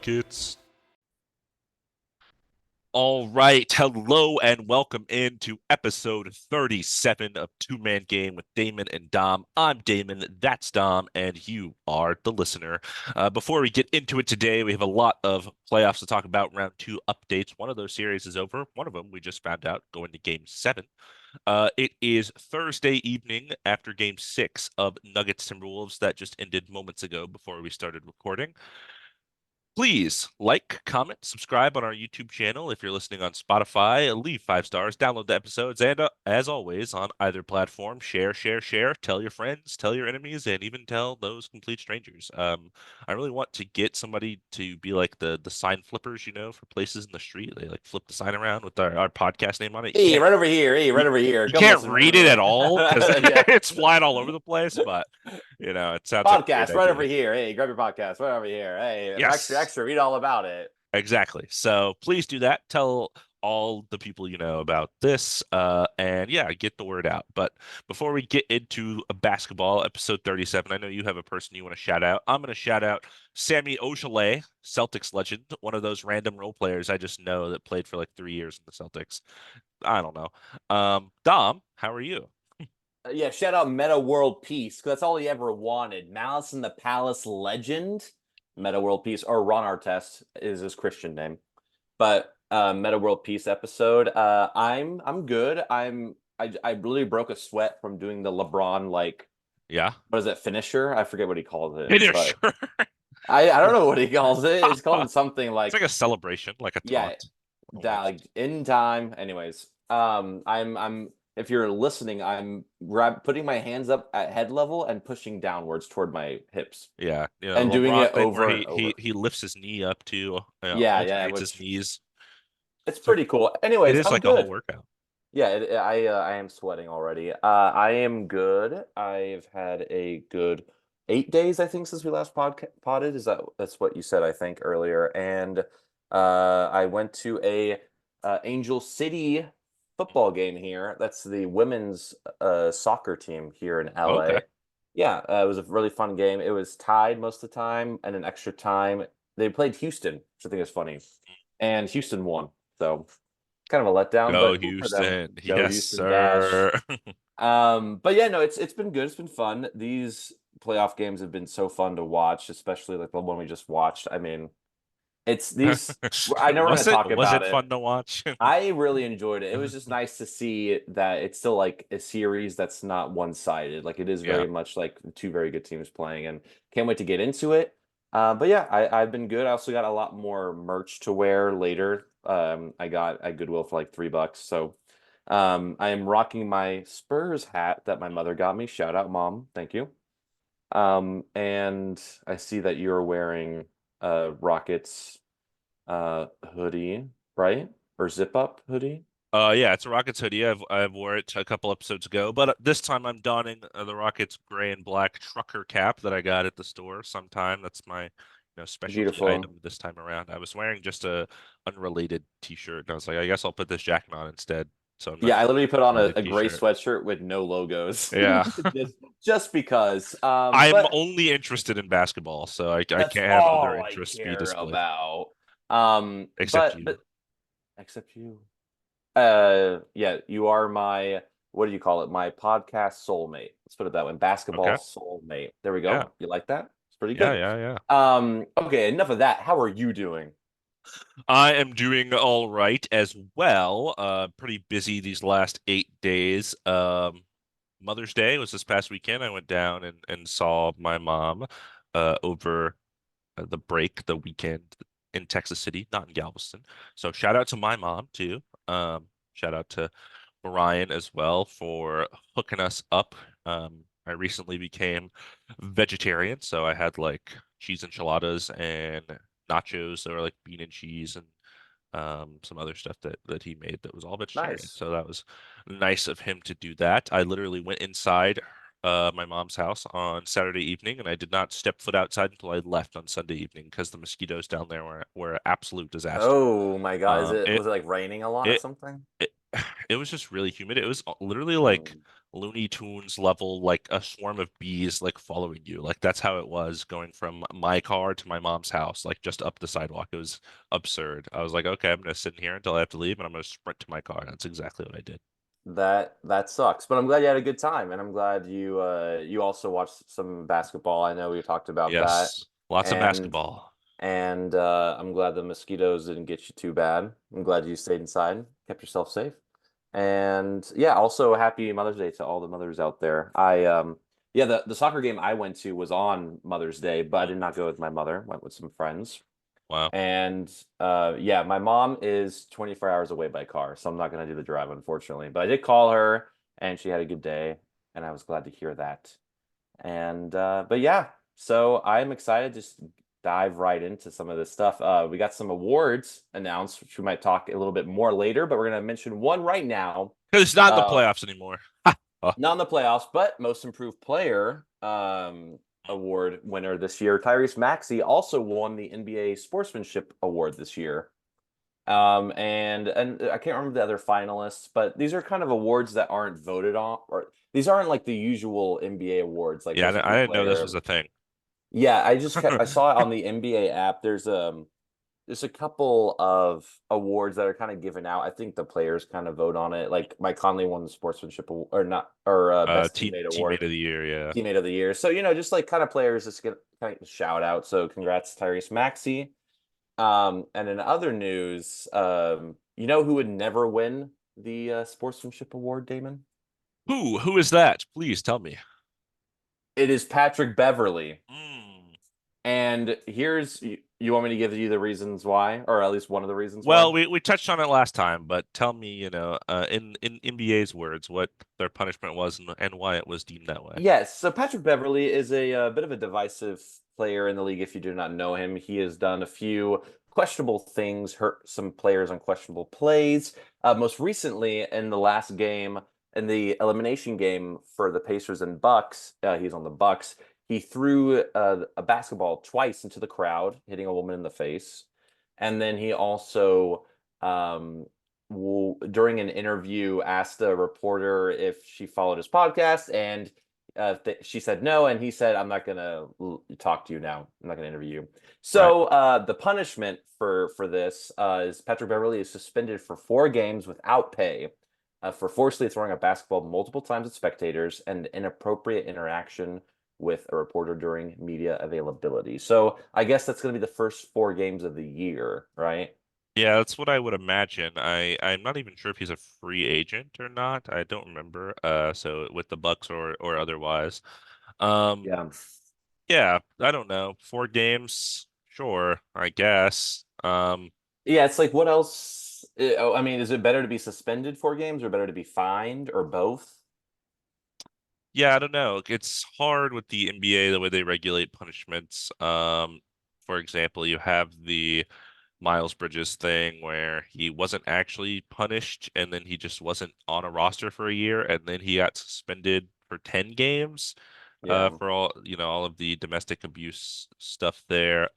Rockets. All right. Hello and welcome into episode 37 of Two Man Game with Damon and Dom. I'm Damon, that's Dom, and you are the listener. Before we get into it today, we have a lot of playoffs to talk about. Round two updates. One of those series is over. One of them we just found out going to game seven. It is Thursday evening after game six of Nuggets Timberwolves that just ended moments ago before we started recording. Please like, comment, subscribe on our YouTube channel. If you're listening on Spotify, leave 5 stars, download the episodes, and as always, on either platform, share, tell your friends, tell your enemies, and even tell those complete strangers. I really want to get somebody to be like the sign flippers, for places in the street. They like flip the sign around with our podcast name on it. Hey, right over here. Hey, You, right over here. you Come can't listen to read it me. at all because Yeah. it's flying all over the place, but it sounds like a great Podcast right over idea. here. Hey, grab your podcast right over here. Hey, Yes. extra, read all about it. Exactly. So please do that. Tell all the people you know about this, and yeah, get the word out. But before we get into a basketball episode 37, I know you have a person you want to shout out. I'm going to shout out Sammy Ojeleye, Celtics legend, one of those random role players I just know that played for like 3 years in the Celtics. I don't know. Dom, how are you? Yeah, shout out Metta World Peace, because that's all he ever wanted. Malice in the Palace legend, Metta World Peace, or Ron Artest is his Christian name. But Metta World Peace episode. I'm good. I really broke a sweat from doing the LeBron, like, Yeah. what is it, finisher? I forget what he calls it, Finisher. but I don't know what he calls it. It's called something It's like like, a celebration, like a yeah, taunt that, almost. like, in time. Anyways, I'm if you're listening, I'm putting my hands up at head level and pushing downwards toward my hips Yeah, and doing LeBron it thing where over and he over. he lifts his knee up too, Yeah, yeah, alternates his which knees. it's So pretty cool. it Anyways, is I'm like a whole good. workout. Yeah, I am sweating already. I am good. I've had a good 8 days, I think, since we last potted. That's what you said, I think, earlier. And I went to a Angel City football game here. That's the women's soccer team here in Okay. LA. Yeah, it was a really fun game. It was tied most of the time, and an extra time they played Houston, which I think is funny, and Houston won. So kind of a letdown, Go but cool for them. Houston. Go Yes, Houston Dash. sir. But yeah, no, it's been good. It's been fun. These playoff games have been so fun to watch, especially like the one we just watched. I mean, it's these. I know we're going Was to it talk was about it it. fun to watch? I really enjoyed it. It was just nice to see that it's still like a series that's not one-sided. Like it is Yeah. very much like two very good teams playing, and can't wait to get into it. But yeah, I've been good. I also got a lot more merch to wear later. I got at Goodwill for like $3. So I am rocking my Spurs hat that my mother got me. Shout out, Mom. Thank you. And I see that you're wearing Rockets hoodie, right? Or zip up hoodie. Yeah, it's a Rockets hoodie. I've wore it a couple episodes ago, but this time I'm donning the Rockets gray and black trucker cap that I got at the store sometime. That's my specialty Beautiful. item this time around. I was wearing just a unrelated t-shirt, and I was like, I guess I'll put this jacket on instead. So I'm not Yeah, I literally put on related a gray t-shirt. sweatshirt with no logos. Yeah. Just because. I'm But only interested in basketball, so I that's can't have other all I interests be care displayed. about. Except you. But except you. Yeah, you are my, what do you call it? My podcast soulmate. Let's put it that way. Basketball Okay. soulmate. There we Yeah. go. You like that? It's pretty Yeah, good. yeah, yeah. Okay, enough of that. How are you doing? I am doing all right as well. Pretty busy these last 8 days. Mother's Day was this past weekend. I went down and saw my mom over the break, the weekend in Texas City, not in Galveston. So shout out to my mom too. Shout out to Ryan as well for hooking us up. I recently became vegetarian, so I had like cheese enchiladas and nachos that were like bean and cheese and some other stuff that he made that was all vegetarian. Nice. So that was nice of him to do that. I literally went inside my mom's house on Saturday evening, and I did not step foot outside until I left on Sunday evening because the mosquitoes down there were an absolute disaster. Oh my God. Um, it Was it like raining a lot or it something? it it was just really humid. It was literally like Mm. Looney Tunes level, like a swarm of bees like following you. Like that's how it was going from my car to my mom's house, like just up the sidewalk. It was absurd. I was like, okay, I'm gonna sit in here until I have to leave, and I'm gonna sprint to my car. And that's exactly what I did. That sucks, but I'm glad you had a good time, and I'm glad you also watched some basketball. I know we talked about that, Yes, lots of and basketball. I'm glad the mosquitoes didn't get you too bad. I'm glad you stayed inside, kept yourself safe, and yeah, also happy Mother's Day to all the mothers out there. Yeah, the soccer game I went to was on Mother's Day, but I Mm, did not go with my mother. Went with some friends. wow. And yeah, my mom is 24 hours away by car, so I'm not going to do the drive, unfortunately. But I did call her, and she had a good day, and I was glad to hear that. And but yeah, so I'm excited to just dive right into some of this stuff. We got some awards announced, which we might talk a little bit more later, but we're going to mention one right now. Because it's not in the Uh, playoffs anymore. Oh, Not in the playoffs, but most improved player award winner this year. Tyrese Maxey also won the NBA Sportsmanship Award this year. And I can't remember the other finalists, but these are kind of awards that aren't voted on, or these aren't like the usual NBA awards, like yeah, most I improved didn't know this was player. a thing. Yeah, I saw it on the NBA app. There's a couple of awards that are kind of given out. I think the players kind of vote on it. Like Mike Conley won the sportsmanship or not, or best teammate Teammate award, of the year, yeah. teammate of the year. So just like kind of players just get kind of shout out. So congrats Tyrese Maxey. And in other news, you know who would never win the sportsmanship award, Damon? Who is that? Please tell me. It is Patrick Beverly. Mm. And you want me to give you the reasons why, or at least one of the reasons why? Well, we touched on it last time, but tell me, in NBA's words, what their punishment was and why it was deemed that way. Yes, so Patrick Beverly is a, bit of a divisive player in the league if you do not know him. He has done a few questionable things, hurt some players on questionable plays. Most recently, in the last game, in the elimination game for the Pacers and Bucks, he's on the Bucks. He threw a basketball twice into the crowd, hitting a woman in the face. And then he also during an interview asked a reporter if she followed his podcast, and she said no, and he said, "I'm not gonna talk to you now. I'm not gonna interview you." Right. So the punishment for this is Patrick Beverly is suspended for 4 games without pay for forcibly throwing a basketball multiple times at spectators and inappropriate interaction with a reporter during media availability. So I guess that's going to be the first 4 games of the year, right? Yeah, that's what I would imagine. I'm not even sure if he's a free agent or not. I don't remember. So with the Bucks or otherwise. Um, Yeah. yeah, I don't know. 4 games, sure, I guess. Yeah, it's like what else? I mean, is it better to be suspended 4 games or better to be fined or both? Yeah, I don't know. It's hard with the NBA the way they regulate punishments. For example, you have the Miles Bridges thing where he wasn't actually punished and then he just wasn't on a roster for a year and then he got suspended for 10 games Yeah. for all of the domestic abuse stuff there.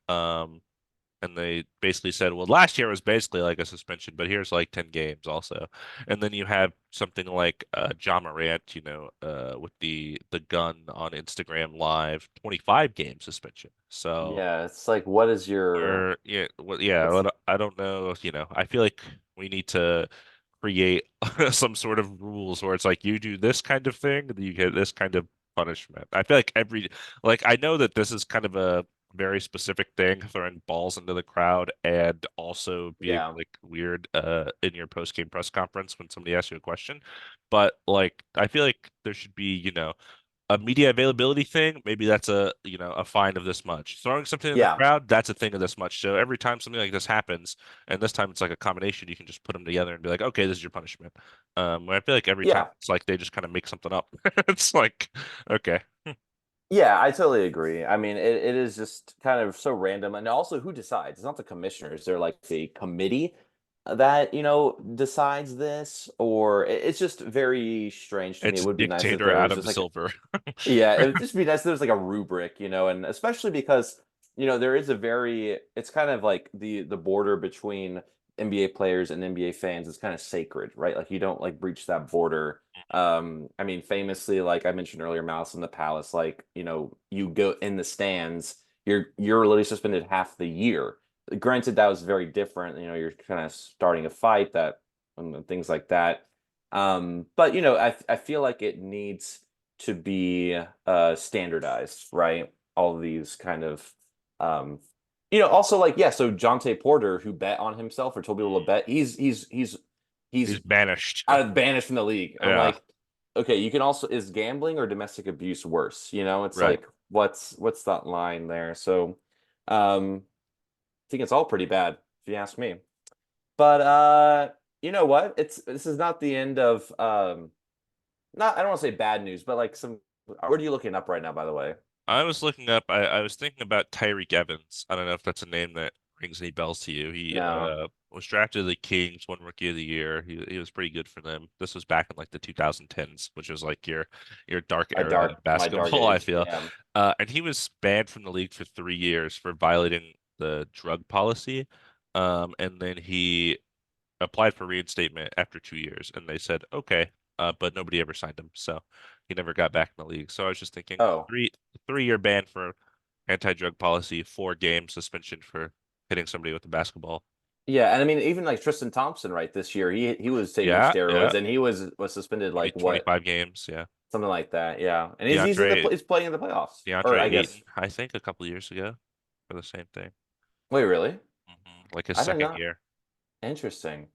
And they basically said, well, last year was basically like a suspension, but here's like 10 games also. And then you have something like John Morant, with the gun on Instagram Live, 25 game suspension. So, Yeah, it's like what is your or yeah, well, yeah, what's I don't know, I feel like we need to create some sort of rules where it's like you do this kind of thing, then you get this kind of punishment. I feel like like I know that this is kind of a very specific thing, throwing balls into the crowd and also being yeah. like weird in your post game press conference when somebody asks you a question. But like I feel like there should be, a media availability thing, maybe that's a fine of this much. Throwing something in the Yeah. crowd, that's a thing of this much. So every time something like this happens, and this time it's like a combination, you can just put them together and be like, okay, this is your punishment. Where I feel like every time Yeah. it's like they just kind of make something up. It's like, okay. Yeah, I totally agree. I mean, it is just kind of so random. And also, who decides? It's not the commissioners. They're like the committee that, decides this, or it's just very strange to me. It It's would be nice if dictator there was Adam just like, Silver. yeah, it would just be nice if there was like a rubric, and especially because, there is it's kind of like the border between NBA players and NBA fans is kind of sacred, right? Like you don't like breach that border. I mean, famously, like I mentioned earlier, Malice in the Palace, like, you go in the stands, you're literally suspended half the year. Granted, that was very different. You're kind of starting a fight that and things like that. But I feel like it needs to be standardized, right? All of these kind of um also like, yeah, so Jonte Porter, who bet on himself or told people to bet, He's he's banished. banished from the league. I'm Yeah, like, okay, you can also, is gambling or domestic abuse worse? It's right. like, what's that line there? So I think it's all pretty bad, if you ask me. But you know what? This is not the end of not, I don't want to say bad news, but like some, what are you looking up right now, by the way? I was looking up. I was thinking about Tyreek Evans. I don't know if that's a name that rings any bells to you. He No, was drafted to the Kings, won Rookie of the Year. He was pretty good for them. This was back in like the 2010s, which was like your dark era of my dark basketball, I age. feel. Yeah. And he was banned from the league for 3 years for violating the drug policy. And then he applied for reinstatement after 2 years, and they said okay, but nobody ever signed him, so he never got back in the league. So I was just thinking, Oh, 3 year ban for anti-drug policy, 4 game suspension for hitting somebody with a basketball. yeah, and I mean, even like Tristan Thompson, right? This year, he was taking Yeah, yeah, steroids, and he was suspended 20, like what, 25 games. Yeah, something like that. Yeah, and DeAndre he's playing in the playoffs, or DeAndre I guess. Ayton, I think a couple years ago for the same thing. Wait, really? Like his I did second not. year. Interesting.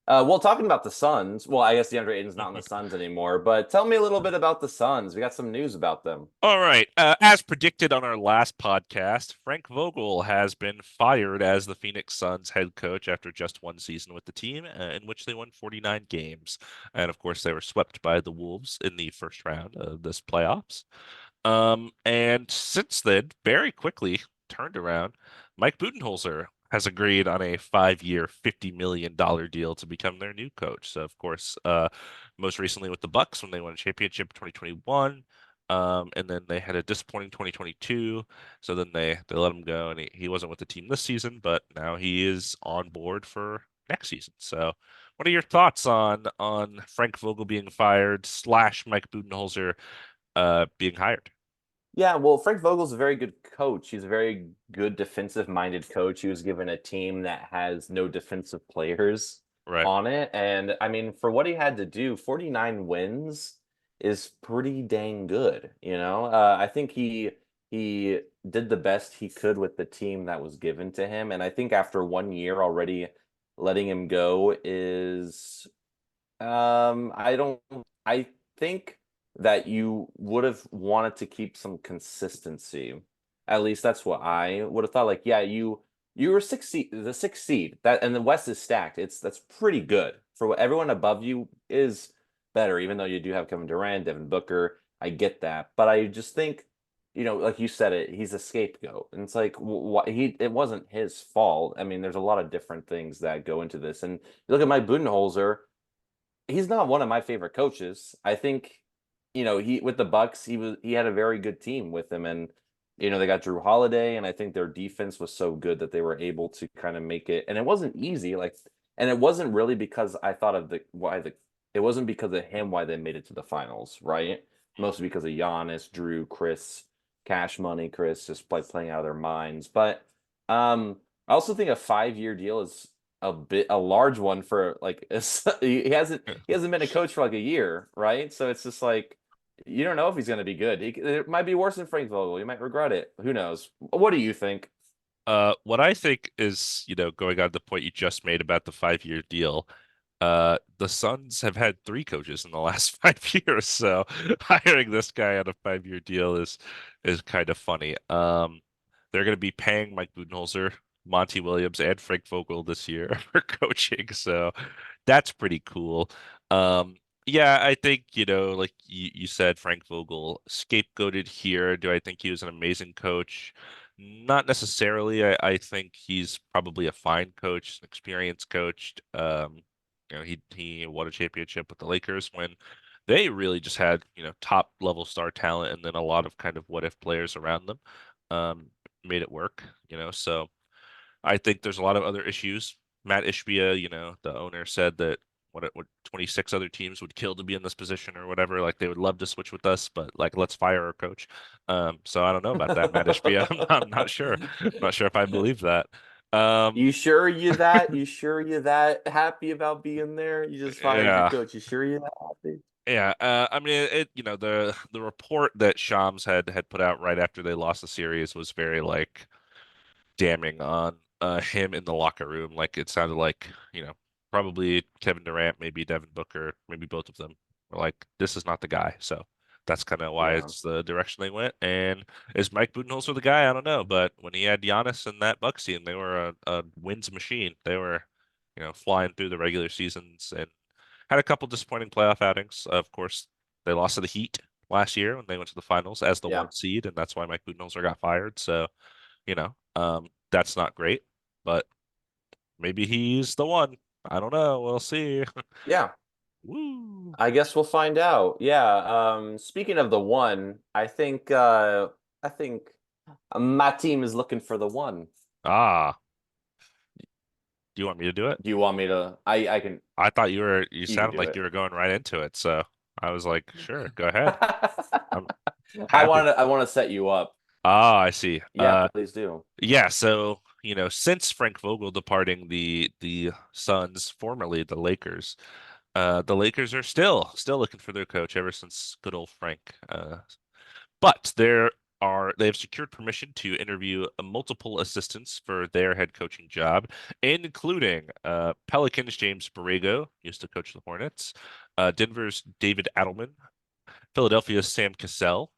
Well, talking about the Suns, well, I guess DeAndre Ayton's not on the Suns anymore, but tell me a little bit about the Suns. We got some news about them. All right. As predicted on our last podcast, Frank Vogel has been fired as the Phoenix Suns head coach after just one season with the team, in which they won 49 games. And of course, they were swept by the Wolves in the first round of this playoffs. And since then, very quickly turned around. Mike Budenholzer has agreed on a 5 year, $50 million deal to become their new coach. So, of course, most recently with the Bucks when they won a championship in 2021. And then they had a disappointing 2022. So then they let him go, and he wasn't with the team this season, but now he is on board for next season. So, what are your thoughts on Frank Vogel being fired slash Mike Budenholzer being hired? Yeah, well, Frank Vogel's a very good coach. He's a very good defensive-minded coach. He was given a team that has no defensive players Right. on it. And I mean, for what he had to do, 49 wins is pretty dang good, I think he did the best he could with the team that was given to him. And I think after 1 year already letting him go is I don't. I think that you would have wanted to keep some consistency. At least that's what I would have thought. Like, yeah, you were the sixth seed. That, and the West is stacked. That's pretty good for what everyone above you is better. Even though you do have Kevin Durant, Devin Booker, I get that, but I just think, like you said, he's a scapegoat, and it's like, it wasn't his fault. I mean, there's a lot of different things that go into this, and you look at Mike Budenholzer, he's not one of my favorite coaches. I think, he with the Bucks, he had a very good team with him, and they got Drew Holiday, and I think their defense was so good that they were able to kind of make it. And it wasn't easy, like, and it wasn't really because I thought of it wasn't because of him why they made it to the finals, right? Mostly because of Giannis, Drew, Chris, Cash Money, Chris just playing out of their minds. But I also think a 5 year deal is a large one for like he hasn't been a coach for like a year, right? So it's just like you don't know if he's going to be good. It might be worse than Frank Vogel. You might regret it. Who knows? What do you think? What I think is, going on the point you just made about the 5 year deal, the Suns have had 3 coaches in the last 5 years, so hiring this guy on a 5 year deal is kind of funny. They're going to be paying Mike Budenholzer, Monty Williams, and Frank Vogel this year for coaching, so that's pretty cool. Um, yeah, I think, like you said, Frank Vogel scapegoated here. Do I think he was an amazing coach? Not necessarily. I think he's probably a fine coach, an experienced coach. He won a championship with the Lakers when they really just had, top level star talent and then a lot of kind of what if players around them. Um, Made it work. So I think there's a lot of other issues Matt Ishbia, the owner said that what 26 other teams would kill to be in this position or whatever. Like they would love to switch with us, but like let's fire our coach. So I don't know about that, Matt Ishbia. I'm not sure. I'm not sure if I believe that. Um, You sure you that? You sure you that happy about being there? You just fired your yeah. coach. You sure you that happy? Yeah, I mean the report that Shams had put out right after they lost the series was very like damning on him in the locker room. Like it sounded like, probably Kevin Durant, maybe Devin Booker, maybe both of them were like, this is not the guy. So that's kind of why Yeah. it's the direction they went. And is Mike Budenholzer the guy? I don't know. But when he had Giannis and that Bucks team, they were a wins machine. They were, flying through the regular seasons and had a couple disappointing playoff outings. Of course, they lost to the Heat last year when they went to the finals as the Yeah. one seed, and that's why Mike Budenholzer got fired. So that's not great, but maybe he's the one. I don't know. We'll see. Yeah. Woo. I guess we'll find out. Yeah. Speaking of the one, I think my team is looking for the one. Ah, do you want me to do it? Do you want me to? I can. I thought you You can sounded do like it. you were going right into it, so I was like, sure, go ahead. I'm I happy. want to. I want to set you up. Ah, I see. Yeah, please do. Yeah, so, since Frank Vogel departing the Suns, formerly the Lakers, the Lakers are still looking for their coach ever since good old Frank. But they have secured permission to interview multiple assistants for their head coaching job, including Pelicans' James Borrego, used to coach the Hornets, Denver's David Adelman, Philadelphia's Sam Cassell,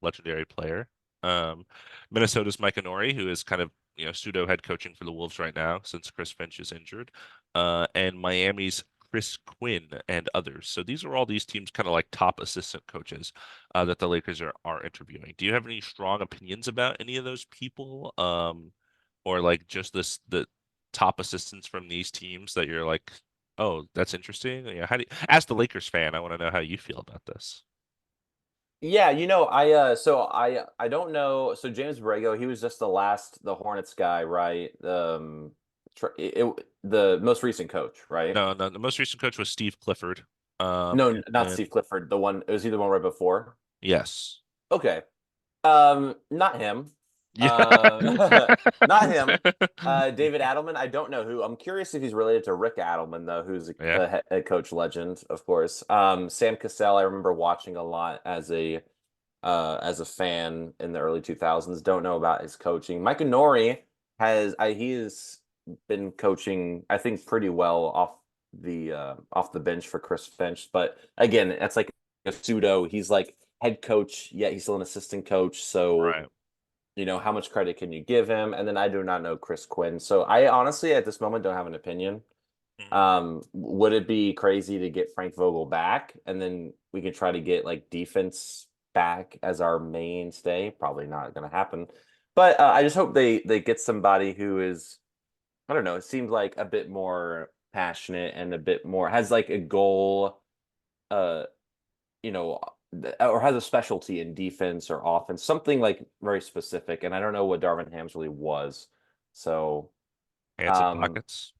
legendary player. Um, Minnesota's Mike Inori, who is kind of pseudo head coaching for the Wolves right now since Chris Finch is injured, and Miami's Chris Quinn and others. So these are all these teams kind of like top assistant coaches that the Lakers are interviewing. Do you have any strong opinions about any of those people, or like just the top assistants from these teams that you're like, oh, that's interesting? How as the Lakers fan, I want to know how you feel about this. Yeah, I don't know. So James Borrego, he was just the Hornets guy, right? The most recent coach, right? No, no, the most recent coach was Steve Clifford. No, And not then Steve Clifford. The one was he the one right before? yes. Okay. Not him. Yeah. Not him. David Adelman. I don't know who. I'm curious if he's related to Rick Adelman, though, who's a, Yeah. a head coach legend, of course. Sam Cassell, I remember watching a lot as a fan in the early 2000s. Don't know about his coaching. Mike Nori he has been coaching, I think, pretty well off the bench for Chris Finch. But again, that's like a pseudo. He's like head coach, yet he's still an assistant coach. So Right. how much credit can you give him? And then I do not know Chris Quinn. So I honestly at this moment don't have an opinion. Mhm. Would it be crazy to get Frank Vogel back and then we can try to get like defense back as our mainstay? Probably not going to happen. But I just hope they get somebody who is, I don't know, it seems like a bit more passionate and a bit more has like a goal, uh, you know, or has a specialty in defense or offense, something like very specific. And I don't know what Darvin Hams really was. So, Hands in um, pockets.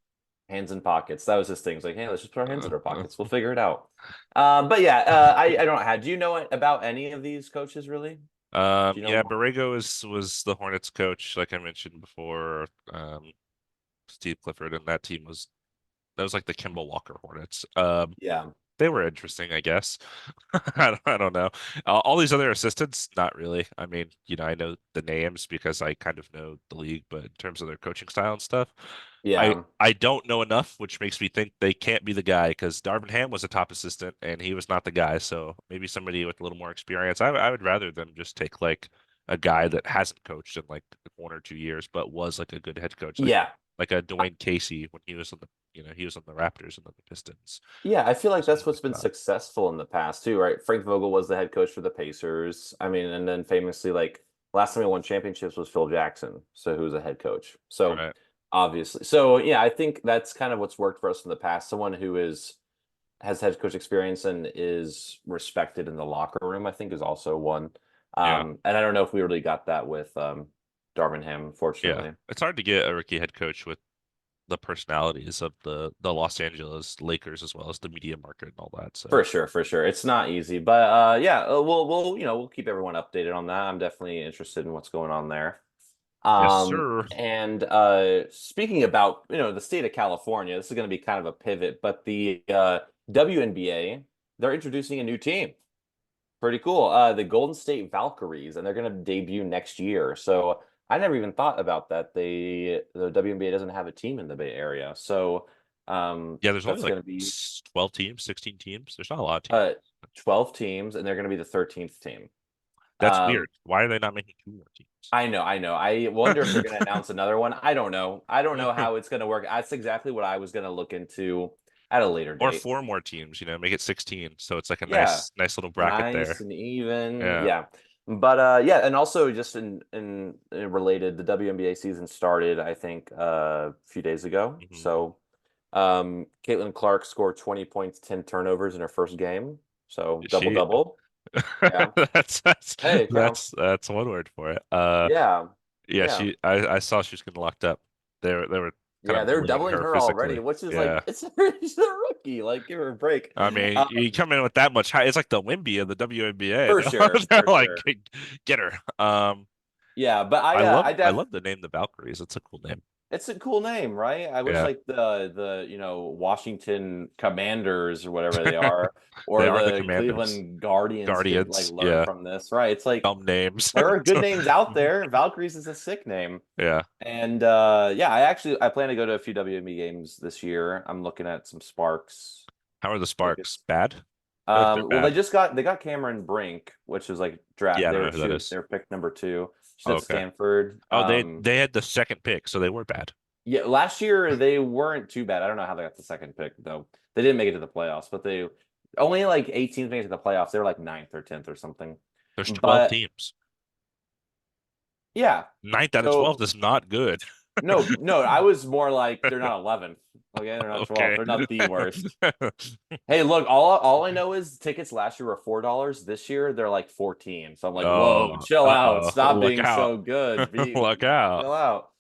hands in pockets. That was his thing. It's like, hey, let's just put our hands in our Uh, pockets. We'll figure it out. But yeah, I don't have. Do you know about any of these coaches really? Do you know yeah, more? Borrego was the Hornets coach, like I mentioned before. Steve Clifford and that was like the Kimball Walker Hornets. Yeah, They were interesting, I guess. I don't know. All these other assistants, not really. I mean, I know the names because I kind of know the league, but in terms of their coaching style and stuff, I yeah, I don't know enough, which makes me think they can't be the guy because Darvin Ham was a top assistant and he was not the guy. So maybe somebody with a little more experience. I would rather them just take like a guy that hasn't coached in like 1 or 2 years, but was like a good head coach, yeah, like a Dwayne Casey when he was on he was on the Raptors and then the Pistons. yeah. I feel like Was a that's what's good been job. successful in the past too, right? Frank Vogel was the head coach for the Pacers. I mean, and then famously, like last time he won championships was Phil Jackson, so who was a head coach. So Right. obviously, so yeah, I think that's kind of what's worked for us in the past. Someone who has head coach experience and is respected in the locker room, I think is also one. Yeah. And I don't know if we really got that with Darvin Ham, Yeah. unfortunately. It's hard to get a rookie head coach with the personalities of the Los Angeles Lakers as well as the media market and all that. So For sure, for sure. It's not easy, but yeah, we'll keep everyone updated on that. I'm definitely interested in what's going on there. yes, sir. And speaking about, the state of California, this is going to be kind of a pivot, but the WNBA, they're introducing a new team. Pretty cool. The Golden State Valkyries, and they're going to debut next year. So I never even thought about that. The WNBA doesn't have a team in the Bay Area. So Yeah, there's only that's like going to be 12 teams, 16 teams. There's not a lot of teams. uh 12 teams, and they're going to be the 13th team. That's Um, weird. Why are they not making two more teams? I know, I know. I wonder if they're going to announce another one. I don't know. I don't know how it's going to work. That's exactly what I was going to look into at a later Or date. four more teams, make it 16. So it's like a Yeah, nice little bracket nice there. and even. Yeah. Yeah. But yeah, and also just in related, the WNBA season started, I think, a few days ago. Hmm. So Caitlin Clark scored 20 points, 10 turnovers in her first game. So double She double. Yeah. that's that's Hey, it counts. that's one word for it. Yeah. Yeah, Yeah. I saw she was getting locked up. They were kind Yeah, of they're bullying doubling her her already, physically. which is like Yeah. she's a rookie. Like, give her a break. I mean, Um, you come in with that much high, it's like the Wimby of the WNBA. for sure, They're for like, sure. Get her. Yeah, but I love the name the Valkyries. It's a cool name. it's a cool name, right? I wish Yeah. like the Washington Commanders or whatever they are, They or are the the Commanders. Cleveland Guardians could like Guardians. learn Yeah. from this, right? It's like Dumb names. there are good names out there. Valkyries is a sick name. Yeah. And yeah, I plan to go to a few WNBA games this year. I'm looking at some Sparks How are the Sparks? tickets. Bad? I feel like they're Well, bad. they got Cameron Brink, which is like draft. Yeah, I don't know who that is. They were picked number two. She's Oh, at okay. Stanford. Oh, they had the second pick, so they were bad. Yeah, last year they weren't too bad. I don't know how they got the second pick though. They didn't make it to the playoffs, but they only like 8 teams made it to the playoffs. They were like ninth or 10th or something. There's 12 But teams. yeah, Ninth out of 12 so is not good. no, I was more like they're not 11th. Okay, they're not 12th. Okay. They're not the worst. Hey, look, all I know is tickets last year were $4. This year they're like 14. So I'm like, whoa, Oh, chill out. uh-oh. Stop Look being out. so good. Look out. Chill out.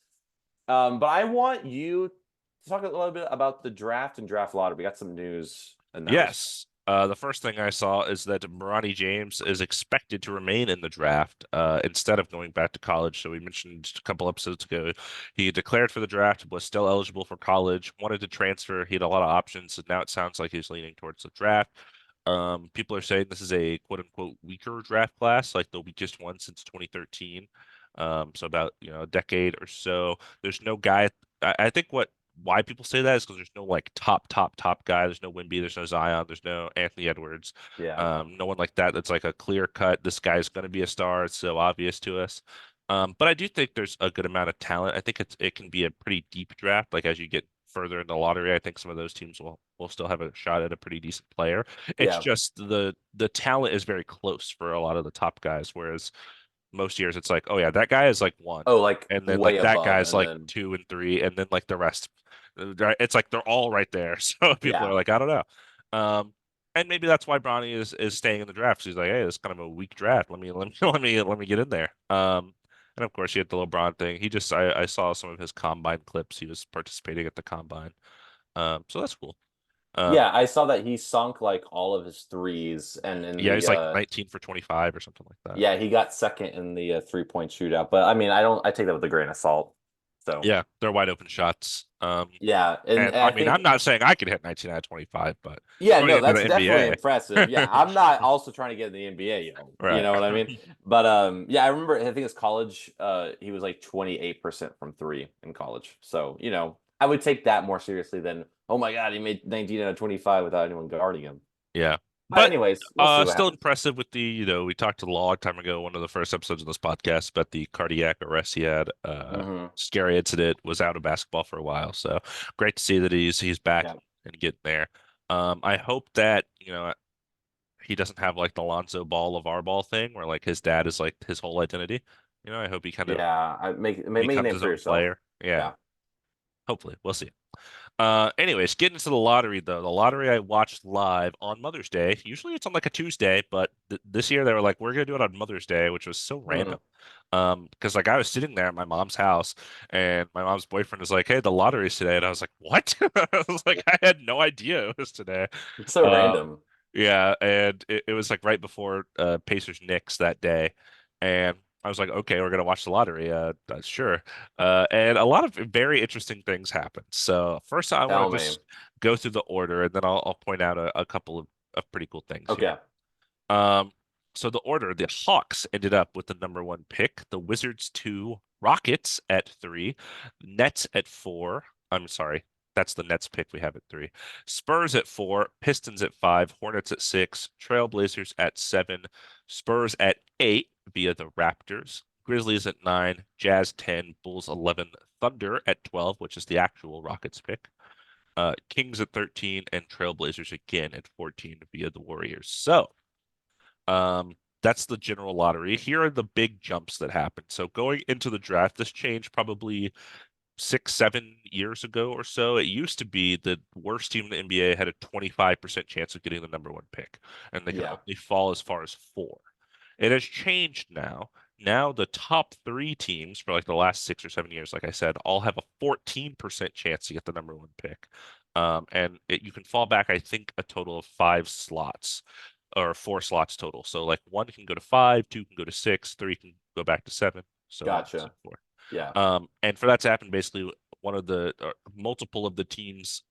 But I want you to talk a little bit about the draft and draft lottery. We got some news announced. Yes. The first thing I saw is that Bronny James is expected to remain in the draft instead of going back to college. So we mentioned a couple episodes ago, he declared for the draft, was still eligible for college, wanted to transfer. He had a lot of options, and now it sounds like he's leaning towards the draft. People are saying this is a quote unquote weaker draft class, like the weakest one since 2013. So about a decade or so. There's no guy. I think why people say that is because there's no like top guy. There's no Wimby, there's no Zion, there's no Anthony Edwards, Yeah. no one like that. That's like a clear cut. This guy's going to be a star. It's so obvious to us. But I do think there's a good amount of talent. I think it can be a pretty deep draft. Like as you get further in the lottery, I think some of those teams will still have a shot at a pretty decent player. It's Yeah. just the talent is very close for a lot of the top guys, whereas most years it's like, oh yeah, that guy is like one, Oh, like and then way like that above. guy's And like then, two and three, and then like the rest. It's like they're all right there. So people yeah. are like, I don't know. And maybe that's why Bronny is staying in the draft. She's like, hey, it's kind of a weak draft. Let me get in there. And of course, he had the LeBron thing. I saw some of his combine clips. He was participating at the combine. So that's cool. Yeah, Um, I saw that he sunk like all of his threes and in yeah, the he's like 19 for 25 or something like that. yeah, he got second in the 3-point shootout. But I mean, I take that with a grain of salt. So, Yeah, they're wide open shots. yeah, and And I I mean, I'm think not saying I could hit 19 out of 25, but yeah, going no, into that's the definitely NBA, impressive. Yeah, I'm not also trying to get in the NBA, you right? know what I mean? But yeah, I remember I think his college he was like 28% from 3 in college. So, I would take that more seriously than, oh my God, he made 19 out of 25 without anyone guarding him. Yeah, But but anyways, we'll see what still happens. impressive with the we talked a long time ago, one of the first episodes of this podcast about the cardiac arrest he had. Hmm. Scary incident, was out of basketball for a while, so great to see that he's back Yeah. and getting there. I hope that he doesn't have like the Lonzo Ball of our ball thing, where like his dad is like his whole identity. I hope he kind of Yeah, make a becomes name his for own yourself. player. Yeah, Yeah. hopefully, we'll see. Anyways, getting into the lottery though. The lottery I watched live on Mother's Day. Usually it's on like a Tuesday, but th this year they were like, we're gonna do it on Mother's Day, which was so Hmm. random. Because like I was sitting there at my mom's house, and my mom's boyfriend was like, "Hey, the lottery's today," and I was like, "What?" I was like, I had no idea it was today. It's so Um, random. yeah, and it was like right before Pacers Knicks that day, and I was like, "Okay, we're gonna watch the lottery." Sure. And a lot of very interesting things happened. So first, I want Tell to me. just go through the order, and then I'll point out a couple of pretty cool things here. Okay. Um, so the order, the Hawks ended up with the number one pick, the Wizards two, Rockets at three, Nets at four. I'm sorry, that's the Nets pick we have at three. Spurs at four, Pistons at five, Hornets at six, Trailblazers at seven, Spurs at eight via the Raptors, Grizzlies at nine, Jazz 10, Bulls 11, Thunder at 12, which is the actual Rockets pick. Kings at 13 and Trailblazers again at 14 via the Warriors. So, that's the general lottery. Here are the big jumps that happened. So going into the draft, this changed probably 6, 7 years ago or so. It used to be the worst team in the NBA had a 25% chance of getting the number one pick, and they could Yeah. only fall as far as four. It has changed now. Now the top three teams for like the last 6 or 7 years, like I said, all have a 14% chance to get the number one pick. You can fall back, I think, a total of 5 slots or 4 slots total. So like one can go to five, two can go to six, three can go back to seven, so on and so Gotcha. forth. Yeah. And for that to happen, basically one of the multiple of the teams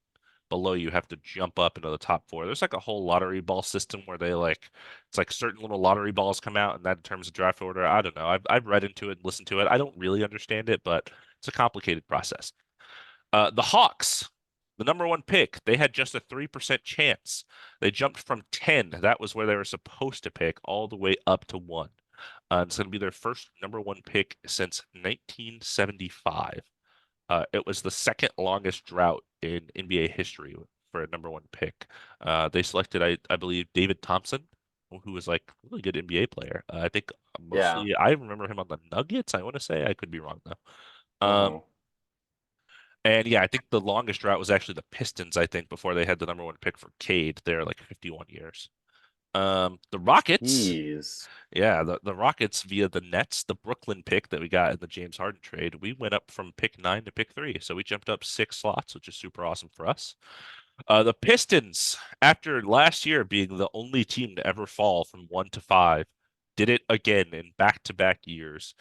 below you have to jump up into the top four. There's like a whole lottery ball system where they like it's like certain little lottery balls come out and that determines the draft order. I don't know. I've read into it and listened to it. I don't really understand it, but it's a complicated process. The Hawks, the number one pick, they had just a 3% chance. They jumped from 10, that was where they were supposed to pick, all the way up to one. It's going to be their first number one pick since 1975. It was the second longest drought in NBA history for a number one pick. They selected, I believe, David Thompson, who was like a really good NBA player. I think Yeah. mostly I remember him on the Nuggets. I want to say I could be wrong though. Hmm. And yeah, I think the longest drought was actually the Pistons, I think, before they had the number one pick for Cade. They're like 51 years. The Rockets, Jeez. yeah, the Rockets via the Nets, the Brooklyn pick that we got in the James Harden trade, we went up from pick nine to pick three. So we jumped up 6 slots, which is super awesome for us. The Pistons, after last year being the only team to ever fall from one to five, did it again in back-to-back years.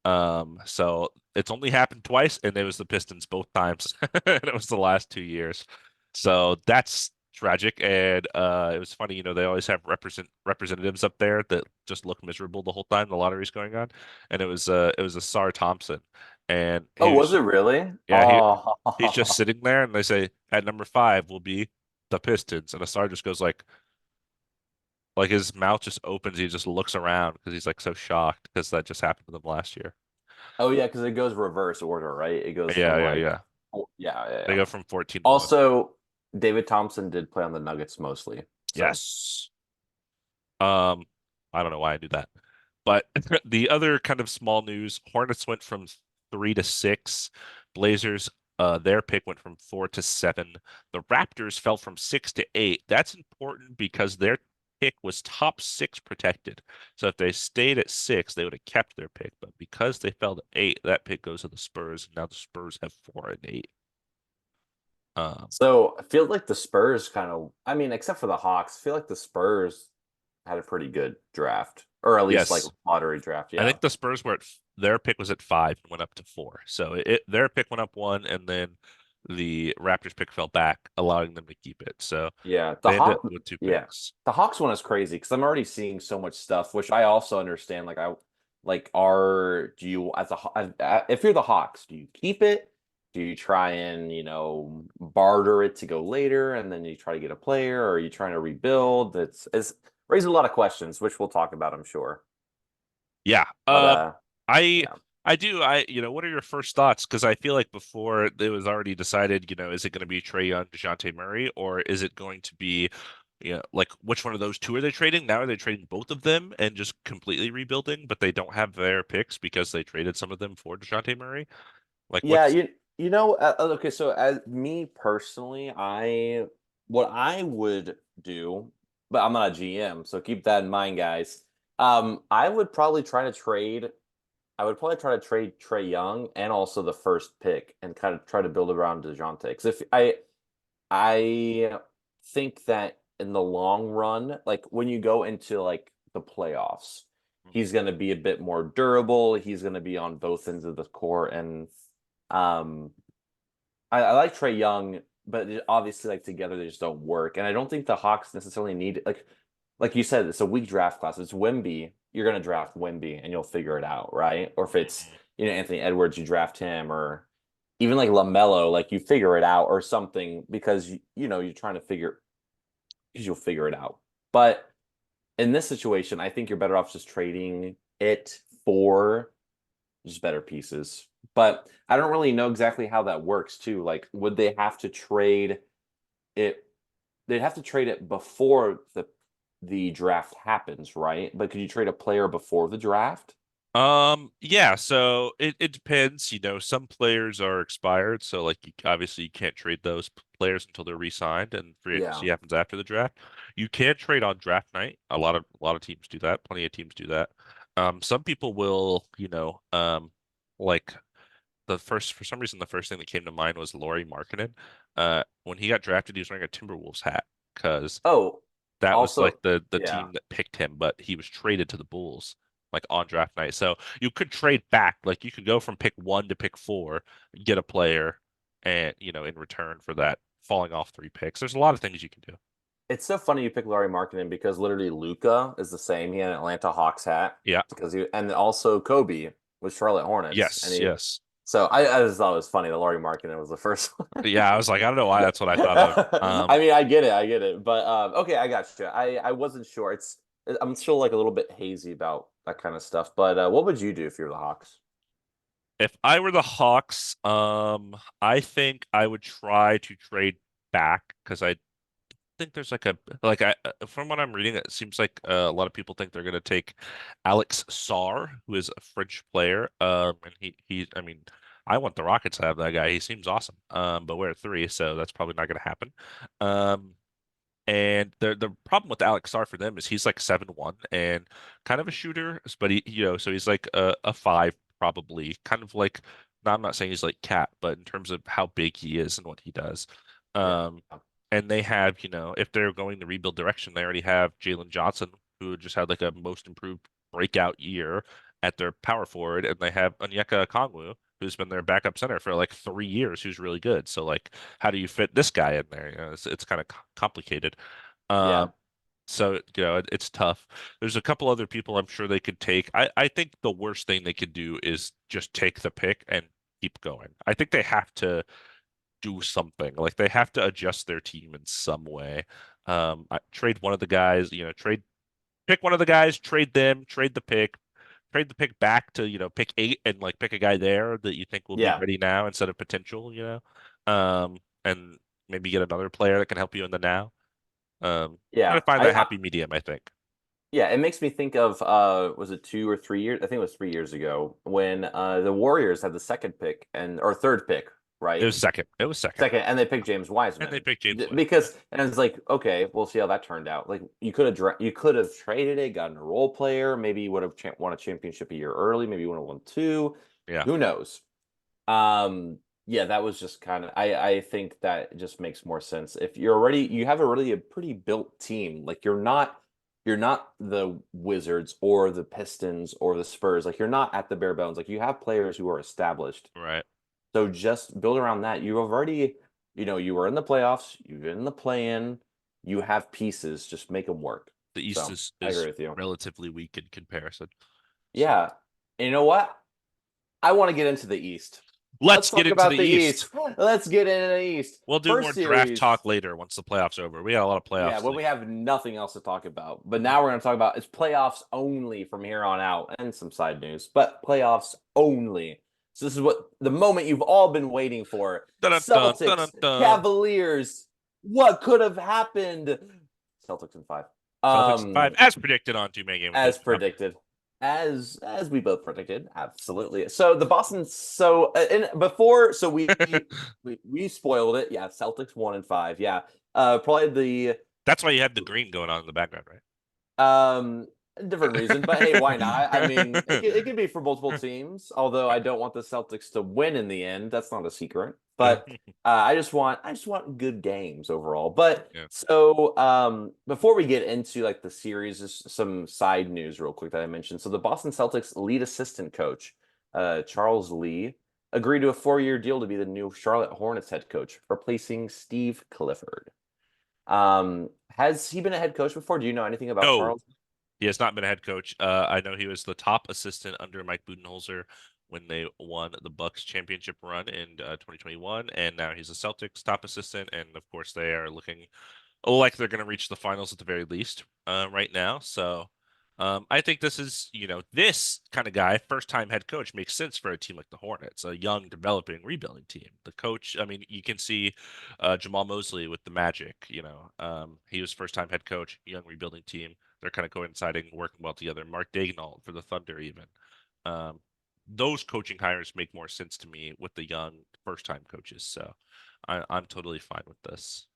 So it's only happened twice, and it was the Pistons both times, and it was the last 2 years. So that's tragic, and it was funny. They always have representatives up there that just look miserable the whole time the lottery's going on, and it was a Sar Thompson, and Oh, he was was it really? yeah he's just Oh. sitting there, and they say at number five will be the Pistons, and Asar just goes like his mouth just opens. He just looks around because he's like so shocked because that just happened to them last year. Oh yeah, because it goes reverse order, right? It goes Yeah, from yeah, like, yeah. oh, yeah, yeah, They yeah. go from 14 to one. Also, David Thompson did play on the Nuggets mostly. So Yes. Um, I don't know why I do that. But the other kind of small news, Hornets went from three to six. Blazers, their pick went from four to seven. The Raptors fell from six to eight. That's important because their pick was top six protected. So if they stayed at six, they would have kept their pick. But because they fell to eight, that pick goes to the Spurs. Now the Spurs have four and eight. Um, so I feel like the Spurs kind of, I mean, except for the Hawks, I feel like the Spurs had a pretty good draft, or at least like yes. lottery draft. I Yeah. think the Spurs were their pick was at five and went up to four. So their pick went up one, and then the Raptors pick fell back, allowing them to keep it. So Yeah. they ended up with two Yeah. picks. The Hawks one is crazy because I'm already seeing so much stuff, which I also understand. Do you, if you're the Hawks, do you keep it? Do you try and, barter it to go later and then you try to get a player, or are you trying to rebuild? It's raising a lot of questions, which we'll talk about, I'm sure. Yeah. But I yeah. I do. What are your first thoughts? Because I feel like before it was already decided, is it going to be Trae Young, DeJounte Murray, or is it going to be, like which one of those two are they trading? Now are they trading both of them and just completely rebuilding, but they don't have their picks because they traded some of them for DeJounte Murray? Like Yeah, what's Okay, so as me personally, what I would do, but I'm not a GM, so keep that in mind, guys. I would probably try to trade. I would probably try to trade Trey Young and also the first pick, and kind of try to build around DeJounte. Because if I think that in the long run, like when you go into like the playoffs, he's going to be a bit more durable. He's going to be on both ends of the court, and um, I like Trey Young, but obviously, like together, they just don't work. And I don't think the Hawks necessarily need like you said, it's a weak draft class. It's Wemby. You're going to draft Wemby, and you'll figure it out, right? Or if it's Anthony Edwards, you draft him, or even like LaMelo, like you figure it out or something because you're trying to figure because you'll figure it out. But in this situation, I think you're better off just trading it for just better pieces. But I don't really know exactly how that works too. Like, would they have to trade it? They'd have to trade it before the draft happens, right? But could you trade a player before the draft? Yeah, so it depends. Some players are expired, so like obviously you can't trade those players until they're re-signed, and free Yeah. agency happens after the draft. You can trade on draft night. A lot of teams do that. Plenty of teams do that. Some people will, like for some reason the first thing that came to mind was Lauri Markkanen. When he got drafted, he was wearing a Timberwolves hat because Oh, that was like also, the yeah. team that picked him, but he was traded to the Bulls like on draft night. So you could trade back. Like you could go from pick 1 to pick 4, get a player, and in return for that falling off 3 picks. There's a lot of things you can do. It's so funny you pick Larry Markkinen because literally Luka is the same. He had an Atlanta Hawks hat Yeah. and also Kobe with Charlotte Hornets, and Yes. he. Yes. So I just thought it was funny that Larry Markkinen was the first one. Yeah. I was like, I don't know why that's what I thought of. I mean, I get it, but okay, I got you. I wasn't sure. I'm still like a little bit hazy about that kind of stuff. But what would you do if you're the Hawks? If I were the Hawks, I think I would try to trade back because I think there's from what I'm reading, it seems like a lot of people think they're going to take Alex Sarr, who is a French player. And I mean, I want the Rockets to have that guy. He seems awesome. But we're at 3, so that's probably not going to happen. Um, and the problem with Alex Sarr for them is he's like 7'1" and kind of a shooter, but so he's like a 5 probably, kind of like. No, I'm not saying he's like Cat, but in terms of how big he is and what he does. Yeah. Um, and they have, if they're going the rebuild direction, they already have Jalen Johnson, who just had like a most improved breakout year at their power forward, and they have Onyeka Okongwu, who's been their backup center for like 3 years, who's really good. So like, how do you fit this guy in there? It's kind of complicated. Um, Yeah. so it's tough. There's a couple other people I'm sure they could take. I think the worst thing they could do is just take the pick and keep going. I think they have to do something. Like they have to adjust their team in some way. Trade one of the guys, pick one of the guys, trade them, trade the pick back to, pick 8 and like pick a guy there that you think will be Yeah. ready now instead of potential. And maybe get another player that can help you in the now. Try Yeah. to find that happy medium, I think. Yeah, it makes me think of was it 2 or 3 years? I think it was 3 years ago when the Warriors had the second pick or third pick, It right? was second. It was second. Second, and they picked James And they Wiseman. picked James Wiseman. Because and it's like, okay, we'll see how that turned out. Like you could have traded it, gotten a role player, maybe you would have won a championship a year early, maybe you would have won two. Yeah. Who knows? Yeah, that was just kind of I think that just makes more sense. If you have a pretty built team. Like you're not the Wizards or the Pistons or the Spurs. Like you're not at the bare bones. Like you have players who are established. Right. So just build around that. You were in the playoffs, you've been in the play-in, you have pieces, just make them work. The East So is I agree is with you. relatively weak in comparison. So Yeah. And you know what? I want to get into the East. Let's let's get talk into the about the East. East. Let's get into the East. We'll do more First draft series. talk later once the playoffs are over. We got a lot of Yeah, playoffs. when we have nothing else to talk about. But now we're going to talk about it's playoffs only from here on out and some side news, but playoffs only. So this is what the moment you've all been waiting for. Dun, dun, dun, dun, Celtics, dun. Cavaliers. What could have happened? Celtics in 5. Celtics in 5, as predicted on Two Man Game with As David. predicted. as we both predicted, absolutely. So the Boston, so and before, so we spoiled it. Yeah, Celtics 1-5. Yeah, probably the That's why you have the green going on in the background, um different reason, but hey, why not? I mean, right? it could be for multiple teams. Although I don't want the Celtics to win in the end. That's not a secret. But I just want good games overall. But Yeah. so before we get into like the series, just some side news real quick that I mentioned. So the Boston Celtics lead assistant coach, Charles Lee, agreed to a 4-year deal to be the new Charlotte Hornets head coach, replacing Steve Clifford. Has he been a head coach before? Do you know anything about No, Charles? he has not been a head coach. I know he was the top assistant under Mike Budenholzer when they won the Bucks championship run in 2021, and now he's a Celtics top assistant. And of course, they are looking like they're going to reach the finals at the very least right now. So I think this is, this kind of guy, first time head coach, makes sense for a team like the Hornets, a young, developing, rebuilding team. The coach, I mean, you can see Jamal Mosley with the Magic. He was first time head coach, young, rebuilding team. They're kind of coinciding, working well together. Mark Daigneault for the Thunder, even. Um, those coaching hires make more sense to me with the young, first time coaches. So I'm totally fine with this.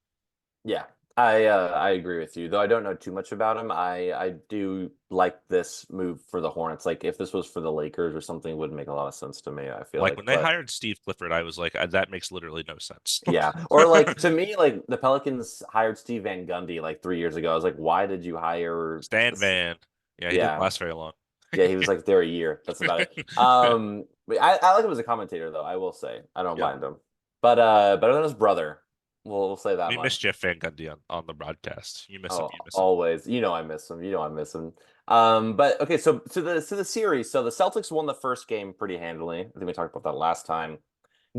Yeah, I agree with you. Though I don't know too much about him. I do like this move for the Hornets. Like if this was for the Lakers or something, it wouldn't make a lot of sense to me, I feel Like like. when they But hired Steve Clifford, I was like, that makes literally no sense. yeah. Or like to me, like the Pelicans hired Steve Van Gundy like 3 years ago. I was like, why did you hire Stan this? Van. Yeah, he didn't Yeah. last very long. Yeah, he was like there a year. That's about it. But I like him as a commentator though, I will say. I don't Yep. mind him. But better than his brother. We'll say that We much. missed Jeff Van Gundy on the broadcast. You miss him. Oh, You miss him. always. You know I miss him. You know I miss him. But okay, so to the series. So the Celtics won the first game pretty handily. I think we talked about that last time.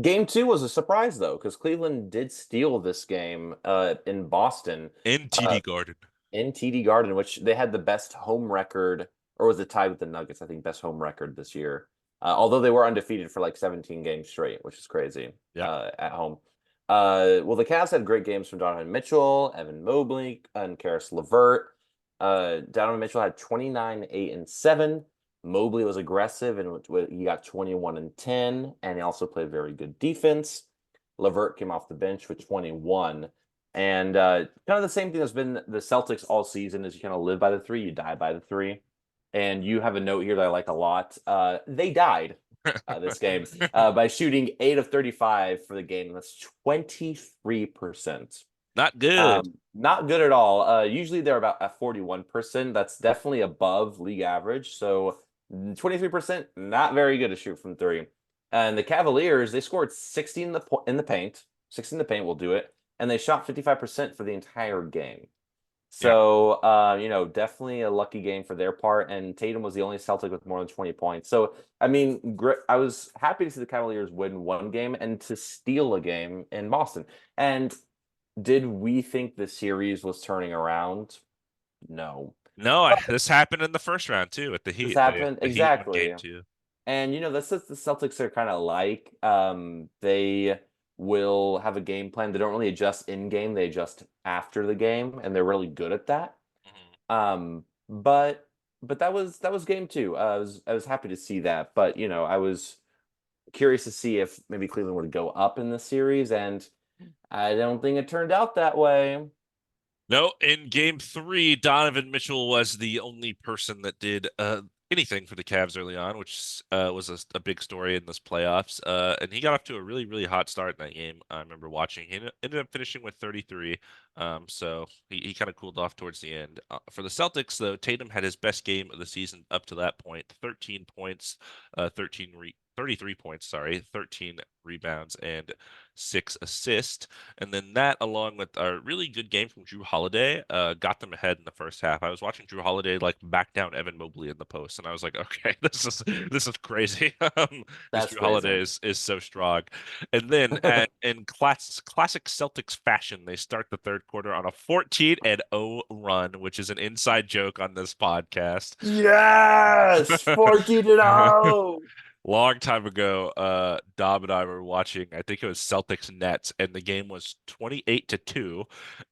Game two was a surprise though, because Cleveland did steal this game in Boston, In uh TD Garden. in TD Garden, which they had the best home record, or was it tied with the Nuggets? I think best home record this year. Although they were undefeated for like 17 games straight, which is crazy Yeah. at home. Well, the Cavs had great games from Donovan Mitchell, Evan Mobley, and Karis LeVert. Donovan Mitchell had 29, 8, and 7. Mobley was aggressive and he got 21 and 10, and he also played very good defense. LeVert came off the bench with 21. And kind of the same thing that's been the Celtics all season is you kind of live by the three, you die by the three. And you have a note here that I like a lot. They died this game by shooting 8 of 35 for the game. That's 23%. Not good. Not good at all. Usually they're about at 41%. That's definitely above league average. So 23%, not very good to shoot from three. And the Cavaliers, they scored 60 in the paint. 60 in the paint will do it. And they shot 55% for the entire game. Yeah. So, definitely a lucky game for their part. And Tatum was the only Celtic with more than 20 points. So, I mean, I was happy to see the Cavaliers win one game and to steal a game in Boston. And did we think the series was turning around? No. No, But this happened in the first round too with the this Heat. happened The Heat won game exactly. two. And that's what the Celtics are kind of like. They will have a game plan. They don't really adjust in game, they adjust after the game, and they're really good at that. Mhm. But that was game two. I was happy to see that, but I was curious to see if maybe Cleveland would go up in the series, and I don't think it turned out that way. No, in game three, Donovan Mitchell was the only person that did anything for the Cavs early on, which was a big story in this playoffs. And he got off to a really, really hot start in that game. I remember watching. He ended up finishing with 33. So he kind of cooled off towards the end. For the Celtics, though, Tatum had his best game of the season up to that point, 13 points, 33 points, sorry, 13 rebounds, and 6 assists. And then that, along with a really good game from Drew Holiday, got them ahead in the first half. I was watching Drew Holiday like back down Evan Mobley in the post, and I was like, okay, this is crazy. Because That's Drew crazy. Holiday is so strong. And then in classic Celtics fashion, they start the third quarter on a 14-0 run, which is an inside joke on this podcast. Yes, 14-0. long time ago, Dom and I were watching, I think it was Celtics Nets, and the game was 28-2.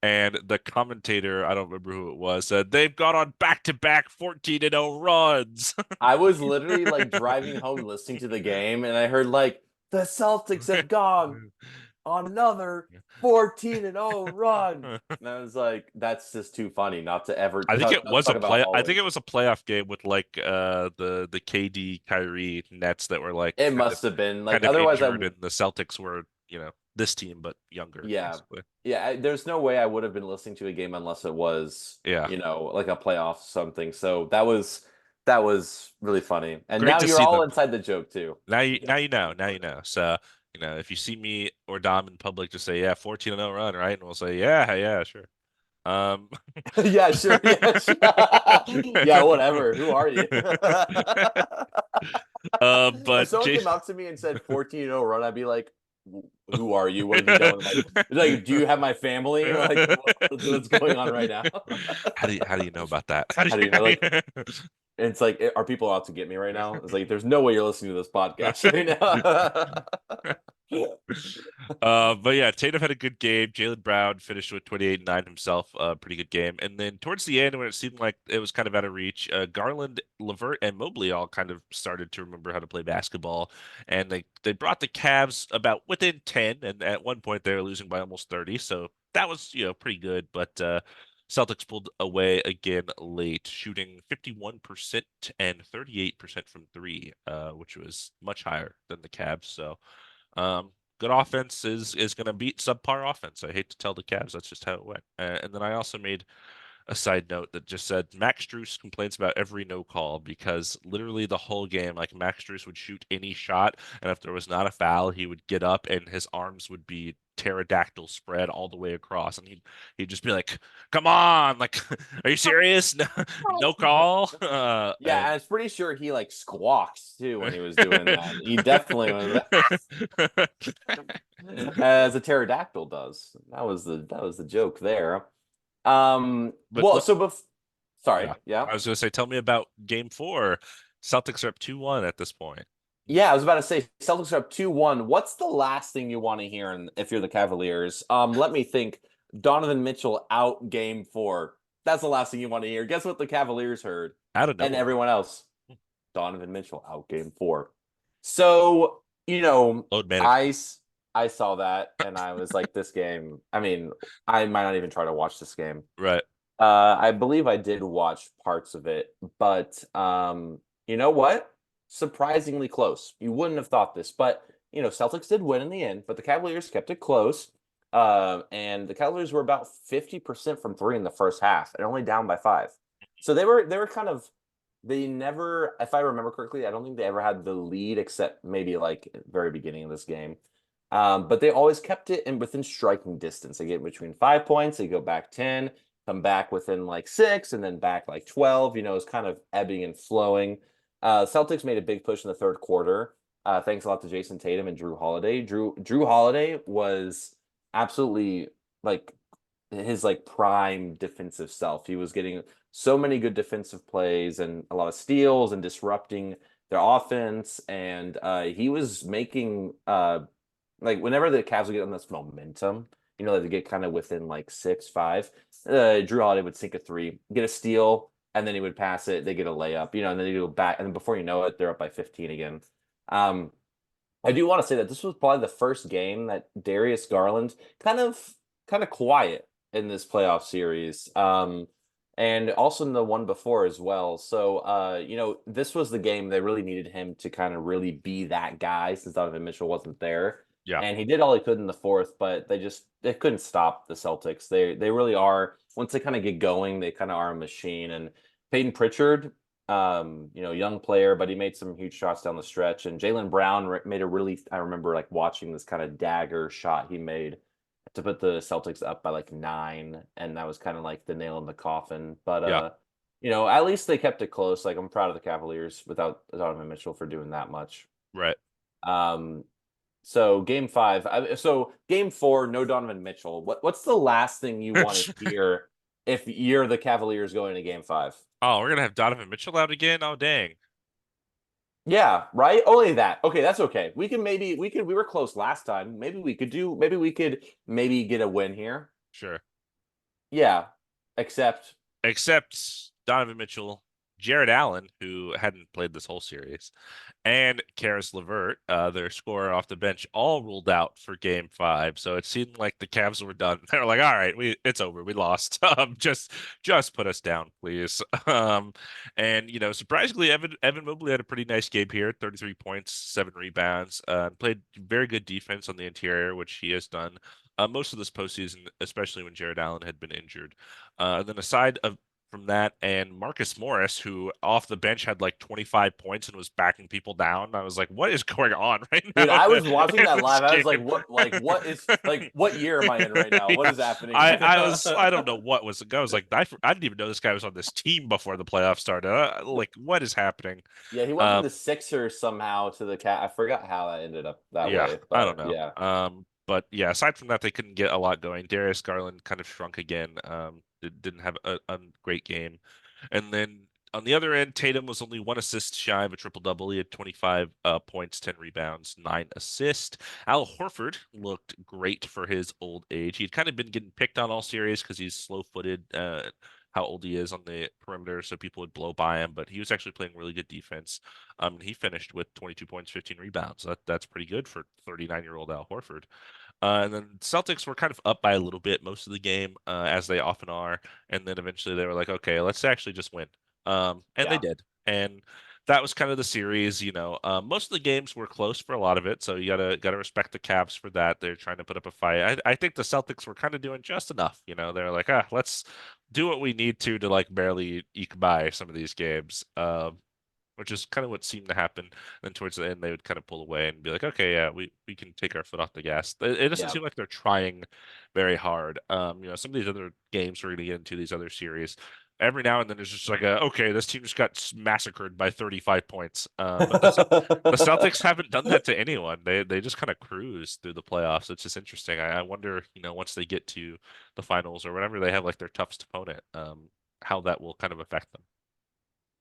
And the commentator, I don't remember who it was, said they've gone on back-to-back 14-0 runs. I was literally like driving home listening to the game, and I heard like the Celtics have gone on another 14-0 run. And I was like, that's just too funny not to ever I think it was talk a about play. I Hawley. think it was a playoff game with like the KD Kyrie Nets that were like It must have been like, kind of otherwise injured, and the Celtics were, this team but younger, yeah. basically. Yeah, there's no way I would have been listening to a game unless it was, Yeah, like a playoff something. So that was really funny. And great now to you're see all them. inside the joke too. Now you know. So if you see me or Dom in public, just say, yeah, 14-0 run, right? And we'll say, yeah, yeah, sure. Um, Yeah, sure. Yeah, sure. Yeah, whatever. Who are you? If but someone Jay. came up to me and said 14-0 run, I'd be like, who are you? What have you done? Like, do you have my family? Like, what's going on right now? How do you know about that? How do How do you know? Like, it's like, are people out to get me right now? It's like, there's no way you're listening to this podcast right you now. But yeah, Tatum had a good game. Jaylen Brown finished with 28 and 9 himself. Pretty good game. And then towards the end, when it seemed like it was kind of out of reach, Garland, Levert, and Mobley all kind of started to remember how to play basketball. And they brought the Cavs about within 10. And at one point, they were losing by almost 30. So that was, pretty good. But Celtics pulled away again late, shooting 51% and 38% from three, which was much higher than the Cavs. So good offense is going to beat subpar offense. I hate to tell the Cavs, that's just how it went. And then I also made a side note that just said Max Strus complains about every no call because literally the whole game, like Max Strus would shoot any shot, and if there was not a foul, he would get up and his arms would be pterodactyl spread all the way across, and he'd just be like, "Come on, like, are you serious? No, no call." Yeah, And I was pretty sure he like squawks too when he was doing that. He definitely was as a pterodactyl does. That was the joke there. but Well, let, so sorry, yeah, yeah. I was gonna say, tell me about Game 4. Celtics are up 2-1 at this point. Yeah, I was about to say Celtics are up 2-1. What's the last thing you want to hear if you're the Cavaliers? Let me think. Donovan Mitchell out game 4. That's the last thing you want to hear. Guess what the Cavaliers heard? Out of And nowhere. everyone else. Donovan Mitchell out game 4. So, Load management. I saw that and I was like, this game, I mean, I might not even try to watch this game. Right. I believe I did watch parts of it, but you know what? Surprisingly close. You wouldn't have thought this, but Celtics did win in the end, but the Cavaliers kept it close. And the Cavaliers were about 50% from three in the first half and only down by 5. So they were kind of, they never, if I remember correctly, I don't think they ever had the lead except maybe like at the very beginning of this game. But they always kept it in within striking distance. They get between 5 points, they go back 10, come back within like 6, and then back like 12. It's kind of ebbing and flowing. Celtics made a big push in the third quarter. Thanks a lot to Jason Tatum and Drew Holiday. Drew Holiday was absolutely like his like prime defensive self. He was getting so many good defensive plays and a lot of steals and disrupting their offense. And he was making like whenever the Cavs would get on this momentum, they get kind of within like 6-5. Drew Holiday would sink a three, get a steal, and then he would pass it. They get a layup, and then he go back, and then before you know it, they're up by 15 again. Um, I do want to say that this was probably the first game that Darius Garland kind of quiet in this playoff series. And also in the one before as well. So this was the game they really needed him to kind of really be that guy since Donovan Mitchell wasn't there. Yeah. And he did all he could in the fourth, but they couldn't stop the Celtics. They really are, once they kind of get going, they kind of are a machine. And Peyton Pritchard, young player, but he made some huge shots down the stretch. And Jaylen Brown made a really, I remember like watching this kind of dagger shot he made to put the Celtics up by like 9, and that was kind of like the nail in the coffin. But Yeah. at least they kept it close. Like, I'm proud of the Cavaliers without Donovan Mitchell for doing that much. Right. Um, so game 5, so game 4, no Donovan Mitchell. What's the last thing you want to hear if you're the Cavaliers going to game 5? Oh, we're gonna have Donovan Mitchell out again. Oh, dang. Yeah, right. Only that. Okay, that's okay. We were close last time. Maybe we could maybe get a win here. Sure. Yeah. Except Except Donovan Mitchell, Jared Allen, who hadn't played this whole series, and Karis LeVert, their scorer off the bench, all ruled out for Game 5. So it seemed like the Cavs were done. They were like, "All right, it's over. We lost. Just put us down, please." And surprisingly, Evan Mobley had a pretty nice game here: 33 points, 7 rebounds, played very good defense on the interior, which he has done. Most of this postseason, especially when Jared Allen had been injured. And then aside from that, and Marcus Morris, who off the bench had like 25 points and was backing people down. I was like, what is going on right dude, now I was watching in that this live. I was game? what year am I in right now? What Yeah, is happening? I don't know what was. I was like, I didn't even know this guy was on this team before the playoffs started. Like, what is happening? Yeah, he went from Um, the Sixers somehow to the Cat. I forgot how that ended up that Yeah, way, I don't but know. yeah. But yeah, aside from that, they couldn't get a lot going. Darius Garland kind of shrunk again. Didn't have a great game. And then on the other end, Tatum was only 1 assist shy of a triple double. He had 25 points, 10 rebounds, 9 assists. Al Horford looked great for his old age. He'd kind of been getting picked on all series because he's slow-footed. How old he is on the perimeter, so people would blow by him, but he was actually playing really good defense. He finished with 22 points, 15 rebounds. That's pretty good for 39-year-old Al Horford. And then Celtics were kind of up by a little bit most of the game, as they often are. And then eventually they were like, okay, let's actually just win. And they Yeah. did. And that was kind of the series. Most of the games were close for a lot of it, so you gotta respect the Cavs for that. They're trying to put up a fight. I think the Celtics were kind of doing just enough. They're like, let's do what we need to like barely eke by some of these games. Which is kind of what seemed to happen. Then towards the end, they would kind of pull away and be like, "Okay, yeah, we can take our foot off the gas." It doesn't Yeah. seem like they're trying very hard. Some of these other games we're going to get into, these other series, every now and then there's just like okay, this team just got massacred by 35 points. But the Celtics haven't done that to anyone. They just kind of cruise through the playoffs. It's just interesting. I wonder, once they get to the finals or whenever they have like their toughest opponent, how that will kind of affect them.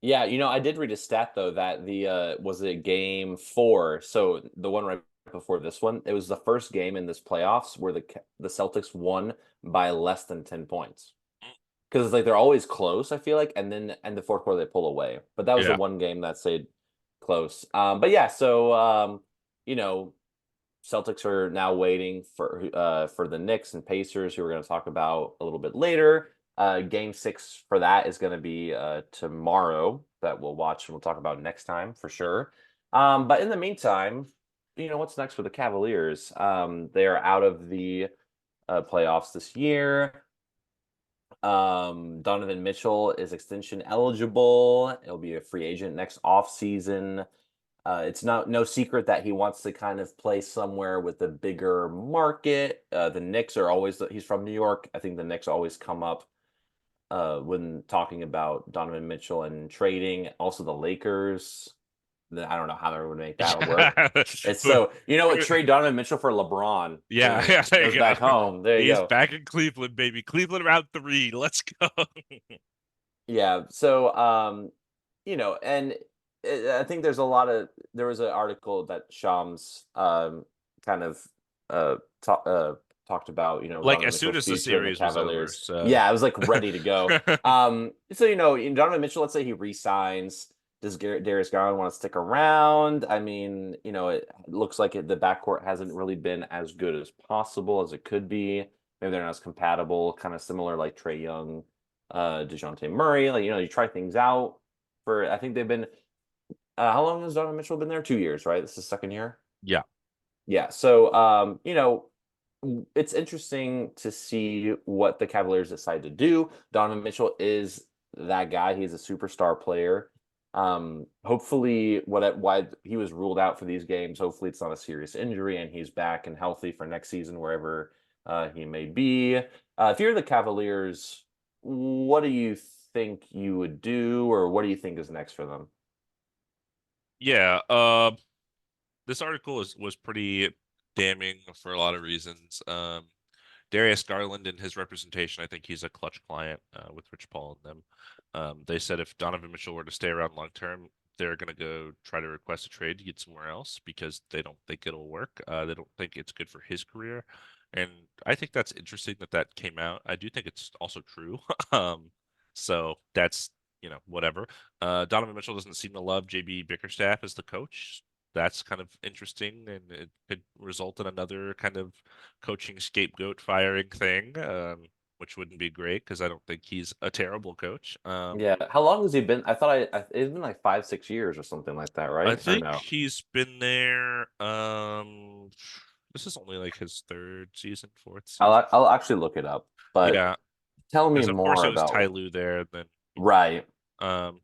Yeah, I did read a stat though that the was it game 4, so the one right before this one, it was the first game in this playoffs where the Celtics won by less than 10 points. Because it's like they're always close, I feel like, and then in the fourth quarter they pull away. But that was the Yeah. one game that stayed close. But yeah, so you know, Celtics are now waiting for the Knicks and Pacers, who we're going to talk about a little bit later. Game 6 for that is going to be tomorrow, that we'll watch and we'll talk about next time for sure. But in the meantime, what's next for the Cavaliers? They are out of the playoffs this year. Donovan Mitchell is extension eligible. He'll be a free agent next offseason. It's no secret that he wants to kind of play somewhere with a bigger market. The Knicks are always, he's from New York. I think the Knicks always come up when talking about Donovan Mitchell and trading. Also, the Lakers. I don't know how they would make that work. Yeah. It's so, what, trade Donovan Mitchell for LeBron. Yeah, Boom. yeah, there Goes you go. back home. There you He's go. back in Cleveland, baby. Cleveland round 3. Let's go. Yeah. So, and I think there was an article that Shams kind of talked about, Like Donovan as soon Mitchell's as the future in the series was over, Cavaliers. so Yeah, I was like ready to go. So, Donovan Mitchell, let's say he resigns. Does Darius Garland want to stick around? I mean, it looks like the backcourt hasn't really been as good as possible as it could be. Maybe they're not as compatible, kind of similar like Trae Young, DeJounte Murray. Like, you try things out for, I think they've been, how long has Donovan Mitchell been there? 2 years, right? This is his second year. yeah. Yeah. So, it's interesting to see what the Cavaliers decide to do. Donovan Mitchell is that guy. He's a superstar player. Hopefully, why he was ruled out for these games. Hopefully, it's not a serious injury and he's back and healthy for next season, wherever he may be. If you're the Cavaliers, what do you think you would do, or what do you think is next for them? Yeah, this article was pretty damning for a lot of reasons. Darius Garland and his representation, I think he's a clutch client with Rich Paul and them. They said if Donovan Mitchell were to stay around long term, they're going to go try to request a trade to get somewhere else because they don't think it'll work. They don't think it's good for his career. And I think that's interesting that that came out. I do think it's also true. So that's, whatever. Donovan Mitchell doesn't seem to love JB Bickerstaff as the coach. That's kind of interesting, and it could result in another kind of coaching scapegoat firing thing, which wouldn't be great because I don't think he's a terrible coach. Yeah. How long has he been? I thought it's been like 5, 6 years or something like that, I right? Or think no? he's been there. This is only like his third season, fourth season. I'll actually look it up. But Yeah, tell me because of course more it was Ty about Lue there, and then right. um,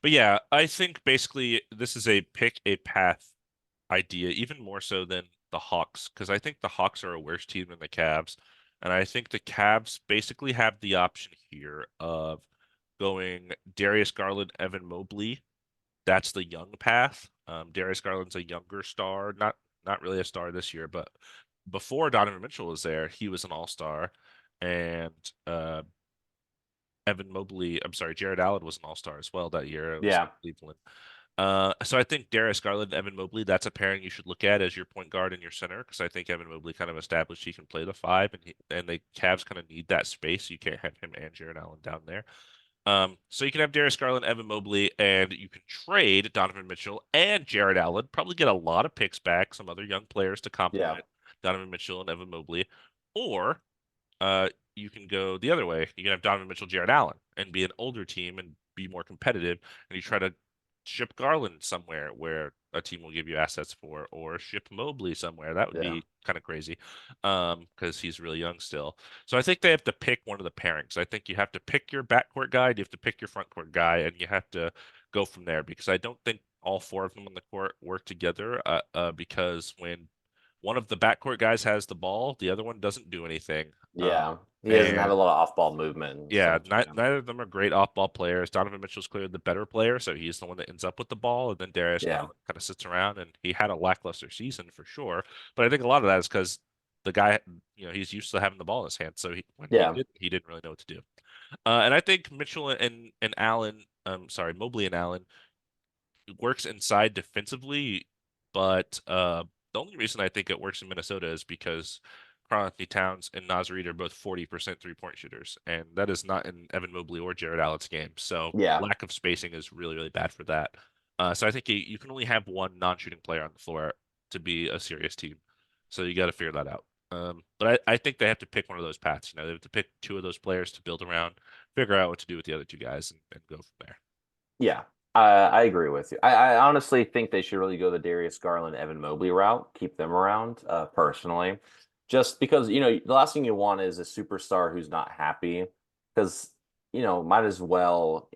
but yeah, I think basically this is a pick a path idea, even more so than the Hawks, because I think the Hawks are a worse team than the Cavs, and I think the Cavs basically have the option here of going Darius Garland, Evan Mobley. That's the young path. Darius Garland's a younger star, not really a star this year, but before Donovan Mitchell was there, he was an all-star, and Evan Mobley, I'm sorry, Jared Allen was an all-star as well that year. It was Yeah. Cleveland. So I think Darius Garland, Evan Mobley, that's a pairing you should look at as your point guard and your center, because I think Evan Mobley kind of established he can play the five, and the Cavs kind of need that space. You can't have him and Jared Allen down there. So you can have Darius Garland, Evan Mobley, and you can trade Donovan Mitchell and Jared Allen. Probably get a lot of picks back, some other young players to Yeah. complement Donovan Mitchell and Evan Mobley, or you can go the other way. You can have Donovan Mitchell, Jared Allen, and be an older team and be more competitive. And you try to ship Garland somewhere where a team will give you assets for, or ship Mobley somewhere. That would Yeah. be kind of crazy, because he's really young still. So I think they have to pick one of the pairings. I think you have to pick your backcourt guy, you have to pick your front court guy, and you have to go from there because I don't think all four of them on the court work together. Because when one of the backcourt guys has the ball, the other one doesn't do anything. Yeah. He doesn't have And a lot of off-ball movement and yeah, stuff. Yeah. neither of them are great off-ball players. Donovan Mitchell's clearly the better player, so he's the one that ends up with the ball, and then Darius Yeah. Garland kind of sits around, and he had a lackluster season for sure. But I think a lot of that is because the guy, he's used to having the ball in his hand, so when Yeah. he didn't really know what to do. And I think Mitchell and Allen, sorry, Mobley and Allen works inside defensively, but the only reason I think it works in Minnesota is because Karl-Anthony Towns and Naz Reid are both 40% three-point shooters, and that is not in Evan Mobley or Jared Allen's game. So Yeah. lack of spacing is really, really bad for that. So I think you can only have one non-shooting player on the floor to be a serious team. So you got to figure that out. But I think they have to pick one of those paths. They have to pick two of those players to build around, figure out what to do with the other two guys, and go from there. Yeah. I agree with you. I honestly think they should really go the Darius Garland, Evan Mobley route, keep them around, personally. Just because, the last thing you want is a superstar who's not happy. Because, might as well,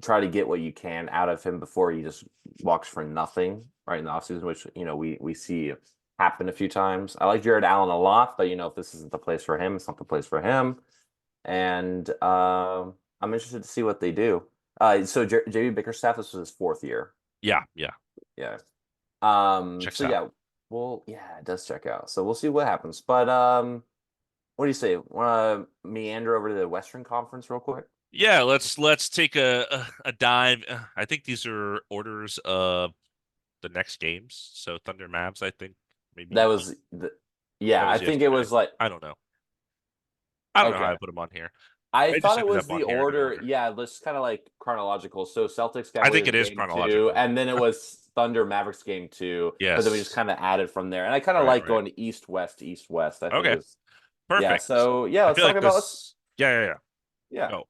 try to get what you can out of him before he just walks for nothing, right, in the offseason, which, we see happen a few times. I like Jared Allen a lot, but if this isn't the place for him, it's not the place for him. And I'm interested to see what they do. So JB Bickerstaff, this was his fourth year. Yeah, yeah. Yeah. Checks So out. yeah, well, yeah, it does check out. So we'll see what happens. But what do you say? Want to meander over to the Western Conference real quick? Yeah, let's take a dive. I think these are orders of the next games. So Thunder Mavs, I think That maybe was that yeah, I was think it yesterday. was like I don't know. I don't know how okay. I put them on here. I They just thought it ended was up on the here in the order. order. Yeah, let's kind of like chronological. So Celtics I think Cavaliers it is game two, chronological. and then it was Thunder Mavericks game two. But then we just Yes. kind of added from there. And I kind of Right, like right. going east west. I think Okay. is yeah. Perfect. So yeah, I let's feel talk like about let's this. Yeah, yeah, yeah. yeah. Go.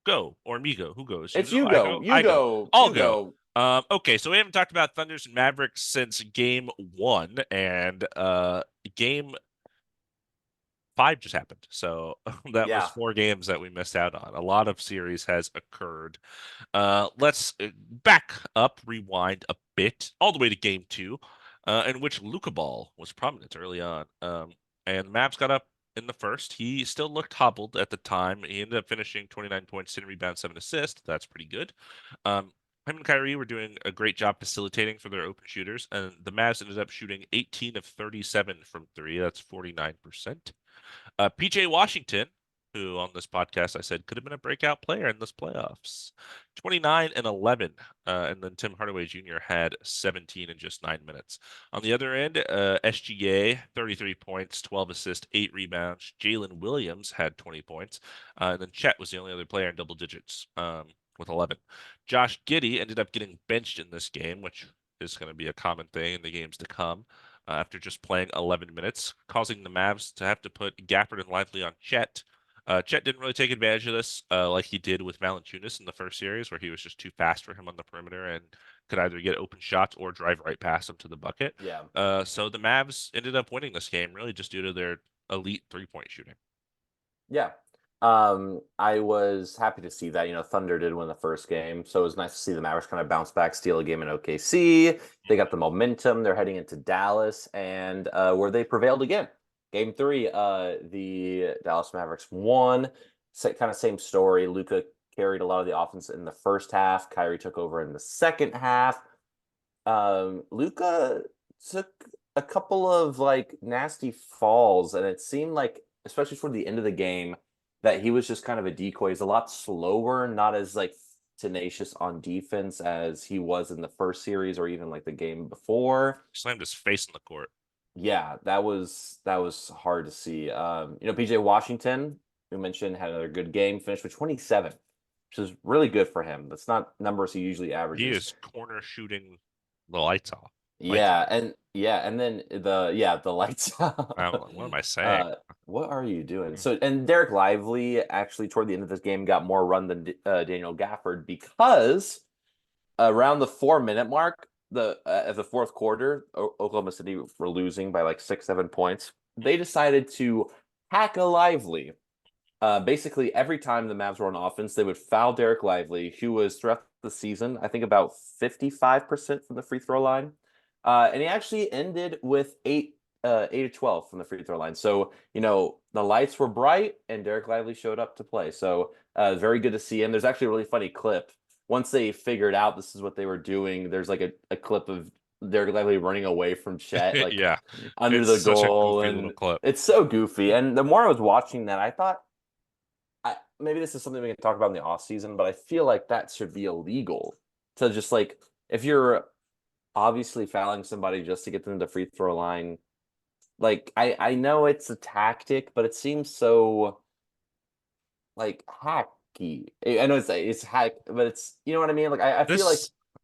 Go. Or me go. Who goes? You It's go? I go? You I go. go, I'll you go. go. Okay, so we haven't talked about Thunders and Mavericks since game one, and game five just happened. So that was Yeah, 4 games that we missed out on. A lot of series has occurred. Let's back up, rewind a bit, all the way to game two, in which Luka Ball was prominent early on. And Mavs got up in the first. He still looked hobbled at the time. He ended up finishing 29 points, 10 rebounds, 7 assists. That's pretty good. Him and Kyrie were doing a great job facilitating for their open shooters, and the Mavs ended up shooting 18 of 37 from three. That's 49%. PJ Washington who on this podcast I said could have been a breakout player in this playoffs. 29 and 11. And then Tim Hardaway Jr. had 17 in just 9 minutes. On the other end, SGA, 33 points, 12 assists, 8 rebounds. Jalen Williams had 20 points. And then Chet was the only other player in double digits with 11. Josh Giddey ended up getting benched in this game, which is going to be a common thing in the games to come. After just playing 11 minutes, causing the Mavs to have to put Gafford and Lively on Chet. Chet didn't really take advantage of this like he did with Valanciunas in the first series, where he was just too fast for him on the perimeter and could either get open shots or drive right past him to the bucket. Yeah. So the Mavs ended up winning this game really just due to their elite three-point shooting. Yeah. I was happy to see that. Thunder did win the first game, so it was nice to see the Mavericks kind of bounce back, steal a game in OKC. They got the momentum. They're heading into Dallas, and where they prevailed again. Game three, the Dallas Mavericks won. Kind of same story. Luka carried a lot of the offense in the first half. Kyrie took over in the second half. Luka took a couple of like nasty falls, and it seemed like, especially toward the end of the game, that he was just kind of a decoy. He's a lot slower, not as like tenacious on defense as he was in the first series or even like the game before. Slammed his face in the court. Yeah, that was hard to see. PJ Washington, we mentioned, had another good game, finished with 27, which is really good for him. That's not numbers he usually He averages. is corner shooting the lights off. Lights Yeah, out. and then the lights out. What am I saying? Uh, what are you doing? So, and Derek Lively actually toward the end of this game got more run than Daniel Gafford because around the 4 minute mark, at the fourth quarter, Oklahoma City were losing by like 6, 7 points. They decided to hack a Lively. Basically, every time the Mavs were on offense, they would foul Derek Lively, who was throughout the season, I think about 55% from the free throw line. And he actually ended with 8 of 12 from the free throw line. So, the lights were bright and Derek Lively showed up to play. So, very good to see him. There's actually a really funny clip. Once they figured out this is what they were doing, there's like a clip of Derek Lively running away from Chet, like Yeah, under it's the such a goal. goofy little And clip. it's so goofy. And the more I was watching that, I thought, maybe this is something we can talk about in the off season, but I feel like that should be illegal to just like, if you're obviously fouling somebody just to get them to the free throw line. Like I know it's a tactic, but it seems so like hacky. I know it's hack, but it's, you know what I mean? Like I feel like,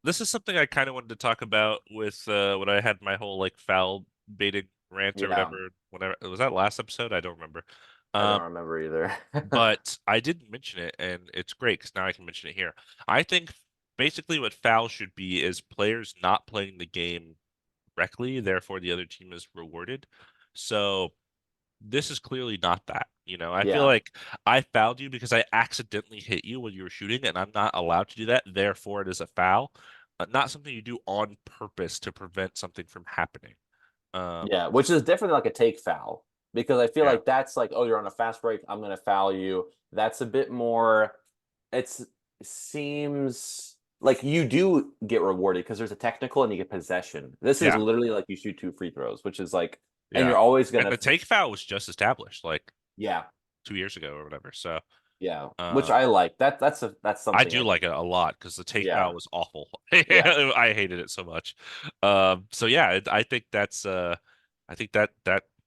This is something I kind of wanted to talk about with when I had my whole like foul baiting rant or yeah, whatever. Whenever was that last episode? I don't remember. I Um, don't remember either. but I didn't mention it, and it's great because now I can mention it here. I think basically what foul should be is players not playing the game correctly, therefore the other team is rewarded. So this is clearly not that. I feel Yeah. like I fouled you because I accidentally hit you when you were shooting, and I'm not allowed to do that. Therefore, it is a foul, not something you do on purpose to prevent something from happening. Um, Yeah, which is different than like a take foul because I feel yeah, like that's like, oh, you're on a fast break, I'm gonna foul you. That's a bit more. It's seems like you do get rewarded because there's a technical and you get possession. This is yeah, literally like you shoot 2 free throws, which is like, and yeah. you're always And gonna, the take foul was just established like yeah, 2 years ago or whatever. So, yeah, which uh, I like. That's I something do I like think. it a lot because the take foul Yeah, was awful. yeah, I hated it so much. So yeah, I think that's I think that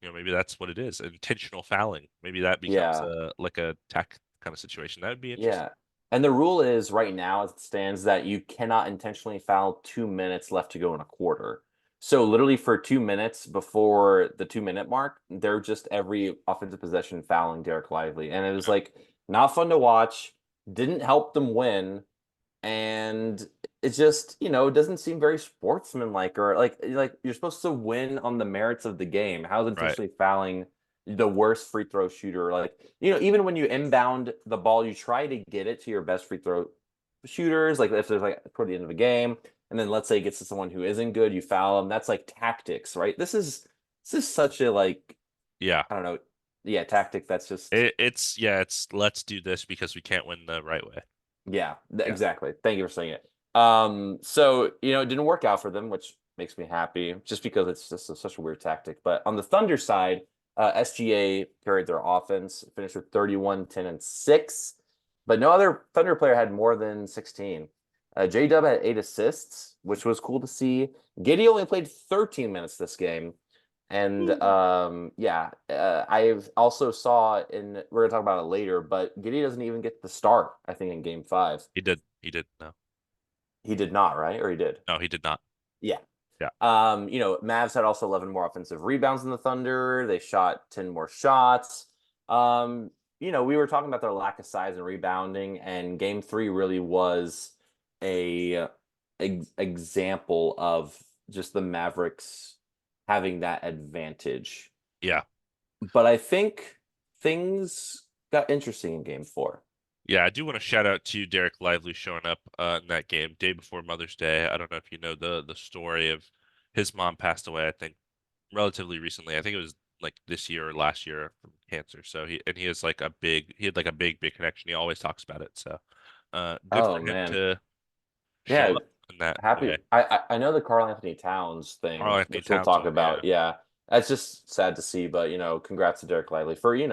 maybe that's what it is. Intentional fouling. Maybe that becomes yeah. like a tech kind of situation. That would be interesting. Yeah. And the rule is right now, as it stands, that you cannot intentionally foul 2 minutes left to go in a quarter. So literally for 2 minutes before the 2 minute mark, they're just every offensive possession fouling Derek Lively. And it was like not fun to watch, didn't help them win. And it just, it doesn't seem very sportsmanlike or like you're supposed to win on the merits of the game. How's Right. intentionally fouling the worst free throw shooter? Like, even when you inbound the ball, you try to get it to your best free throw shooters. Like if there's like toward the end of a game, and then let's say it gets to someone who isn't good, you foul them. That's like tactics, right? This is such a like, Yeah. I don't know, yeah, tactic that's just, It's let's do this because we can't win the right way. yeah, Yeah. exactly. Thank you for saying it. So it didn't work out for them, which makes me happy, just because it's just such a weird tactic. But on the Thunder side, SGA carried their offense, finished with 31, 10, and 6, but no other Thunder player had more than 16. J-Dub had 8 assists, which was cool to see. Giddey only played 13 minutes this game. And yeah, I've also saw in we're gonna talk about it later, but Giddey doesn't even get the start, I think, in game 5. He did. He did. No, He did not, right? Or he did? no, he did not. Yeah. Yeah. Mavs had also 11 more offensive rebounds than the Thunder. They shot 10 more shots. We were talking about their lack of size and rebounding, and game 3 really was a example of just the Mavericks having that advantage. Yeah. But I think things got interesting in game 4. Yeah, I do want to shout out to Derek Lively showing up in that game day before Mother's Day. I don't know if you know the story of his mom passed away, I think relatively recently. I think it was like this year or last year from cancer. So he has like he had like a big connection. He always talks about it. So good Oh for him man. to show Yeah, up in that happy. way. I know the Carl Anthony Towns Karl thing, Anthony which we'll Towns talk one, yeah. about. Yeah, that's just sad to see, but congrats to Derek Lively for he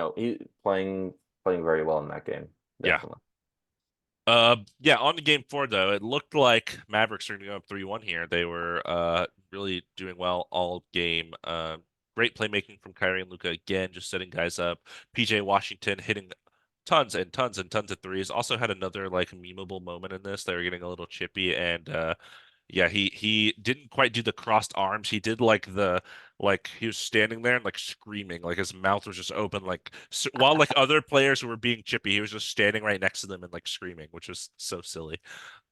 playing very well in that game. Yeah. Definitely. Yeah, on to game 4 though, it looked like Mavericks are going to go up 3-1 here. They were really doing well all game. Great playmaking from Kyrie and Luka again, just setting guys up. PJ Washington hitting tons and tons and tons of threes. Also had another like memeable moment in this. They were getting a little chippy and yeah, he didn't quite do the crossed arms. He did like he was standing there and like screaming, like his mouth was just open, like while like other players were being chippy, he was just standing right next to them and like screaming, which was so silly.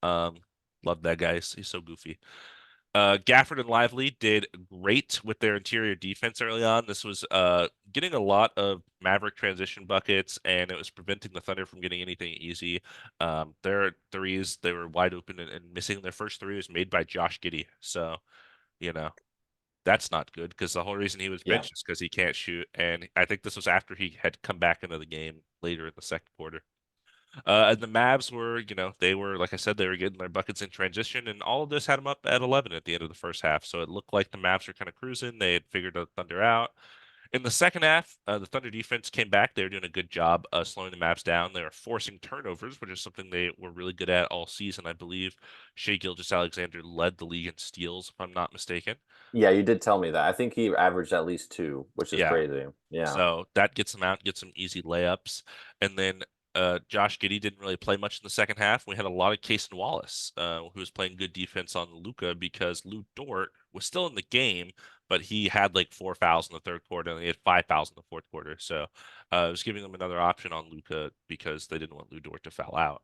Um, Love that guy. He's so goofy. Gafford and Lively did great with their interior defense early on. This was getting a lot of Maverick transition buckets, and it was preventing the Thunder from getting anything easy. Their threes, they were wide open and missing. Their first three was made by Josh Giddey. So, you know, that's not good because the whole reason he was Yeah. benched is because he can't shoot. And I think this was after he had come back into the game later in the second quarter. And the Mavs were, they were, like I said, they were getting their buckets in transition, and all of this had them up at 11 at the end of the first half. So it looked like the Mavs were kind of cruising. They had figured the Thunder out. In the second half, the Thunder defense came back. They were doing a good job slowing the Mavs down. They were forcing turnovers, which is something they were really good at all season. I believe Shea Gilgeous-Alexander led the league in steals, if I'm not mistaken. Yeah, you did tell me that. I think he averaged at least 2, which is Yeah. crazy. Yeah. So that gets them out, gets some easy layups. And then Josh Giddey didn't really play much in the second half. We had a lot of Cason Wallace, who was playing good defense on Luka because Lou Dort was still in the game, but he had like 4 fouls in the third quarter and he had 5 fouls in the fourth quarter. So it was giving them another option on Luka because they didn't want Lou Dort to foul out.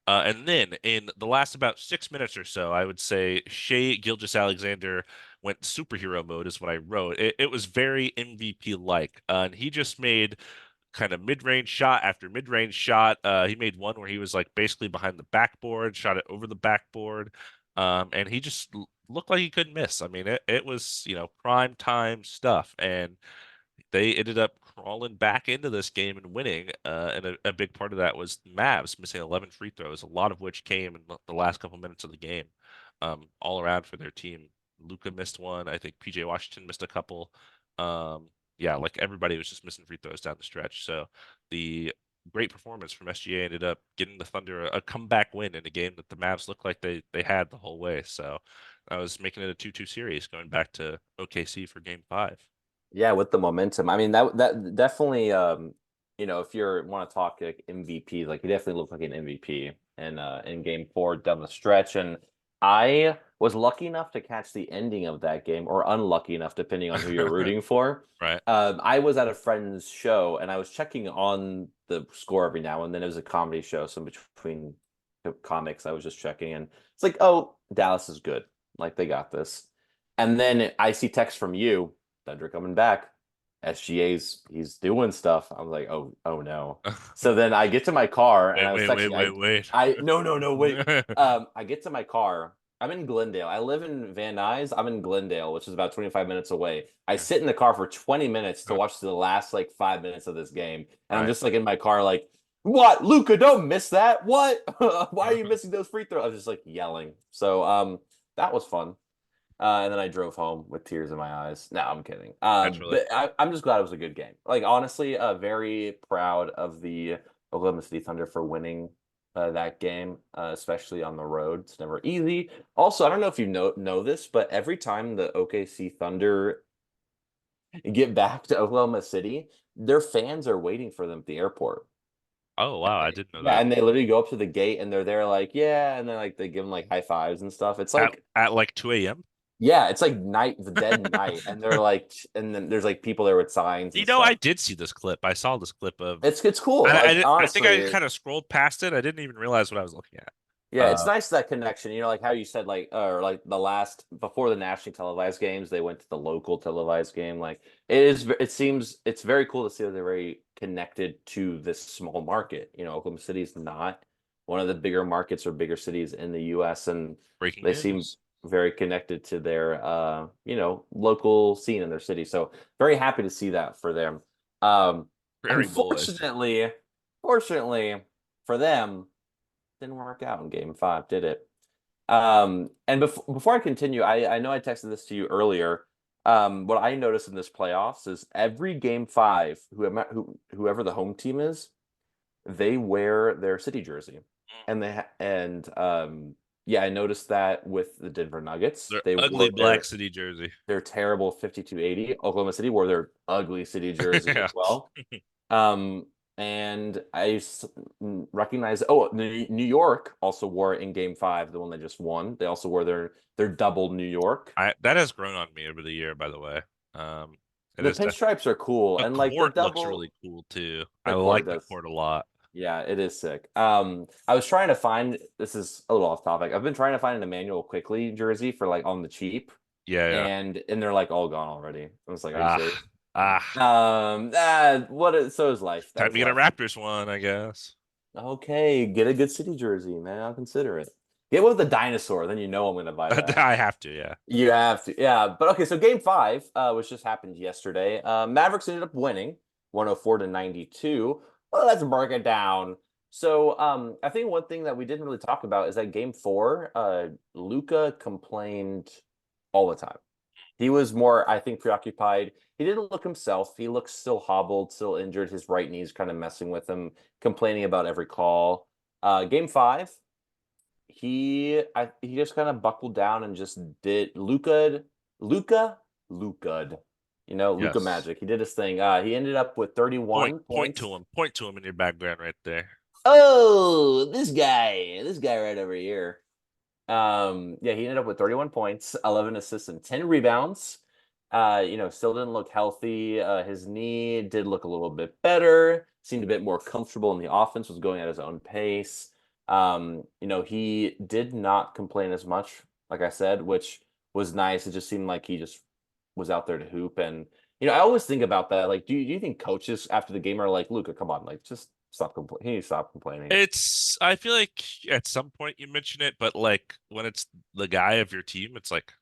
And then in the last about 6 minutes or so, I would say Shea Gilgeous-Alexander went superhero mode, is what I wrote. It was very MVP-like. And he just made kind of mid-range shot after mid-range shot. He made one where he was like basically behind the backboard, shot it over the backboard. And he just looked like he couldn't miss. I mean, it was, prime time stuff. And they ended up crawling back into this game and winning. And a big part of that was Mavs missing 11 free throws, a lot of which came in the last couple minutes of the game, all around for their team. Luka missed one. I think PJ Washington missed a couple. Yeah, like everybody was just missing free throws down the stretch. So the great performance from SGA ended up getting the Thunder a comeback win in a game that the Mavs looked like they had the whole way. So I was making it a 2-2 series going back to OKC for game 5. Yeah, with the momentum. I mean, that definitely if you want to talk like MVP, like he definitely looked like an MVP in game 4 down the stretch. And I was lucky enough to catch the ending of that game, or unlucky enough, depending on who you're rooting for. Right. I was at a friend's show and I was checking on the score every now and then. It was a comedy show, so between comics, I was just checking, and it's like, oh, Dallas is good. Like they got this. And then I see text from you, Thunder coming back. He's doing stuff. I was like, oh no. So then I get to my car and Wait, I was wait, wait, texting. wait, wait. I no wait. I get to my car. I'm in Glendale. I live in Van Nuys. I'm in Glendale, which is about 25 minutes away. I sit in the car for 20 minutes to watch the last like 5 minutes of this game, and I'm Right. just like in my car, like, what, Luka? Don't miss that. What? Why are you missing those free throws? I was just like yelling. So that was fun. And then I drove home with tears in my eyes. No, I'm kidding. Naturally. But I'm just glad it was a good game. Like honestly, very proud of the Oklahoma City Thunder for winning that game, especially on the road. It's never easy. Also, I don't know if you know this, but every time the OKC Thunder get back to Oklahoma City, their fans are waiting for them at the airport. Oh wow, I didn't know Yeah, that. and they literally go up to the gate and they're there like, yeah, and then like they give them like high fives and stuff. It's At like, like 2 a.m. yeah, it's like night, the dead night, and they're like, and then there's like people there with signs You and know, I stuff. did see this clip. I saw this clip of. It's cool. I Like I think I honestly, kind of scrolled past it. I didn't even realize what I was looking at. yeah, it's Uh, nice that connection. Like how you said, like or like the last before the nationally televised games, they went to the local televised game. Like it is, it seems it's very cool to see that they're very connected to this small market. Oklahoma City is not one of the bigger markets or bigger cities in the U.S., and Breaking they seem news. very connected to their local scene in their city. So very happy to see that for them. Um, Very bullish. unfortunately for them didn't work out in game five, did it? And before I continue, I know I texted this to you earlier. What I noticed in this playoffs is every game five, whoever the home team is, they wear their city jersey, and yeah, I noticed that with the Denver Nuggets, Their they ugly wore Black City jersey. their terrible 5280. Oklahoma City wore their ugly city jersey Yeah. as well. Um, and recognize. Oh, New York also wore it in Game Five, the one they just won. They also wore their double New York. I that has grown on me over the year, by the way. Um, it The is pinstripes are cool, the and like the court looks really double, cool too. I the like court the does. court a lot. Yeah, it is sick. I was trying to find. This is a little off topic. I've been trying to find an Emmanuel Quickly jersey for like on the cheap, Yeah, yeah. and they're like all gone already. I was like, are you serious? Ah, ah. So is life. That Time is to get a life. Raptors one, I guess. Okay, get a good city jersey, man. I'll consider it. Get with the dinosaur, then you know I'm gonna buy that. I have to, yeah. You have to, yeah. But okay, so game five, which just happened yesterday, Mavericks ended up winning 104-92. Well, let's break it down. So I think one thing that we didn't really talk about is that game four, Luka complained all the time. He was more, I think, preoccupied. He didn't look himself. He looks still hobbled, still injured. His right knee's kind of messing with him, complaining about every call. Game five, he just kind of buckled down and just did Luka, Luka Yes. magic. He did his thing. He ended up with Point 31 point to points. him. Point to him in your background right there. Oh, this guy right over here. Yeah, he ended up with 31 points, 11 assists, and 10 rebounds. Still didn't look healthy. His knee did look a little bit better, seemed a bit more comfortable in the offense, was going at his own pace. He did not complain as much, like I said, which was nice. It just seemed like he just was out there to hoop. And, I always think about that. Like, do you think coaches after the game are like, Luka, come on, like, just stop complaining. He needs to stop complaining. I feel like at some point you mention it, but like when it's the guy of your team, it's like,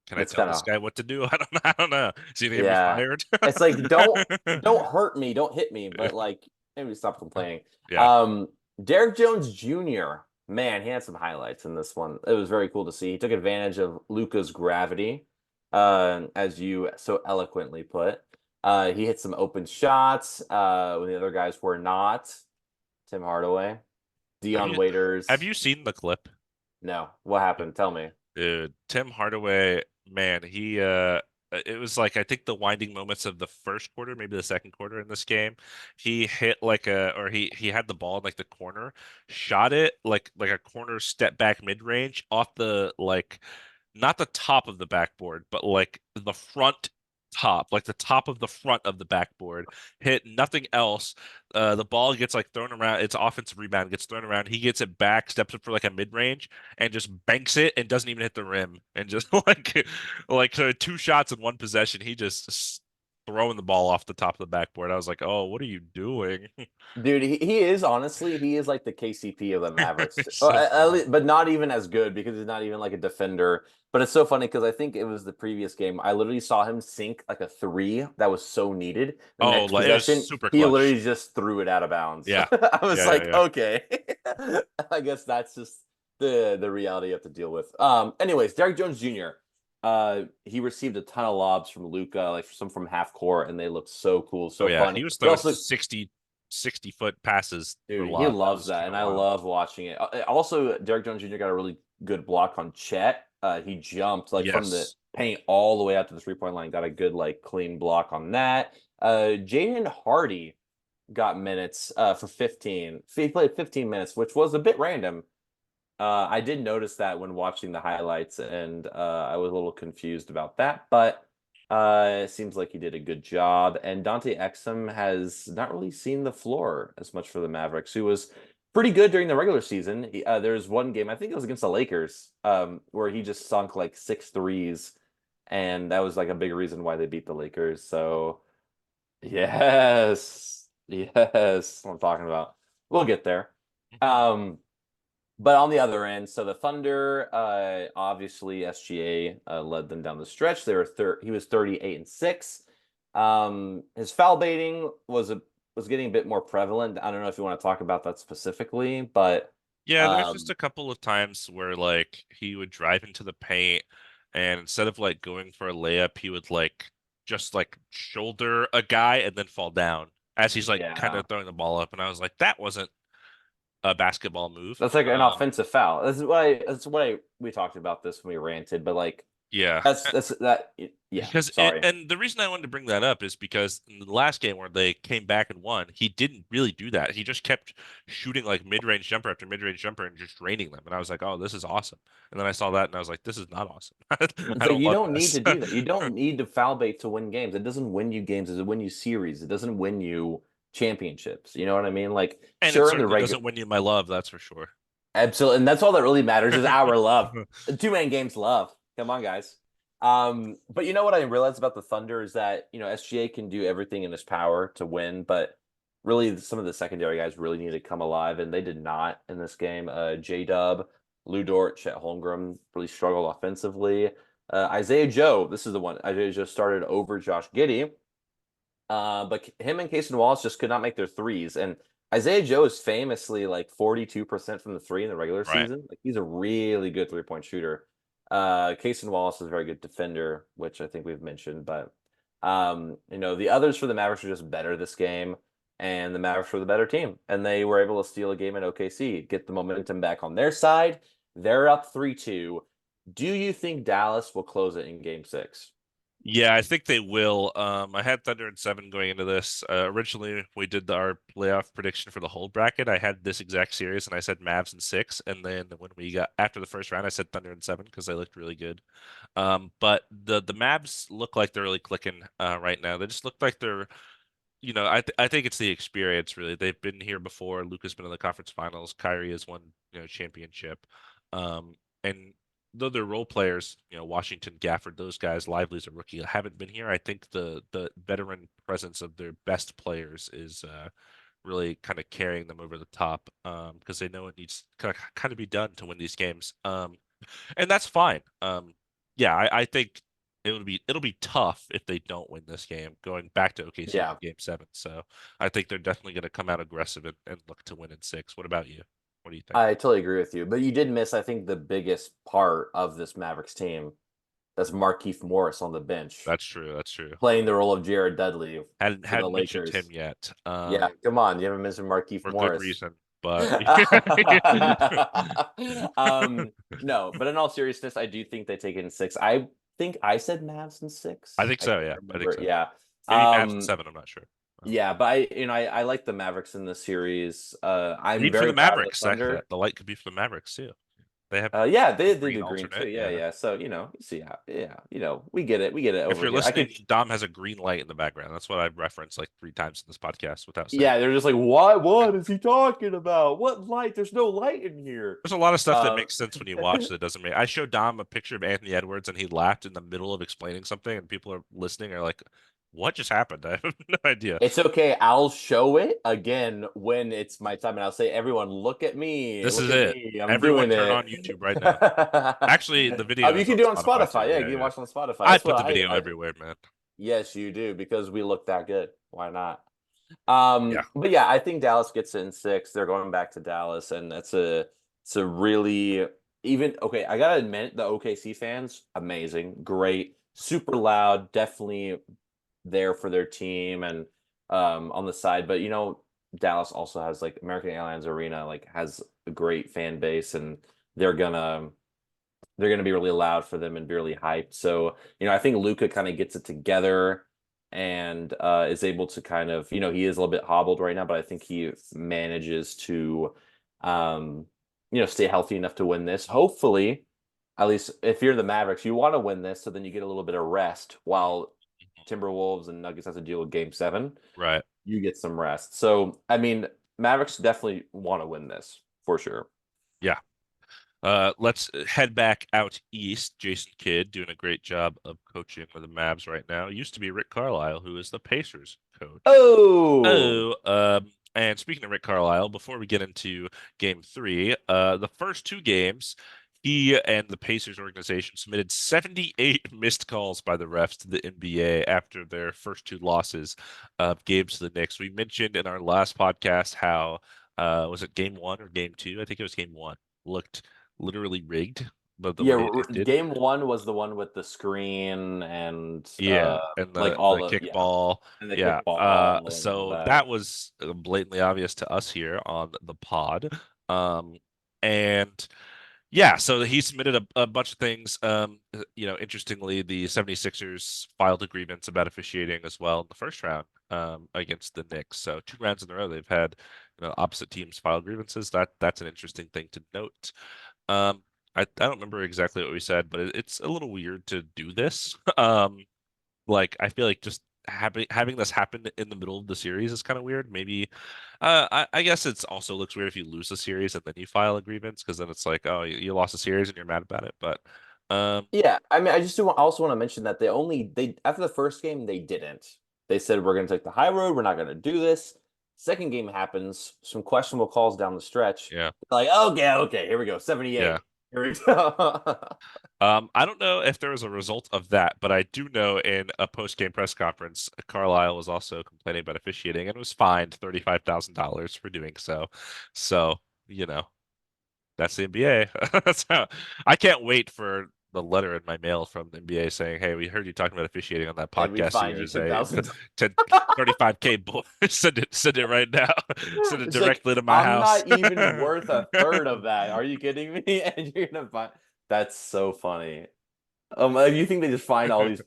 can I It's tell kind this of guy what to do? I don't know. Is he gonna get me Yeah. fired? It's like don't hurt me, don't hit me, but like maybe stop complaining. Yeah. Um Derek Jones Jr. Man, he had some highlights in this one. It was very cool to see. He took advantage of Luka's gravity, as you so eloquently put. He hit some open shots when the other guys were not. Tim Hardaway, Have Dion have Waiters. you seen the clip? No, what happened? Tell me. Dude, Tim Hardaway, man, it was like I think the winding moments of the first quarter, maybe the second quarter in this game, he hit like a or he had the ball in like the corner, shot it like a corner step back mid range off the like not the top of the backboard, but like the front top, like the top of the front of the backboard, hit nothing else. The ball gets like thrown around. It's offensive rebound, gets thrown around. He gets it back, steps up for like a mid range, and just banks it and doesn't even hit the rim. And just like so two shots in one possession, he just throwing the ball off the top of the backboard. I was like, oh, what are you doing? Dude, he is honestly, he is like the KCP of the Mavericks. It's so funny. But not even as good because he's not even like a defender. But it's so funny because I think it was the previous game. I literally saw him sink like a three that was so needed. The Oh, next like it was possession, super he clutch. literally just threw it out of bounds. Yeah, I was yeah, yeah, like, yeah. okay. I guess that's just the reality you have to deal with. Anyways, Derrick Jones Jr. he received a ton of lobs from Luka, like some from half court, and they looked so cool, Oh so yeah, funny. he was He throwing also 60-foot passes for Dude, he lob. That loves was that, kind and of I wild. love watching it. Also, Derrick Jones Jr. got a really good block on Chet. He jumped like from the Yes. paint all the way out to the 3-point line. Got a good like clean block on that. Jaden Hardy got minutes for 15. He played 15 minutes, which was a bit random. I did notice that when watching the highlights, and I was a little confused about that, but it seems like he did a good job. And Dante Exum has not really seen the floor as much for the Mavericks, who was pretty good during the regular season. There was one game, I think it was against the Lakers, where he just sunk like 6 threes, and that was like a big reason why they beat the Lakers. So, yes, yes, that's what I'm talking about. We'll get there. Mhm. Um, but on the other end, so the Thunder, obviously SGA led them down the stretch. He was 38-6. His foul baiting was getting a bit more prevalent. I don't know if you want to talk about that specifically, but Yeah, there's just um, a couple of times where like he would drive into the paint and instead of like going for a layup, he would like just like shoulder a guy and then fall down as he's like kind yeah, of throwing the ball up. And I was like, that wasn't a basketball move. that's like an offensive foul. That's what we talked about this when we ranted, but like Yeah. that's that. Yeah, Because sorry. and the reason I wanted to bring that up is because in the last game where they came back and won, he didn't really do that. He just kept shooting like mid-range jumper after mid-range jumper and just draining them. And I was like, oh, this is awesome. And then I saw that and I was like, this is not awesome. It's I like don't you love don't need this. to do that. You don't need to foul bait to win games. It doesn't win you games. It doesn't win you series. It doesn't win you championships. You know what I mean? Like, And it sure, in the certainly regular, doesn't win you my love, that's for sure. absolutely, and that's all that really matters is our love. 2-man games love. Come on, guys. But you know what I realized about the Thunder is that SGA can do everything in his power to win, but really some of the secondary guys really need to come alive, and they did not in this game. J Dub, Lou Dort, Chet Holmgren really struggled offensively. Isaiah Joe, this is the one. Isaiah Joe started over Josh Giddey, but him and Casey Wallace just could not make their threes. And Isaiah Joe is famously like 42% from the three in the regular Right. season. Like he's a really good 3-point shooter. Casey Wallace is a very good defender, which I think we've mentioned. But the others for the Mavericks are just better this game, and the Mavericks were the better team, and they were able to steal a game in OKC, get the momentum back on their side. They're up 3-2. Do you think Dallas will close it in Game 6? Yeah, I think they will. I had Thunder in 7 going into this. Originally, we did our playoff prediction for the whole bracket. I had this exact series, and I said Mavs in 6. And then when we got after the first round, I said Thunder in 7 because they looked really good. But the Mavs look like they're really clicking right now. They just look like they're I think it's the experience really. They've been here before. Luka's been in the conference finals. Kyrie has won, championship. And though they're role players, Washington, Gafford, those guys, Lively's a rookie, haven't been here. I think the veteran presence of their best players is really kind of carrying them over the top because they know it needs kind of be done to win these games. And that's fine. Yeah, I think it'll be tough if they don't win this game, going back to OKC for Yeah. Game 7. So I think they're definitely going to come out aggressive and look to win in 6. What about you? What do you think? I totally agree with you, but you did miss, I think, the biggest part of this Mavericks team. That's Markieff Morris on the bench, That's true. That's true. playing the role of Jared Dudley Hadn't for the hadn't mentioned him Lakers. yet. Yeah, come on, you haven't mentioned Markieff For good Morris. reason, but um, no, but in all seriousness, I do think they take it in 6. I think I said Mavs in I 6. think I so. can't Yeah, I think remember. so. Yeah. Maybe Mavs in Um, 7. I'm not sure. yeah, but I like the Mavericks in this series. I'm Green for the very proud of the Mavericks. Thunder. The light could be for the Mavericks too. They have Yeah, a they green do green too. alternate. Yeah, Yeah. yeah. So you see how, yeah, we get it. We get it If over you're here. I listening, could, Dom has a green light in the background. That's what I've referenced like 3 times in this podcast without saying. yeah. They're just like, what? What is he talking about? What light? There's no light in here. There's a lot of stuff that Um, makes sense when you watch that doesn't make. I showed Dom a picture of Anthony Edwards and he laughed in the middle of explaining something, and people are listening are like, "What just happened?" I have no idea. it's okay. I'll show it again when it's my time, and I'll say, everyone, look at me. This is Look at it. me. I'm Everyone doing turn it. on YouTube right now. Actually, the video You is can on do it on Spotify Spotify. too. Yeah, you Yeah, can yeah. watch it on Spotify. I That's put what the video I everywhere, man. yes, you do, because we look that good. Why not? Yeah. But yeah, I think Dallas gets it in 6. They're going back to Dallas, and it's a really even okay, I gotta admit the OKC fans, amazing, great, super loud, definitely there for their team and on the side. But Dallas also has like American Airlines Arena, like has a great fan base, and they're gonna they're gonna be really loud for them and be really hyped. So, I think Luka kind of gets it together and is able to kind of, he is a little bit hobbled right now, but I think he manages to um, stay healthy enough to win this. Hopefully, at least if you're the Mavericks, you want to win this so then you get a little bit of rest while Timberwolves and Nuggets have to deal with game 7. Right. You get some rest. So, I mean, Mavericks definitely want to win this for sure. Yeah. Let's head back out east. Jason Kidd doing a great job of coaching for the Mavs right now. Used to be Rick Carlisle, who is the Pacers coach. Oh, Oh, and speaking of Rick Carlisle, before we get into game three, the first two games, he and the Pacers organization submitted 78 missed calls by the refs to the NBA after their first two losses of games to the Knicks. We mentioned in our last podcast how, was it game one or game two? I think it was game one. Looked literally rigged, but the yeah. way it ended. Game 1 was the one with the screen and Yeah, and like the all the yeah, kickball. and the Yeah. kickball and all So that. that was blatantly obvious to us here on the pod. Um, and yeah, so he submitted a bunch of things. Interestingly, the 76ers filed agreements about officiating as well in the first round against the Knicks. So two rounds in a row they've had, opposite teams file grievances. That's an interesting thing to note. I don't remember exactly what we said, but it's a little weird to do this. Like I feel like just having this happen in the middle of the series is kind of weird. Maybe, I guess it's also looks weird if you lose a series and then you file a grievance because then it's like, oh, you lost a series and you're mad about it. But Yeah, I mean, I just do also want to mention that they after the first game they didn't. They said we're going to take the high road. We're not going to do this. Second game happens. Some questionable calls down the stretch. yeah, Like, okay, okay, here we go. yeah. 78. Here we go. I don't know if there was a result of that, but I do know in a post-game press conference, Carlisle was also complaining about officiating and was fined $35,000 for doing so. So, you know. That's the NBA. So I can't wait for the letter in my mail from the NBA saying, "Hey, we heard you talking about officiating on that And we podcast of find you yours. ten Hey, thousand. 10 35K boy, send it right now. Send it It's like directly to my I'm house." not even worth a third of that. Are you kidding me? And you're gonna find that's so funny. You think they just find all these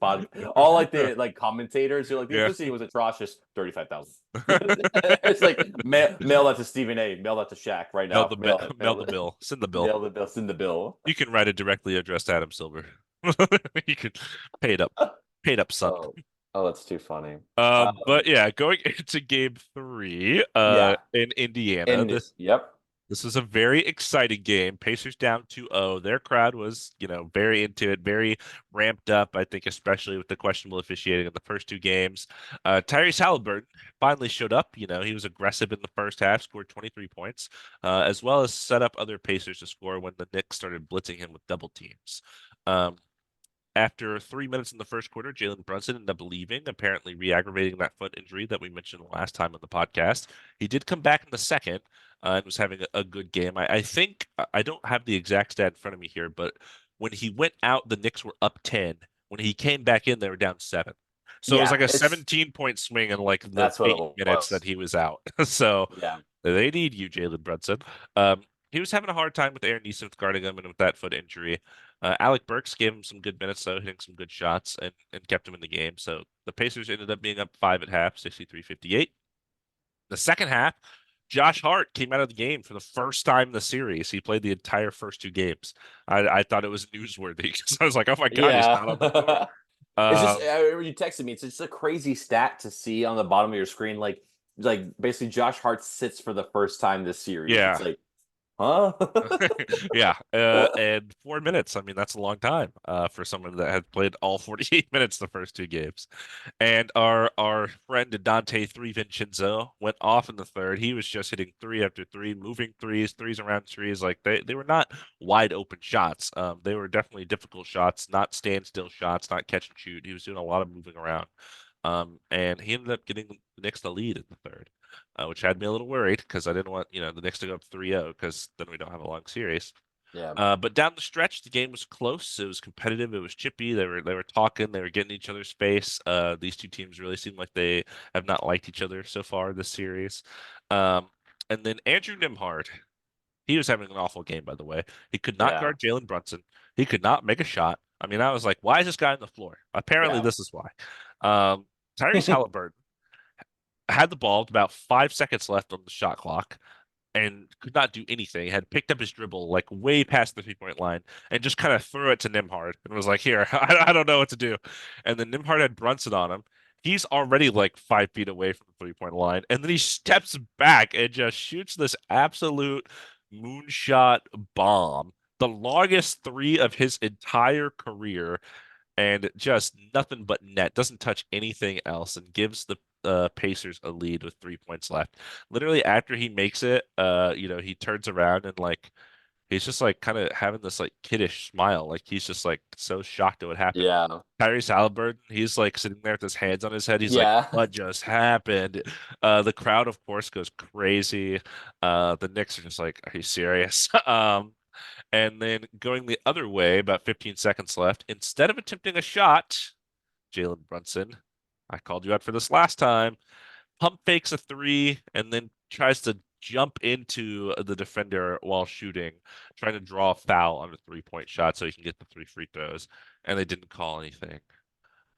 all like the like commentators who are like the Yeah. officiating was atrocious, 35,000. It's like mail that to Stephen A. Mail that to Shaq right Mail now. the Mail it, mail mail the it, bill. Send the bill. mail the bill, send the bill. You can write it directly addressed to Adam Silver. You could pay it up. Paid up, son. Oh, oh, that's too funny. But yeah, going into game three, Yeah, in Indiana, and yep, this was a very exciting game. Pacers down 2-0. Their crowd was, very into it, very ramped up, I think, especially with the questionable officiating in the first two games. Tyrese Halliburton finally showed up. He was aggressive in the first half, scored 23 points, as well as set up other Pacers to score when the Knicks started blitzing him with double teams. Um, After 3 minutes in the first quarter, Jalen Brunson ended up leaving, apparently re-aggravating that foot injury that we mentioned last time on the podcast. He did come back in the second and was having a good game. I think I don't have the exact stat in front of me here, but when he went out, the Knicks were up 10. When he came back in, they were down 7. So it was yeah, like a it's 17-point swing in like the that's what it 8 minutes that was. he was out. So Yeah, they need you, Jalen Brunson. He was having a hard time with Aaron Nesmith guarding him and with that foot injury. Alec Burks gave him some good minutes, though, hitting some good shots and kept him in the game. So the Pacers ended up being up 5 at half, 63-58. The second half, Josh Hart came out of the game for the first time in the series. He played the entire first two games. I thought it was newsworthy because I was like, oh my God, he's not on the court. yeah. It's just Um, you texted me. It's just a crazy stat to see on the bottom of your screen. Like basically, Josh Hart sits for the first time this series. It's yeah. like, huh? Yeah, and 4 minutes. I mean, that's a long time for someone that had played all 48 minutes the first two games. And our friend Dante Three Vincenzo went off in the third. He was just hitting three after three, moving threes around trees. Like they were not wide open shots. They were definitely difficult shots, not standstill shots, not catch and shoot. He was doing a lot of moving around. And he ended up getting the Knicks the lead in the third, which had me a little worried because I didn't want, the Knicks to go up 3-0 because then we don't have a long series. Yeah. But down the stretch, the game was close. It was competitive. It was chippy. They were talking. They were getting each other's space. These two teams really seem like they have not liked each other so far this series. Um, and then Andrew Nimhard, he was having an awful game, by the way. He could not Yeah. guard Jalen Brunson. He could not make a shot. I mean, I was like, why is this guy on the floor? Apparently, Yeah. this is why. Um, Tyrese Halliburton had the ball with about 5 seconds left on the shot clock and could not do anything. Had picked up his dribble like way past the 3 point line and just kind of threw it to Nimhard and was like, "Here, I don't know what to do." And then Nimhard had Brunson on him. He's already like 5 feet away from the 3 point line, and then he steps back and just shoots this absolute moonshot bomb, the longest three of his entire career, and just nothing but net. Doesn't touch anything else, and gives the Pacers a lead with 3 points left. Literally after he makes it, he turns around and like he's just like kind of having this like kiddish smile, like he's just like so shocked at what happened. Yeah. Tyrese Halliburton, he's like sitting there with his hands on his head. He's like, Yeah. "What just happened?" The crowd, of course, goes crazy. The Knicks are just like, "Are you serious?" And then going the other way, about 15 seconds left, instead of attempting a shot, Jalen Brunson, I called you out for this last time, pump fakes a three and then tries to jump into the defender while shooting, trying to draw a foul on a 3 point shot so he can get the three free throws. And they didn't call anything.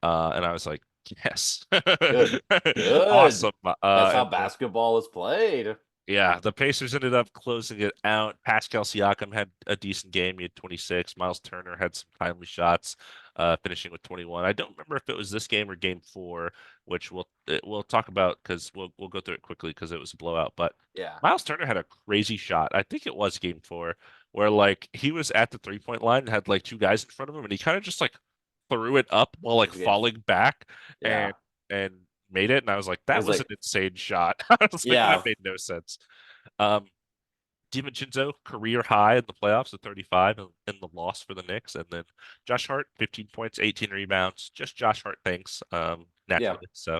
And I was like, yes. Good. Good. Awesome. That's how And then basketball is played. yeah, the Pacers ended up closing it out. Pascal Siakam had a decent game. He had 26. Miles Turner had some timely shots, finishing with 21. I don't remember if it was this game or game four, which we'll talk about because we'll go through it quickly because it was a blowout. But Yeah. Miles Turner had a crazy shot. I think it was game four, where like he was at the 3 point line and had like two guys in front of him, and he kind of just like threw it up while like It's a game. falling back Yeah. and made it. And I was like, It that was was an like, insane shot. I was like, that yeah. made no sense. Um, DiVincenzo career high in the playoffs at 35 in the loss for the Knicks, and then Josh Hart 15 points, 18 rebounds, just Josh Hart things Yeah. naturally. So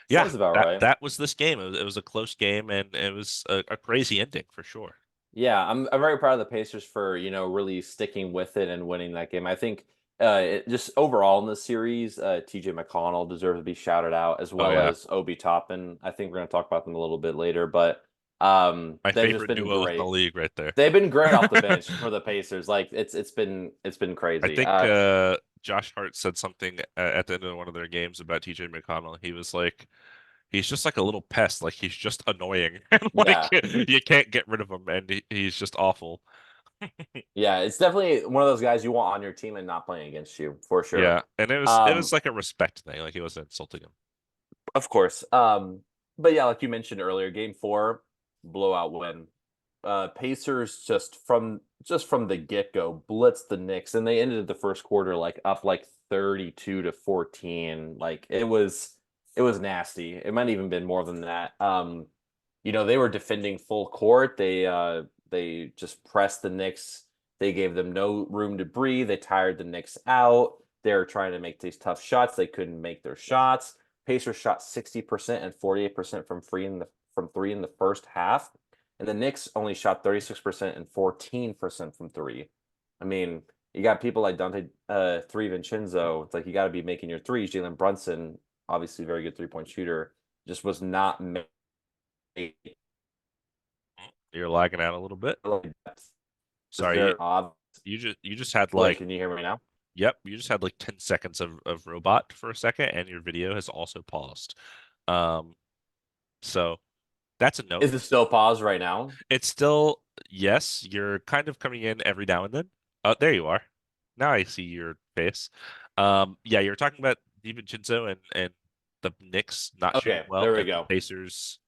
yeah, Sounds about that right. that was this game. It was a close game, and it was a crazy ending for sure. Yeah, I'm very proud of the Pacers for, really sticking with it and winning that game. I think just overall in the series, TJ McConnell deserves to be shouted out as Oh well yeah, as Obi Toppin. I think we're going to talk about them a little bit later, but my they've just favorite been duo in the great. league right there. They've been great off the bench for the Pacers. Like it's been I crazy. think Josh Hart said something at the end of one of their games about TJ McConnell. He was like, he's just like a little pest. Like he's just annoying, and like Yeah. you can't get rid of him, and he's just awful. Yeah, it's definitely one of those guys you want on your team and not playing against you for sure. Yeah, and it was Um, like a respect thing. Like he wasn't insulting him. of course. But yeah, like you mentioned earlier, game four, blowout win. Pacers just from the get-go blitzed the Knicks, and they ended the first quarter like up like 32-14. Like it was nasty. It might even been more than that. They were defending full court. They just pressed the Knicks. They gave them no room to breathe. They tired the Knicks out. They were trying to make these tough shots. They couldn't make their shots. Pacers shot 60% and 48% from three in the first half. And the Knicks only shot 36% and 14% from three. I mean, you got people like Dante Three Vincenzo. It's like you got to be making your threes. Jalen Brunson, obviously very good 3 point shooter, just was not made. You're lagging out a little bit. Was Sorry, very odd. you just had Wait, like can you hear me now? yep, you just had like 10 seconds of robot for a second, and your video has also paused. Um, so that's a note. Is it still paused right now? It's still yes, you're kind of coming in every now and then. Oh, there you are. Now I see your face. Yeah, you're talking about DiVincenzo and the Knicks not shooting Okay, well, there we and the go. Pacers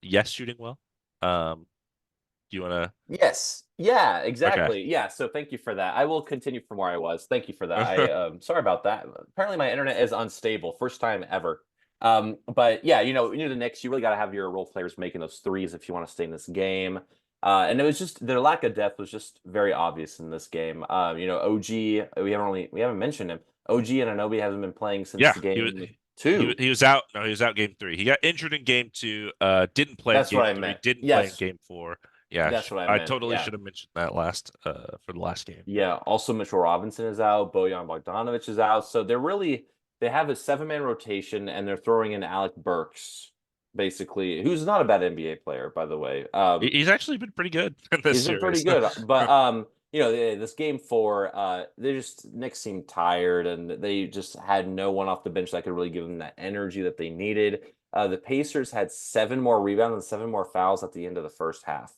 yes shooting well. Do you want Yes. Yeah, to? Okay. exactly. Yeah, so thank you for that. I will continue from where I was. Thank you for that. I sorry about that. Apparently my internet is unstable. First time ever. But yeah, the Knicks, you really got to have your role players making those threes if you want to stay in this game. And it was just their lack of depth was just very obvious in this game. OG, we haven't mentioned him. OG and Anobi hasn't been playing since Yeah, the he was game he was two. he was out. No, he was out game three. He got injured in game two. Didn't play in That's game what I three. meant. Didn't play in Yes. game four. Yeah, That's what I I meant. totally Yeah. should have mentioned that last for the last game. Yeah. Also, Mitchell Robinson is out. Bojan Bogdanovic is out. So they have a seven-man rotation, and they're throwing in Alec Burks, basically, who's not a bad NBA player, by the way. He's actually been pretty good in this He's been pretty series. good, but this game four, Knicks seemed tired, and they just had no one off the bench that could really give them that energy that they needed. The Pacers had seven more rebounds and seven more fouls at the end of the first half.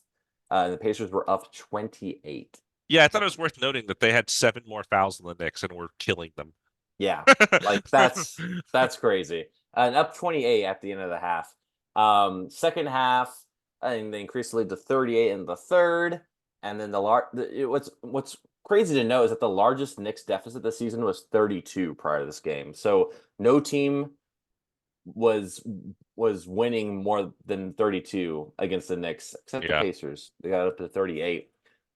And the Pacers were up 28. Yeah, I thought it was worth noting that they had 7 more fouls than the Knicks and were killing them. Yeah, like that's crazy. And up 28 at the end of the half. Second half, and they increased the lead to 38 in the third. And then what's crazy to know is that the largest Knicks deficit this season was 32 prior to this game. So no team was winning more than 32 against the Knicks, except the Yeah, Pacers. They got up to 38.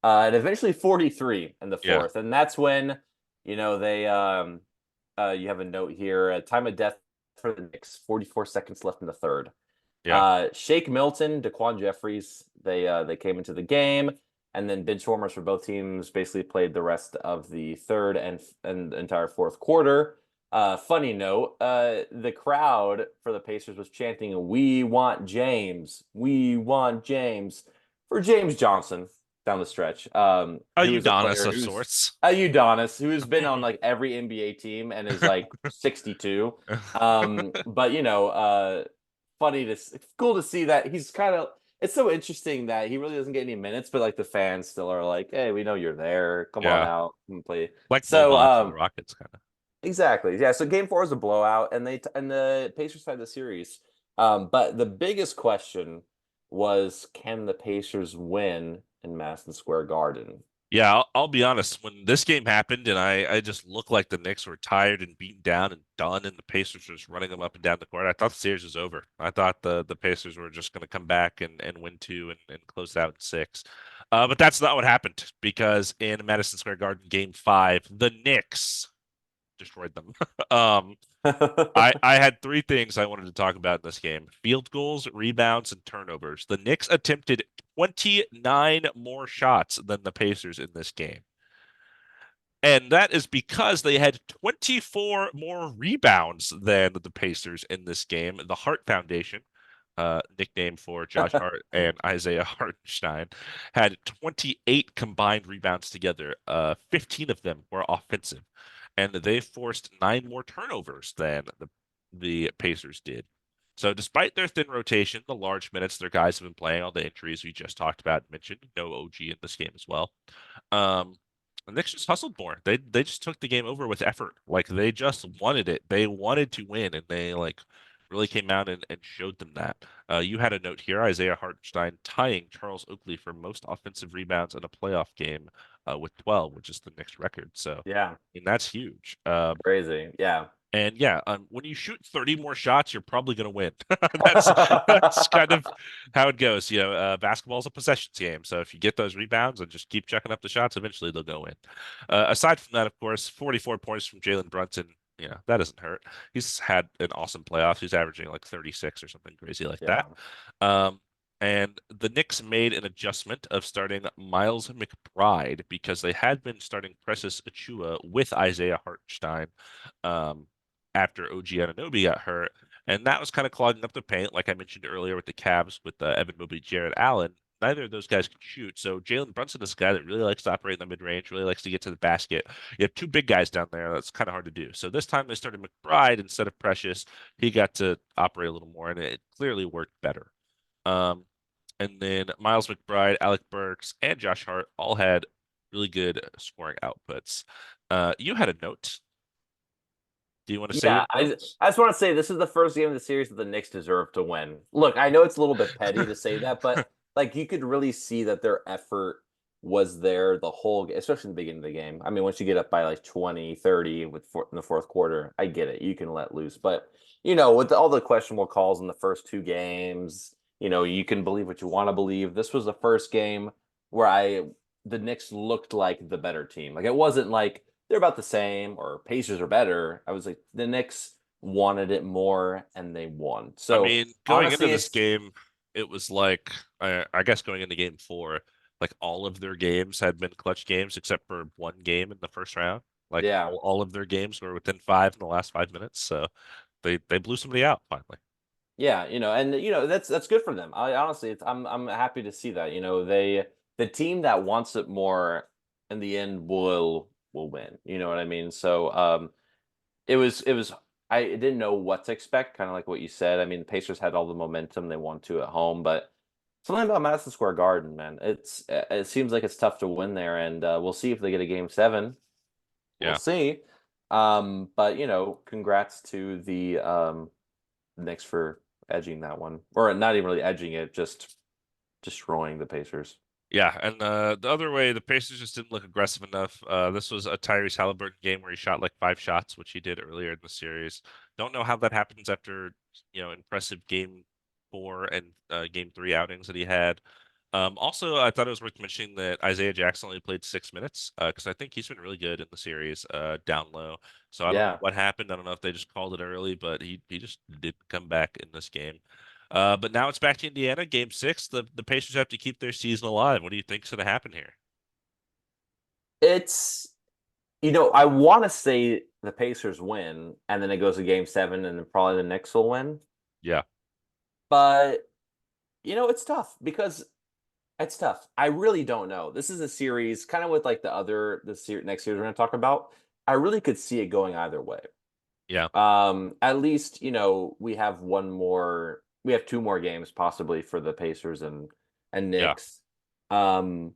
And eventually 43 in the yeah, fourth. And that's when, they you have a note here. Time of death for the Knicks, 44 seconds left in the third. yeah. Shake Milton, Daquan Jeffries, they came into the game, and then bench warmers for both teams basically played the rest of the third and the entire fourth quarter. Funny note, the crowd for the Pacers was chanting, "We want James, we want James," for James Johnson down the stretch. Who is a Udonis player of who's sorts. Udonis, who has been on like every NBA team and is like 62. But funny it's cool to see that he's kind of. It's so interesting that he really doesn't get any minutes, but like the fans still are like, "Hey, we know you're there. Come on Yeah, out and play." like So, Boban for the Rockets, kind of. exactly, yeah. So game four was a blowout, and the Pacers had the series. But the biggest question was, can the Pacers win in Madison Square Garden? Yeah, I'll be honest. When this game happened, and I just looked like the Knicks were tired and beaten down and done, and the Pacers were just running them up and down the court, I thought the series was over. I thought the Pacers were just going to come back and win two and close out in six. But that's not what happened because in Madison Square Garden, Game Five, the Knicks destroyed them. Um, I had 3 things I wanted to talk about in this game: field goals, rebounds, and turnovers. The Knicks attempted 29 more shots than the Pacers in this game. And that is because they had 24 more rebounds than the Pacers in this game. The Hart Foundation, nickname for Josh Hart and Isaiah Hartenstein, had 28 combined rebounds together. 15 of them were offensive, and they forced 9 more turnovers than the Pacers did. So, despite their thin rotation, the large minutes their guys have been playing, all the injuries we just talked about and mentioned, no OG in this game as well. Um, the Knicks just hustled more. They just took the game over with effort. Like they just wanted it. They wanted to win, and they like really came out and showed them that. You had a note here: Isaiah Hartenstein tying Charles Oakley for most offensive rebounds in a playoff game with 12, which is the Knicks record. So, Yeah, and that's huge. crazy. Yeah. And yeah, when you shoot 30 more shots, you're probably going to win. That's that's kind of how it goes. Basketball's a possessions game. So if you get those rebounds and just keep checking up the shots, eventually they'll go in. Aside from that, of course, 44 points from Jalen Brunson. Yeah, that doesn't hurt. He's had an awesome playoff. He's averaging like 36 or something crazy like Yeah. that. Um, and the Knicks made an adjustment of starting Miles McBride because they had been starting Precious Achua with Isaiah Hartenstein. Um, After OG Anunoby got hurt. And that was kind of clogging up the paint, like I mentioned earlier with the Cavs with Evan Mobley, Jared Allen. Neither of those guys can shoot. So Jalen Brunson is a guy that really likes to operate in the mid range, really likes to get to the basket. You have 2 big guys down there. That's kind of hard to do. So this time they started McBride instead of Precious. He got to operate a little more, and it clearly worked better. Um, and then Miles McBride, Alec Burks, and Josh Hart all had really good scoring outputs. You had a note. Do you want to say your Yeah, I note? just, I just want to say this is the first game of the series that the Knicks deserve to win. Look, I know it's a little bit petty to say that, but like you could really see that their effort was there the whole, especially in the beginning of the game. I mean, once you get up by like 20, 30 in the fourth quarter, I get it. You can let loose. But, with all the questionable calls in the first 2 games, you can believe what you want to believe. This was the first game where the Knicks looked like the better team. Like it wasn't like they're about the same or Pacers are better. I was like, the Knicks wanted it more and they won. I So mean, going into honestly, this it's game, it was like I guess going into game four, like all of their games had been clutch games except for one game in the first round. Like Yeah. all of their games were within five in the last 5 minutes. So they blew somebody out finally. Yeah, and that's good for them. I honestly, I'm happy to see that. The team that wants it more in the end will win. You know what I mean? So it was I didn't know what to expect, kind of like what you said. I mean, the Pacers had all the momentum they want to at home, but something about Madison Square Garden, man, it seems like it's tough to win there, and we'll see if they get a game seven. We'll Yeah. see. But congrats to the Knicks for edging that one, or not even really edging it, just destroying the Pacers. Yeah, and the other way, the Pacers just didn't look aggressive enough. This was a Tyrese Halliburton game where he shot like 5 shots, which he did earlier in the series. Don't know how that happens after, impressive game four and game three outings that he had. Also, I thought it was worth mentioning that Isaiah Jackson only played 6 minutes because I think he's been really good in the series down low. So I don't know Yeah, what happened. I don't know if they just called it early, but he just didn't come back in this game. But now it's back to Indiana, game six. The Pacers have to keep their season alive. What do you think's going to happen here? it's I want to say the Pacers win, and then it goes to game seven, and then probably the Knicks will win. Yeah, But it's tough because it's tough. I really don't know. This is a series, kind of with like next series we're going to talk about. I really could see it going either way. yeah, At least, we have two more games possibly for the Pacers and yeah, Knicks. Um,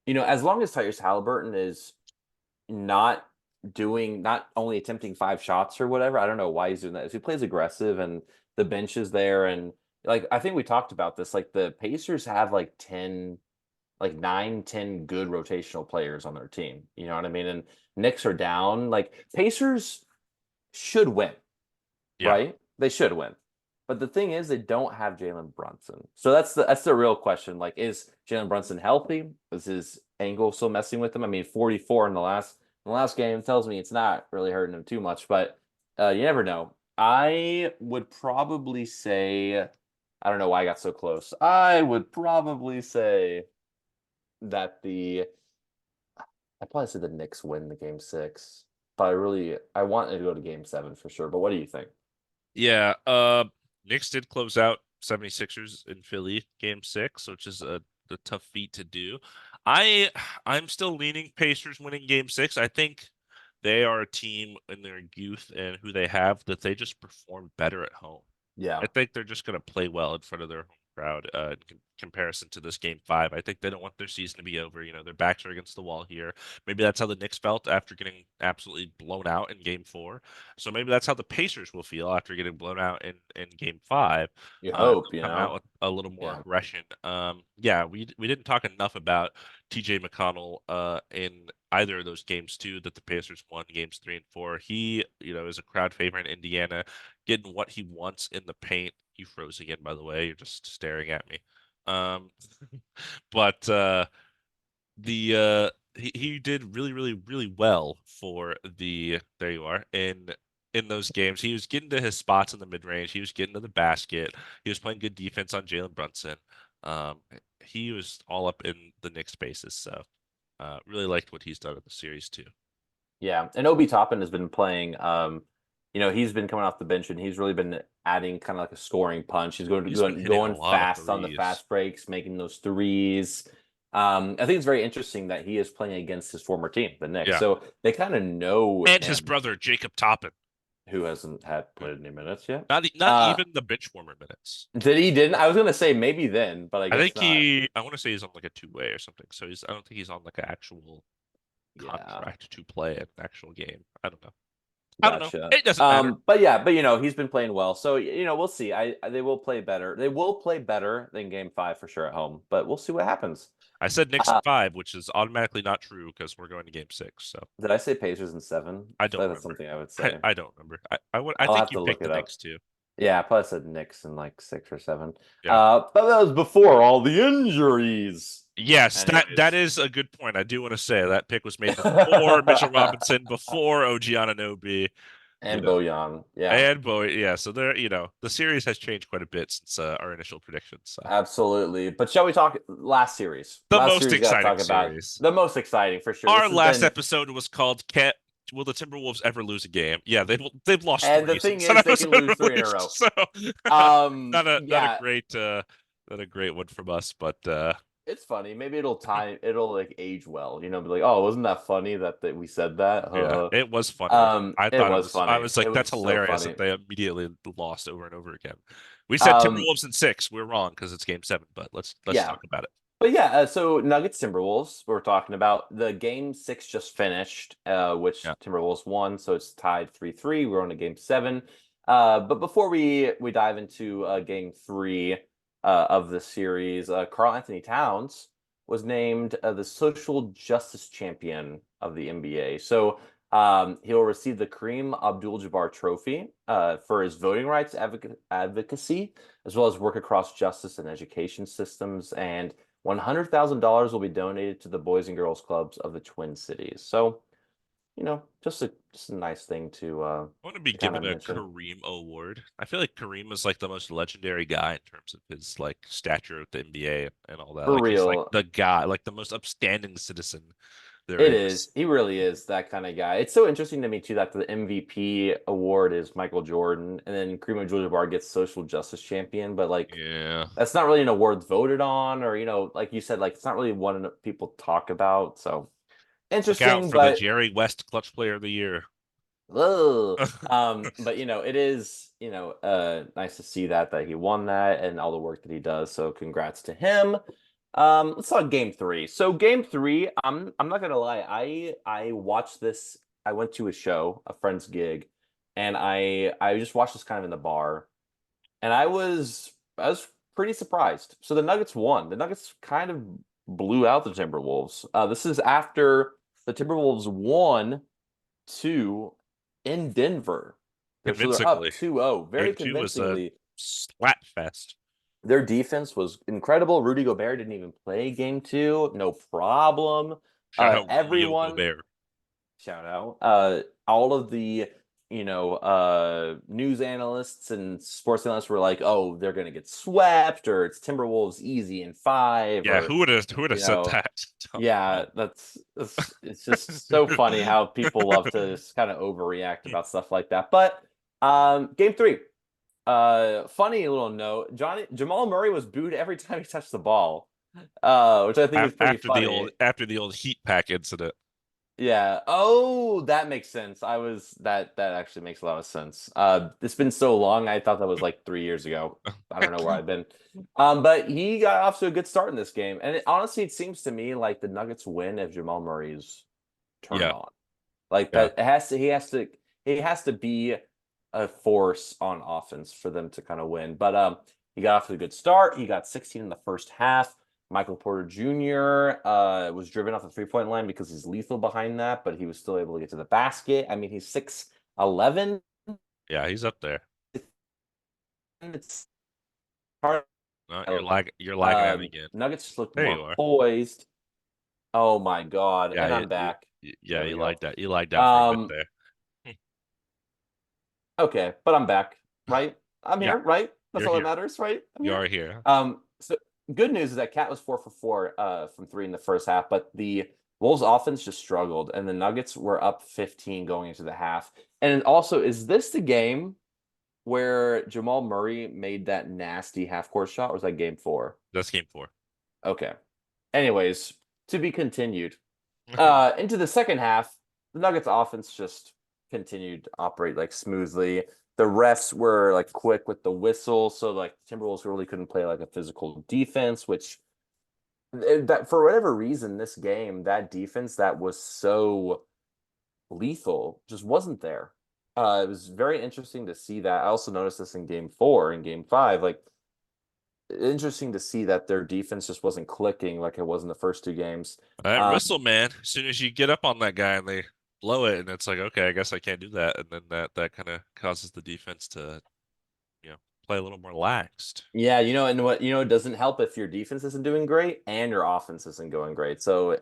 as long as Tyrese Halliburton is not not only attempting 5 shots or whatever, I don't know why he's doing that. If he plays aggressive and the bench is there, and like I think we talked about this, like the Pacers have like 10, like 9, 10 good rotational players on their team. You know what I mean? And Knicks are down. Like Pacers should win, yeah. right? They should win. But the thing is, they don't have Jalen Brunson. So that's the real question. Like, is Jalen Brunson healthy? Is his ankle still messing with him? I mean, 44 in the last game tells me it's not really hurting him too much, but you never know. I would probably say, I don't know why I got so close. I would probably say that I probably said the Knicks win the game six, but I want it to go to game seven for sure. But what do you think? Yeah, Knicks did close out 76ers in Philly game six, which is a tough feat to do. I I'm still leaning Pacers winning game six. I think they are a team in their youth and who they have that they just perform better at home. Yeah. I think they're just going to play well in front of their home crowd in comparison to this game five. I think they don't want their season to be over. Their backs are against the wall here. Maybe that's how the Knicks felt after getting absolutely blown out in game four. So maybe that's how the Pacers will feel after getting blown out in game five. You They'll hope, come out with a little more Yeah. aggression. Yeah, we didn't talk enough about TJ McConnell in either of those games too that the Pacers won games three and four. He, is a crowd favorite in Indiana, getting what he wants in the paint. You froze again, by the way. You're just staring at me. Um, but he did really, really, really well for there you are in those games. He was getting to his spots in the mid range. He was getting to the basket. He was playing good defense on Jalen Brunson. Um, he was all up in the Knicks spaces. So really liked what he's done in the series too. Yeah. And Obi Toppin has been playing. He's been coming off the bench and he's really been adding kind of like a scoring punch. He's going He's been going hitting a going lot of fast on the threes. fast breaks, making those threes. I think it's very interesting that he is playing against his former team, the Knicks. Yeah. So they kind of know And his him, brother Jacob Toppin. who hasn't had played any minutes yet. Not Uh, even the bench warmer minutes. didn't? I was gonna say maybe then, but I I guess think not. I want to say he's on like a two-way or something. So I don't think he's on like an actual Yeah. contract to play an actual game. I don't know. I don't know. Gotcha. It doesn't matter. But yeah, but he's been playing well. So we'll see. They will play better. They will play better than game five for sure at home, but we'll see what happens. I said Knicks in Uh, five, which is automatically not true because we're going to game six. So did I say Pacers in seven? I I feel don't like that's remember. something I would I, say. I don't remember. I I'll think have you to look picked the it up. Knicks too. Yeah, I probably said Knicks in like six or seven. Yeah. But that was before all the injuries. Yes, that Anyways. is a good point. I do want to say that pick was made before Mitchell Robinson, before OG Anunoby. you And know. Bojan. Yeah, And Bowie, yeah. So there, the series has changed quite a bit since our initial predictions. So absolutely. But shall we talk last series? the Last most series, got to exciting talk about series. the most exciting for sure. This Our has last been, episode was called "Can't Will the Timberwolves ever lose a game?" Yeah, they've lost and the three thing since that is, they can episode lose three in a released. row. So not a Yeah, great not a great one from us, but it's funny. Maybe it'll like age well, be like, oh, wasn't that funny that we said that? yeah, it was funny. I It thought it was was. I funny. was like, It that's was so hilarious funny. that they immediately lost over and over again. We said Um, Timberwolves in six. We're wrong because it's game seven. But let's yeah. talk about it. But yeah, so Nuggets Timberwolves, we're talking about the game six just finished, Yeah, which Timberwolves won, so it's tied 3-3. We're on to game seven. But before we dive into game three of the series, Karl Anthony Towns was named the social justice champion of the NBA. So he'll receive the Kareem Abdul-Jabbar Trophy for his voting rights advocacy, as well as work across justice and education systems. And $100,000 will be donated to the Boys and Girls Clubs of the Twin Cities. So, just a nice thing I want to be to kind given of a mention. Kareem Award. I feel like Kareem is like the most legendary guy in terms of his like stature with the NBA and all that. For Like he's like real, the guy, like the most upstanding citizen there it is. is. He really is that kind of guy. It's so interesting to me too that the MVP award is Michael Jordan, and then Kareem Abdul-Jabbar gets Social Justice Champion. But like, Yeah. that's not really an award voted on, or like you said, like it's not really one that people talk about. So Look out interesting, for the but Jerry West Clutch Player of the Year. ugh. But it is, nice to see that he won that and all the work that he does. So congrats to him. Let's talk game three. So game three, I'm not gonna lie, I watched this. I went to a show, a friend's gig, and I just watched this kind of in the bar, and I was pretty surprised. So the Nuggets won. The Nuggets kind of blew out the Timberwolves. This is after the Timberwolves won two in Denver. So they're up Convincingly. 2-0 very Game two was a convincingly. splat fest. Their defense was incredible. Rudy Gobert didn't even play game two, no problem. Shout out Romeo Everyone, Gobert. shout out. All of the news analysts and sports analysts were like, "Oh, they're gonna get swept," or "It's Timberwolves easy in five," Yeah, or who would have said that? Oh, yeah, God. it's just so funny how people love to just kind of overreact about stuff like that. But game three, funny little note, Jamal Murray was booed every time he touched the ball, which I think is pretty After the funny. old heat pack incident. Yeah. Oh, that makes sense. That actually makes a lot of sense. It's been so long. I thought that was like 3 years ago. I don't know where I've been. But he got off to a good start in this game. And honestly, it seems to me like the Nuggets win if Jamal Murray's turned Yeah, on. Like yeah. that he has to be a force on offense for them to kind of win. But he got off to a good start. He got 16 in the first half. Michael Porter Jr. Was driven off the 3-point line because he's lethal behind that, but he was still able to get to the basket. I mean, he's 6'11". Yeah, he's up there. It's hard. No, you're lagging at me again. Nuggets just looked There you more are. poised. Oh my God. Yeah, And I'm back. yeah, There we go. you lagged out for a bit Um, there. okay, but I'm back, right? I'm Yeah, here, right? That's you're all that here. matters, right? I'm You here. are here. So good news is that Cat was 4 for 4 from three in the first half, but the Wolves offense just struggled, and the Nuggets were up 15 going into the half. And also, is this the game where Jamal Murray made that nasty half-court shot, or was that game four? That's game four. Okay. Anyways, to be continued. Into the second half, the Nuggets offense just continued to operate like smoothly. The refs were like quick with the whistle, so like Timberwolves really couldn't play like a physical defense, which that for whatever reason, this game, that defense that was so lethal just wasn't there. It was very interesting to see that. I also noticed this in game four and game five. Like interesting to see that their defense just wasn't clicking like it was in the first two games. That Um, whistle, man. As soon as you get up on that guy and they blow it, and it's like, okay, I guess I can't do that, and then that kind of causes the defense to, play a little more laxed. Yeah, and what it doesn't help if your defense isn't doing great and your offense isn't going great. So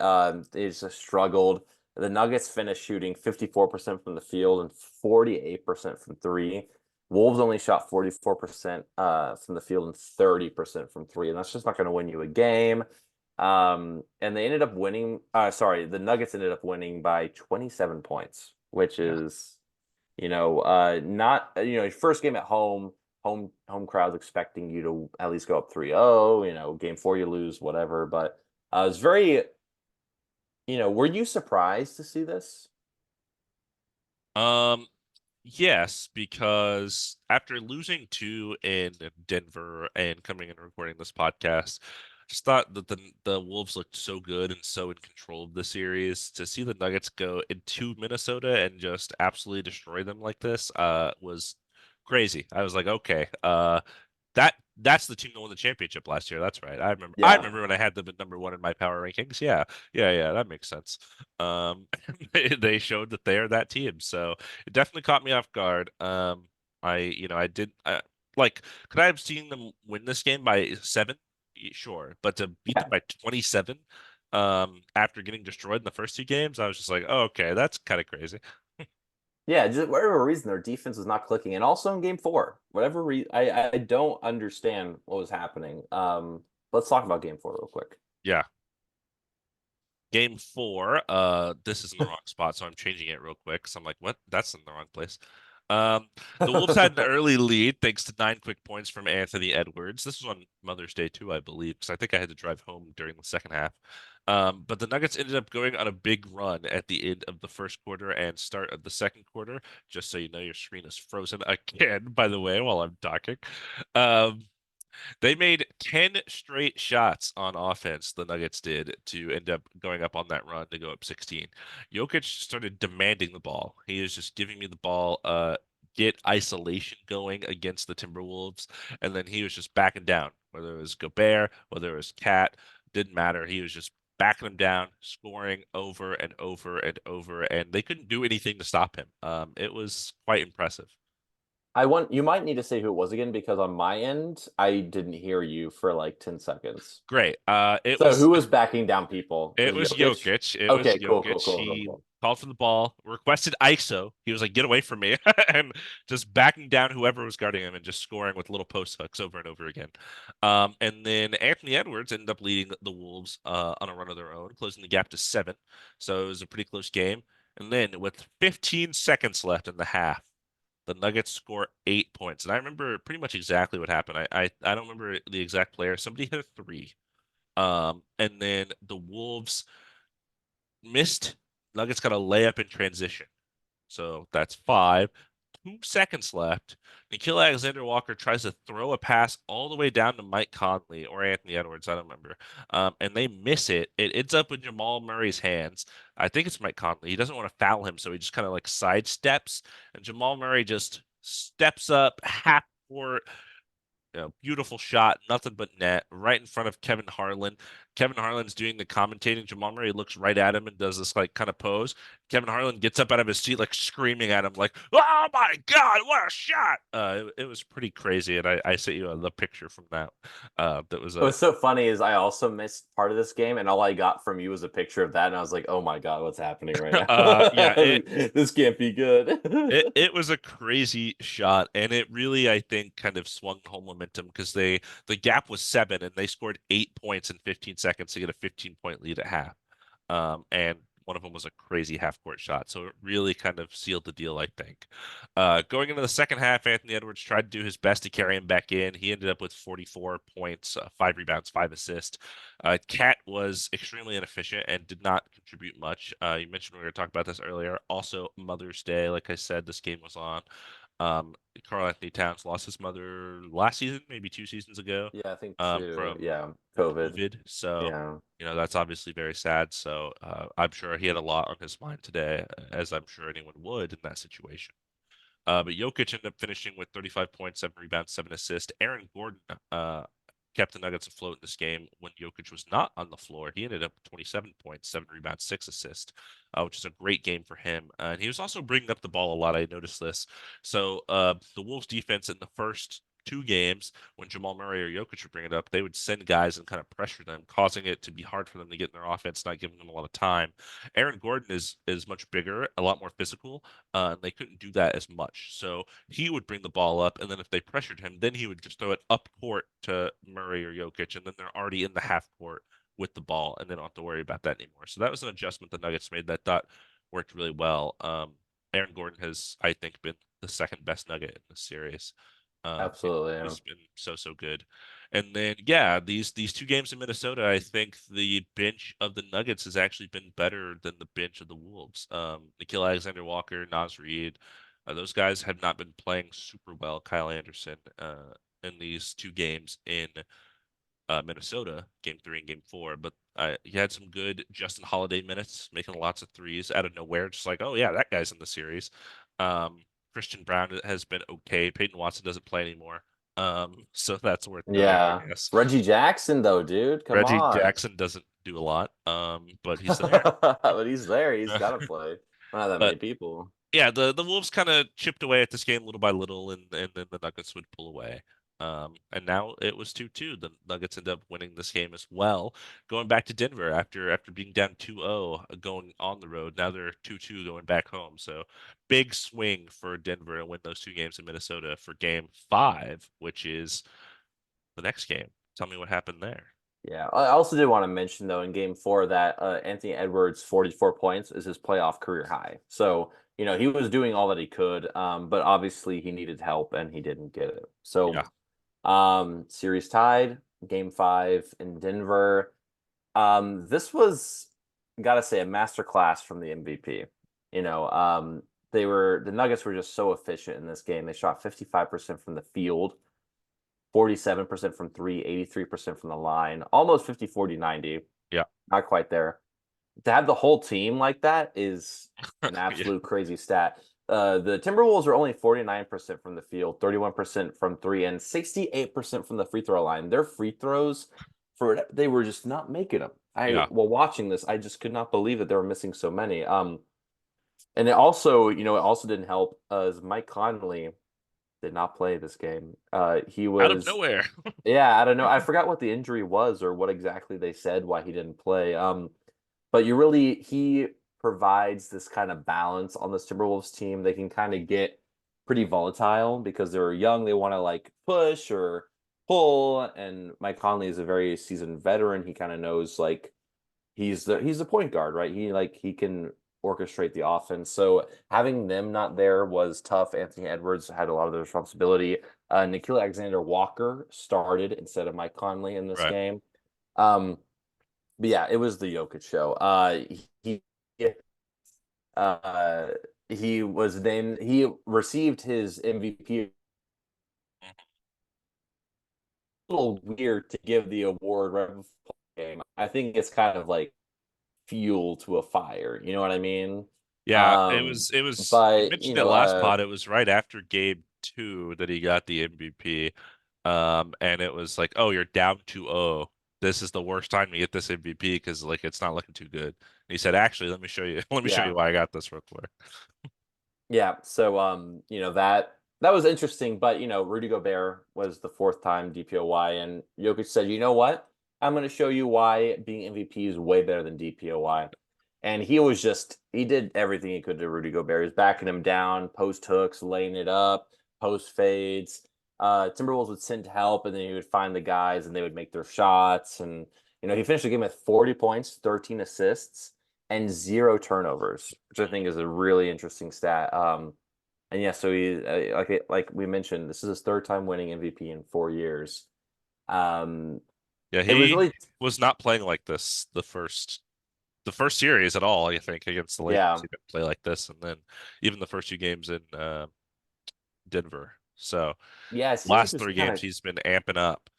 they just struggled. The Nuggets finished shooting 54% from the field and 48% from three. Wolves only shot 44% from the field and 30% from three, and that's just not going to win you a game. And they ended up winning. Sorry, the Nuggets ended up winning by 27 points, which Yeah. is, not, your first game at home, home crowd's expecting you to at least go up 3-0. Game four you lose, whatever. But it was very, were you surprised to see this? Um, yes, because after losing two in Denver and coming and recording this podcast, just thought that the Wolves looked so good and so in control of the series. To see the Nuggets go into Minnesota and just absolutely destroy them like this, was crazy. I was like, okay, that's the team that won the championship last year. That's right. I Yeah. remember when I had them at number one in my power rankings. Yeah, yeah, that makes sense. Um, they showed that they are that team, so it definitely caught me off guard. I did like, could I have seen them win this game by seven? Sure, but to beat them Yeah. by 27, after getting destroyed in the first two games, I was just like, oh, okay, that's kind of crazy. Yeah, just whatever reason their defense was not clicking, and also in game four, whatever I don't understand what was happening. Let's talk about game four real quick. Yeah. Game four, this is in the wrong spot, so I'm changing it real quick. So I'm like, what? That's in the wrong place. Um, the Wolves had an early lead thanks to 9 quick points from Anthony Edwards. This was on Mother's Day too, I believe, because I think I had to drive home during the second half. But the Nuggets ended up going on a big run at the end of the first quarter and start of the second quarter. Just so you know, your screen is frozen again, by the way, while I'm talking. Um, they made 10 straight shots on offense, the Nuggets did, to end up going up on that run to go up 16. Jokic started demanding the ball. He was just giving me the ball, get isolation going against the Timberwolves, and then he was just backing down, whether it was Gobert, whether it was Cat, didn't matter. He was just backing him down, scoring over and over and over, and they couldn't do anything to stop him. It was quite impressive. You might need to say who it was again because on my end, I didn't hear you for like 10 seconds. Great. So who was backing down people? It Was was Jokic? Jokic. It was Okay, cool, Jokic. cool, cool, cool, He cool. called for the ball, requested ISO. He was like, "Get away from me," and just backing down whoever was guarding him and just scoring with little post hooks over and over again. And then Anthony Edwards ended up leading the Wolves on a run of their own, closing the gap to 7. So it was a pretty close game. And then with 15 seconds left in the half, the Nuggets score 8 points. And I remember pretty much exactly what happened. I don't remember the exact player. Somebody hit a three. And then the Wolves missed. Nuggets got a layup in transition. So that's 5. 2 seconds left. Nikhil Alexander-Walker tries to throw a pass all the way down to Mike Conley or Anthony Edwards, I don't remember. And they miss it. It ends up in Jamal Murray's hands. I think it's Mike Conley. He doesn't want to foul him, so he just kind of like sidesteps, and Jamal Murray just steps up half court, beautiful shot, nothing but net, right in front of Kevin Harlan. Kevin Harlan's doing the commentating. Jamal Murray looks right at him and does this like kind of pose. Kevin Harlan gets up out of his seat, like screaming at him, like, "Oh my God, what a shot!" It was pretty crazy, and I sent you the picture from that. That was a What's so funny is I also missed part of this game, and all I got from you was a picture of that, and I was like, "Oh my God, what's happening right now? yeah, This can't be good." it was a crazy shot, and it really, I think, kind of swung home momentum because the gap was 7, and they scored 8 points in 15 seconds to get a 15-point lead at half. And one of them was a crazy half-court shot, so it really kind of sealed the deal, I think. Going into the second half, Anthony Edwards tried to do his best to carry him back in. He ended up with 44 points, 5 rebounds, 5 assists. Cat was extremely inefficient and did not contribute much. You mentioned we were going to talk about this earlier. Also, Mother's Day, like I said, this game was on. Um, Karl Anthony Towns lost his mother last season, maybe 2 seasons ago, Yeah, I think too. from Yeah, COVID. COVID. So, Yeah. that's obviously very sad. So, I'm sure he had a lot on his mind today, as I'm sure anyone would in that situation. But Jokic ended up finishing with 35 points, 7 rebounds, 7 assists. Aaron Gordon kept the Nuggets afloat in this game when Jokic was not on the floor. He ended up with 27 points, 7 rebounds, 6 assists, which is a great game for him. And he was also bringing up the ball a lot. I noticed this. So the Wolves defense in the first two games, when Jamal Murray or Jokic would bring it up, they would send guys and kind of pressure them, causing it to be hard for them to get in their offense, not giving them a lot of time. Aaron Gordon is much bigger, a lot more physical, and they couldn't do that as much. So he would bring the ball up, and then if they pressured him, then he would just throw it up court to Murray or Jokic, and then they're already in the half court with the ball, and they don't have to worry about that anymore. So that was an adjustment the Nuggets made that I thought worked really well. Aaron Gordon has, I think, been the second best Nugget in the series. Absolutely. Yeah. He's been so good. And then yeah, these two games in Minnesota, I think the bench of the Nuggets has actually been better than the bench of the Wolves. Nickeil Alexander-Walker, Naz Reid, those guys have not been playing super well. Kyle Anderson in these two games in Minnesota, game three and game four. But he had some good Justin Holiday minutes, making lots of threes out of nowhere. Just like, oh yeah, that guy's in the series. Christian Brown has been okay. Peyton Watson doesn't play anymore. So that's worth noting, I Yeah. guess. Reggie Jackson, though, dude, come Reggie on. Jackson doesn't do a lot, but he's there. But he's there. He's got to play. Not that But many people. yeah, the Wolves kind of chipped away at this game little by little, and then the Nuggets would pull away. And now it was 2-2. The Nuggets end up winning this game as well, going back to Denver after being down 2-0 going on the road. Now they're 2-2 going back home. So big swing for Denver to win those two games in Minnesota for game five, which is the next game. Tell me what happened there. Yeah. I also did want to mention, though, in game four that Anthony Edwards' 44 points is his playoff career high. So, he was doing all that he could, but obviously he needed help and he didn't get it. So, Yeah. series tied, game five in Denver. This was, gotta say, a masterclass from the MVP. The Nuggets were just so efficient in this game. They shot 55% from the field, 47% from three, 83% from the line, almost 50, 40, 90. Yeah. Not quite there. To have the whole team like that is an Yeah. absolute crazy stat. The Timberwolves are only 49% from the field, 31% from three, and 68% from the free throw line. Their free throws, they were just not making them. Yeah. While watching this, I just could not believe that they were missing so many. And it also didn't help as Mike Conley did not play this game. He Out of was, nowhere. yeah, I don't know. I forgot what the injury was or what exactly they said why he didn't play. But he provides this kind of balance on this Timberwolves team. They can kind of get pretty volatile because they're young. They want to like push or pull. And Mike Conley is a very seasoned veteran. He kind of knows like he's the point guard, right? He can orchestrate the offense. So having them not there was tough. Anthony Edwards had a lot of the responsibility. Nickeil Alexander-Walker started instead of Mike Conley in this Right. game. But yeah, it was the Jokic show. He uh, he received his MVP. A little weird to give the award right before the game. I think it's kind of like fuel to a fire. You know what I mean? Yeah, it was you But mentioned it last pod. It was right after game two that he got the MVP. And it was like, oh, you're down 2-0. This is the worst time to get this MVP because like it's not looking too good. And he said, actually, let me show you let me show you yeah, why I got this real quick. yeah. So that was interesting. But Rudy Gobert was the fourth time DPOY, and Jokic said, you know what? I'm going to show you why being MVP is way better than DPOY. And he did everything he could to Rudy Gobert. He was backing him down, post hooks, laying it up, post fades. Timberwolves would send help, and then he would find the guys, and they would make their shots. And he finished the game with 40 points, 13 assists, and zero turnovers, which I think is a really interesting stat. And yeah, so he like we mentioned, this is his third time winning MVP in 4 years. Um, Yeah, it was he really was not playing like this the first series at all, I think, against the Lakers. yeah He didn't play like this, and then even the first few games in Denver. So yeah. It seems like he last was three kind games of he's been amping up.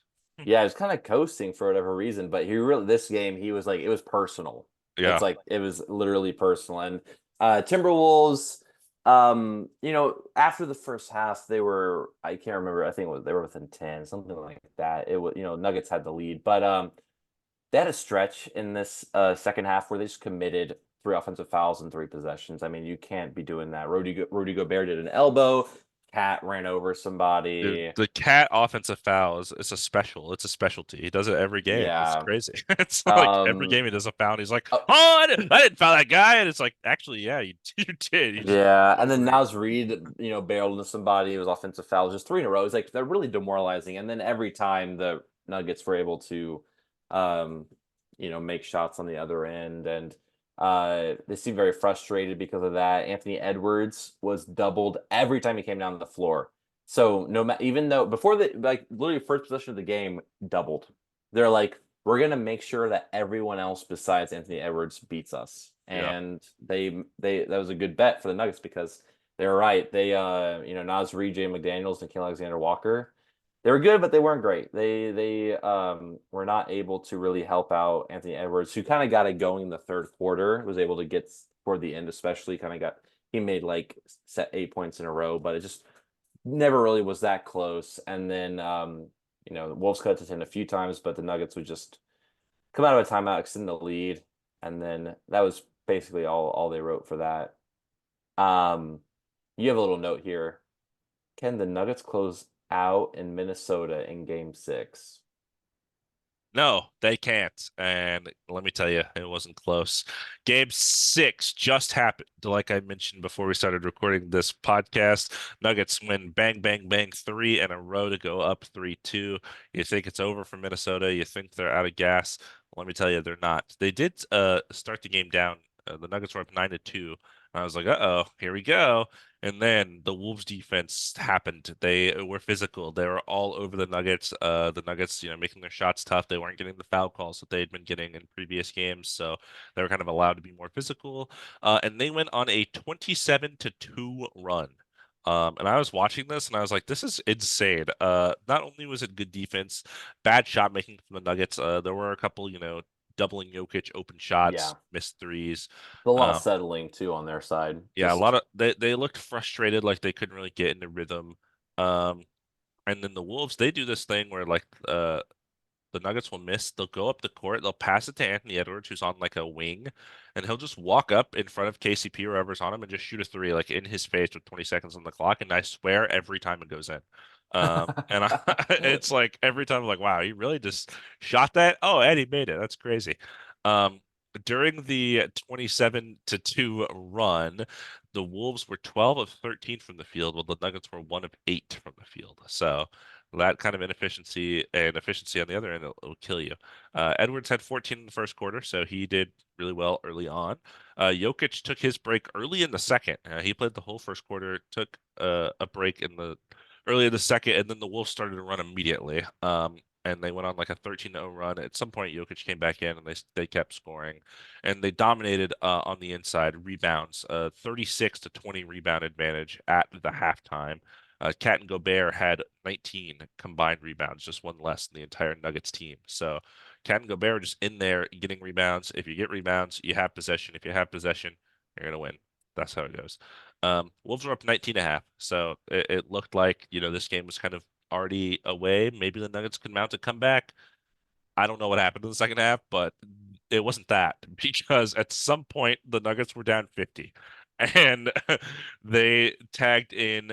Yeah, he was kind of coasting for whatever reason, but this game he was like it was personal. It's Yeah. like it was literally personal. And Timberwolves, after the first half, I can't remember, I think they were within 10, something like that. It was, Nuggets had the lead, but they had a stretch in this second half where they just committed three offensive fouls in three possessions. I mean, you can't be doing that. Rudy Gobert did an elbow. Cat ran over Dude, somebody. the cat offensive foul is a special. It's a specialty. He does it every game. It's Yeah. crazy. It's like every Um, game he does a foul. And he's like, uh, "Oh, I didn't foul that guy." And it's like, actually, yeah, you you did. You just yeah, and then over it. Naz Reid, bailed into somebody. It was offensive fouls, just three in a row. It's like they're really demoralizing. And then every time the Nuggets were able to, um, make shots on the other end, and they seemed very frustrated because of that. Anthony Edwards was doubled every time he came down the floor. So no matter, even though before the like literally first possession of the game, doubled. They're like, we're gonna make sure that everyone else besides Anthony Edwards beats us. Yeah. And they that was a good bet for the Nuggets because they were right. They Naz Reid, Jay McDaniels, and King Alexander Walker. They were good, but they weren't great. They were not able to really help out Anthony Edwards, who kind of got it going in the third quarter, was able to get toward the end, especially kind of got he made like set 8 points in a row, but it just never really was that close. And then the Wolves cut to 10 a few times, but the Nuggets would just come out of a timeout, extend the lead, and then that was basically all they wrote for that. Um, you have a little note here. Can the Nuggets close out in Minnesota in Game 6? No, they can't. And let me tell you, it wasn't close. Game six just happened. Like I mentioned before we started recording this podcast, Nuggets win bang, bang, bang, three in a row to go up 3-2. You think it's over for Minnesota. You think they're out of gas. Let me tell you, they're not. They did start the game down. The Nuggets were up 9-2. I was like, uh-oh, here we go. And then the Wolves defense happened. They were physical. They were all over the Nuggets. The Nuggets, making their shots tough. They weren't getting the foul calls that they had been getting in previous games, so they were kind of allowed to be more physical. And they went on a 27-2 run. And I was watching this and I was like, this is insane. Not only was it good defense, bad shot making from the Nuggets. There were a couple, doubling Jokic open shots, Yeah, missed threes. a lot of Um, settling too on their side. yeah, a Just lot of they looked frustrated, like they couldn't really get into rhythm. Um, and then the Wolves, they do this thing where like the Nuggets will miss, they'll go up the court, they'll pass it to Anthony Edwards, who's on like a wing, and he'll just walk up in front of KCP or whoever's on him and just shoot a three like in his face with 20 seconds on the clock. And I swear every time it goes in. And it's like every time I'm like, wow, he really just shot that. Oh, and he made it. That's crazy. Um, During the 27-2 run, the Wolves were 12 of 13 from the field, while the Nuggets were 1 of 8 from the field. So that kind of inefficiency and efficiency on the other end will kill you. Edwards had 14 in the first quarter, so he did really well early on. Jokic took his break early in the second. He played the whole first quarter, took a break in the early in the second, and then the Wolves started to run immediately. And they went on like a 13-0 run. At some point, Jokic came back in, and they kept scoring, and they dominated on the inside rebounds, 36-20 rebound advantage at the halftime. Cat and Gobert had 19 combined rebounds, just one less than the entire Nuggets team. So Cat and Gobert are just in there getting rebounds. If you get rebounds, you have possession. If you have possession, you're gonna win. That's how it goes. Wolves were up 19.5, so it looked like this game was kind of already away. Maybe the Nuggets could mount a comeback. I don't know what happened in the second half, but it wasn't that because at some point the Nuggets were down 50 and they tagged in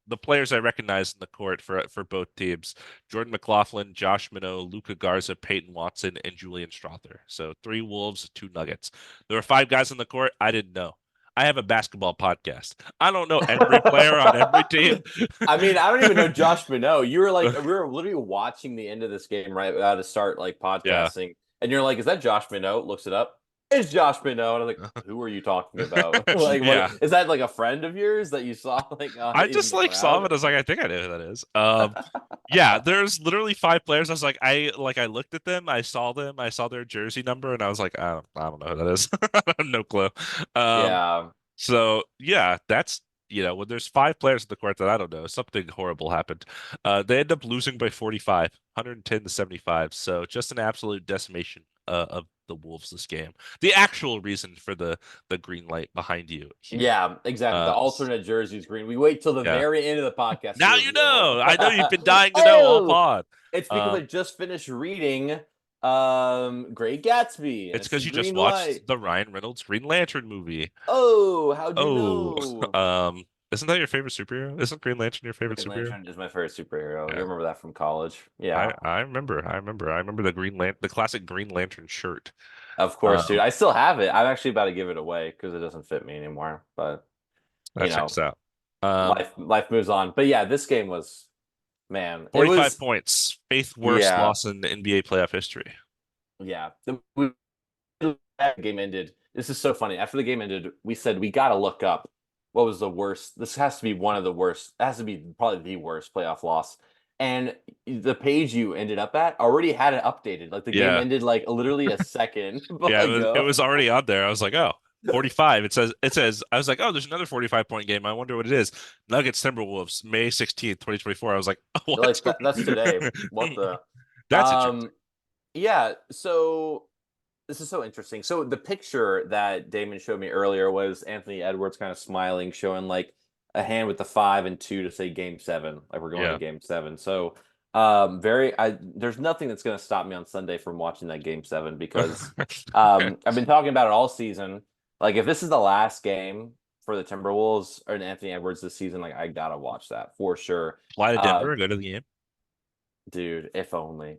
the players I recognize in the court for both teams: Jordan McLaughlin, Josh Minot, Luka Garza, Peyton Watson, and Julian Strother. So three Wolves, two Nuggets. There were five guys on the court I didn't know. I have a basketball podcast. I don't know every player on every team. I mean, I don't even know Josh Minot. You were like, we were literally watching the end of this game right to start like Yeah. podcasting, and you're like, "Is that Josh Minot?" Looks it up. It's Josh Minot, and I'm like, "Who are you talking about? Like, what Yeah. is that? Like a friend of yours that you saw like I in just the like saw him crowd?" and I was like, I think I know who that is. Yeah, there's literally five players. I was like, I looked at them, I saw them, I saw their jersey number, and I was like, I don't know who that is. I have no clue. Um, Yeah, so yeah, that's when there's five players in the court that I don't know, something horrible happened. They end up losing by 45, 110-75. So just an absolute decimation of the Wolves this game. The actual reason for the green light behind you here. yeah, exactly. The Uh, alternate jerseys green. We wait till the yeah. very end of the podcast to Now you reveal. know. I know you've been dying to know all Oh, pod. it's because I Um, just finished reading Great Gatsby, and it's it's the because you just green light. watched the Ryan Reynolds Green Lantern movie. Oh, how'd you Oh, know? um, Isn't that your favorite superhero? Isn't Green Lantern your favorite Green superhero? Lantern is my favorite superhero. You Yeah. remember that from college? I Yeah, I remember. I remember the classic Green Lantern shirt. of course, dude. Um, I still have it. I'm actually about to give it away because it doesn't fit me anymore. But that you checks know, out. Um, life moves on. But yeah, this game was, man, it 45 was, points, eighth worst yeah, loss in the NBA playoff history. yeah. The game ended. This is so funny. After the game ended, we said we got to look up what was the worst. This has to be one of the worst. It has to be probably the worst playoff loss. And the page you ended up at already had it updated. Like the game Yeah. ended like literally a second Yeah, it ago. was already on there. I was like, oh, 45. It says I was like, oh, there's another 45-point game. I wonder what it is. Nuggets Timberwolves, May 16th, 2024. I was like, oh, what? Like that's today. What the? That's interesting. Yeah. So this is so interesting. So the picture that Damon showed me earlier was Anthony Edwards kind of smiling, showing like a hand with the 5 and 2 to say game seven, like we're going to Yeah. game seven. So very I there's nothing that's gonna stop me on Sunday from watching that game seven because I've been talking about it all season. Like if this is the last game for the Timberwolves or Anthony Edwards this season, like I gotta watch that for sure. Fly to Uh, Denver, go to the game. Dude, if only.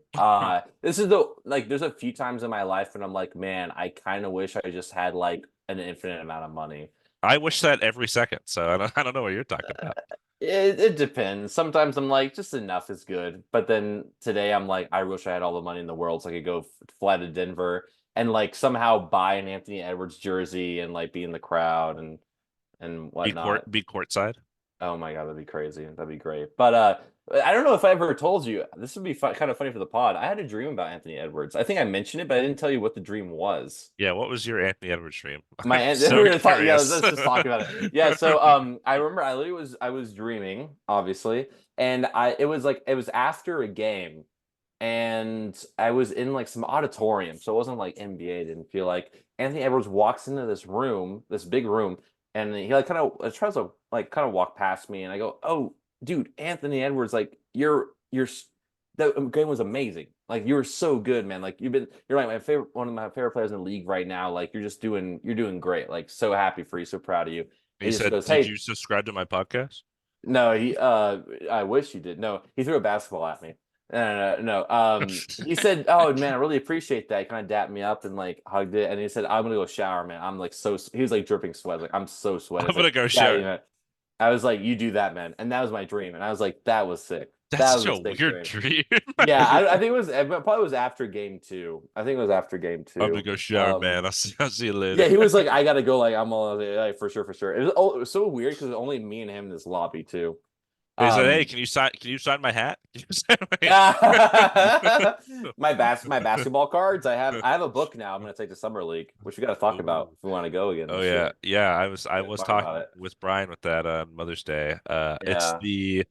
This is the like there's a few times in my life when I'm like, man, I kind of wish I just had like an infinite amount of money. I wish that every second. So I don't know what you're talking about. It depends. Sometimes I'm like, just enough is good. But then today I'm like, I wish I had all the money in the world so I could go fly to Denver and like somehow buy an Anthony Edwards jersey and like be in the crowd and whatnot. Be courtside. Oh my God, that'd be crazy. That'd be great. But I don't know if I ever told you. This would be kind of funny for the pod. I had a dream about Anthony Edwards. I think I mentioned it, but I didn't tell you what the dream was. Yeah, what was your Anthony Edwards dream? My I'm we're so gonna talk. Yeah, curious. let's just talk about it. Yeah, so I remember I was dreaming, obviously, and it was like it was after a game, and I was in like some auditorium, so it wasn't like NBA. Didn't feel like Anthony Edwards walks into this room, this big room, and he like kind of tries to like kind of walk past me, and I go, "Oh, dude, Anthony Edwards, like that game was amazing. Like you were so good, man. Like you're like my favorite, one of my favorite players in the league right now. Like you're doing great. Like so happy for you, so proud of you." He He just said, goes, "Did "Hey, you subscribe to my podcast?" no, I wish he did. No, he threw a basketball at me. No. He said, "Oh man, I really appreciate that." He kind of dapped me up and like hugged it, and he said, "I'm gonna go shower, man. I'm like so." He was like dripping sweat. Like I'm so sweaty. I'm It's like, gonna go yeah, share. I was like, "You do that, man," and that was my dream, and I was like, "That was sick. That's That such was a a sick weird dream." dream. Yeah, I think it probably was after game two. I think it was after game I'm gonna two. go shower, man. I'll see you later. Yeah, he was like, "I gotta go." Like I'm all like, for sure, for sure. It was so weird because only me and him in this lobby too. He said, "Hey, Um, can you sign? Can you sign my hat?" Can you sign my basketball cards. I have a book now. I'm gonna take to summer league, which we got to talk about Ooh. if we want to go again Oh this yeah, year. yeah. I We got to was talk about talking it. with Brian with that on Mother's Day. It's Yeah, the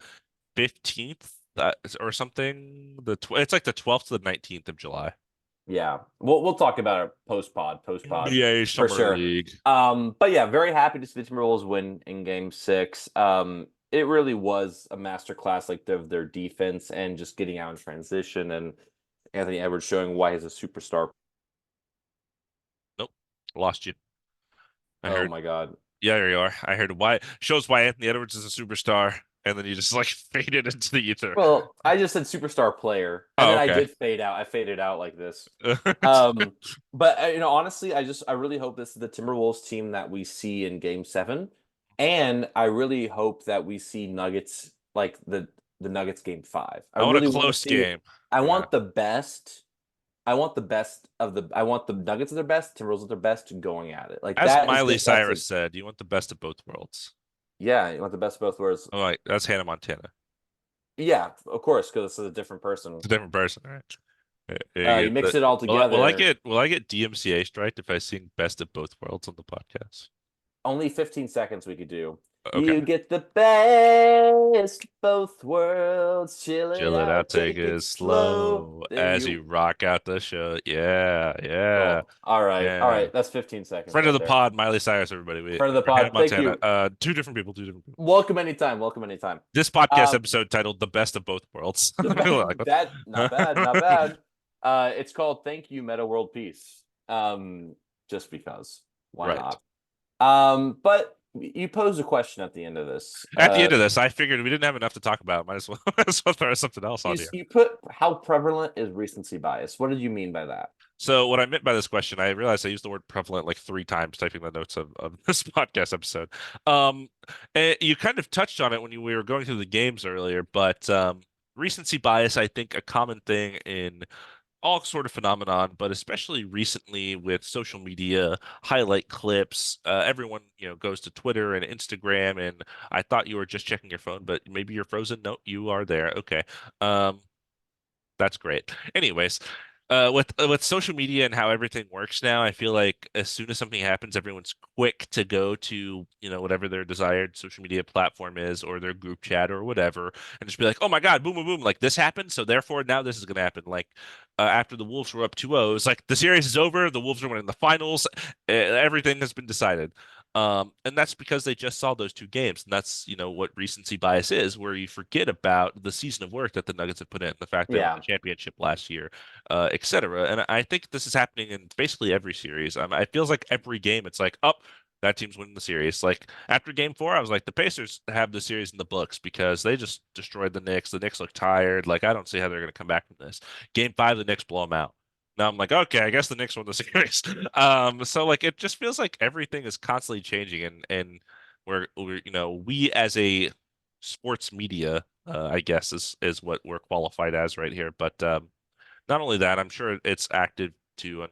15th or something. It's like the 12th to the 19th of July. yeah. We'll talk about it post pod NBA for Summer sure. League. But yeah, very happy to see the Timberwolves win in Game Six. It really was a masterclass, like their defense and just getting out in transition, and Anthony Edwards showing why he's a superstar. Nope, lost you. I Oh heard. my God. Yeah, there you are. I heard why shows why Anthony Edwards is a superstar, and then you just like faded into the ether. Well, I just said superstar player, and Oh, then I okay. did fade out. I faded out like this. Um, but honestly, I really hope this is the Timberwolves team that we see in Game Seven, and I really hope that we see Nuggets like the Nuggets Game Five. I I want a really want to close see. game. I Yeah. want the best. I want the best of the. I want the Nuggets at their best, Timberwolves at their best, going at it. Like As that is Miley that's a Cyrus said, you want the best of both worlds. yeah. You want the best of both worlds. Oh, like that's Hannah Montana. Yeah, of course, because this is a different person. It's a different person, right? You mix it all together. Will I get DMCA striked if I sing best of both worlds on the podcast? Only 15 seconds we could do. Okay. You get the best of both worlds. Chill it Chill it out, out, take take it it slow. slow There as you you rock out the show. Yeah, yeah, go. All right. All yeah. right. That's 15 seconds Friend of right the there. pod, Miley Cyrus, everybody. Friend of the Or Hannah pod. Thank Montana. you. Two different people, two different people. Welcome anytime. Welcome anytime. This podcast Um, episode titled "The Best of Both Worlds." that not bad, not bad. It's called Thank You, Metta World Peace. Just because. Why Right. not? But you posed a question at the end of this. At the end of this, I figured we didn't have enough to talk about. Might as well throw something else on here. You put how prevalent is recency bias? What did you mean by that? So what I meant by this question, I realized I used the word prevalent like three times typing the notes of this podcast episode. Um, you kind of touched on it when we were going through the games earlier, but recency bias, I think a common thing in all sort of phenomenon, but especially recently with social media, highlight clips. Everyone, goes to Twitter and Instagram, and I thought you were just checking your phone, but maybe you're frozen. No, you are there. Okay. Um, that's great. Anyways, with social media and how everything works now, I feel like as soon as something happens, everyone's quick to go to, whatever their desired social media platform is or their group chat or whatever, and just be like, "Oh my God, boom, boom, boom! Like this happened, so therefore now this is going to happen." Like after the Wolves were up 2-0, it's like the series is over. The Wolves are winning the finals. Everything has been decided. And that's because they just saw those two games. And that's, what recency bias is, where you forget about the season of work that the Nuggets have put in, the fact they won the Yeah, championship last year, et cetera. And I think this is happening in basically every series. It feels like every game, it's like, up, that team's winning the series. Like after game four, I was like, the Pacers have the series in the books because they just destroyed the Knicks. The Knicks look tired. Like, I don't see how they're going to come back from this. Game five, the Knicks blow them out. Now I'm like, okay, I guess the Knicks won the series. So like it just feels like everything is constantly changing, and we as a sports media, I guess is what we're qualified as right here. But not only that, I'm sure it's active to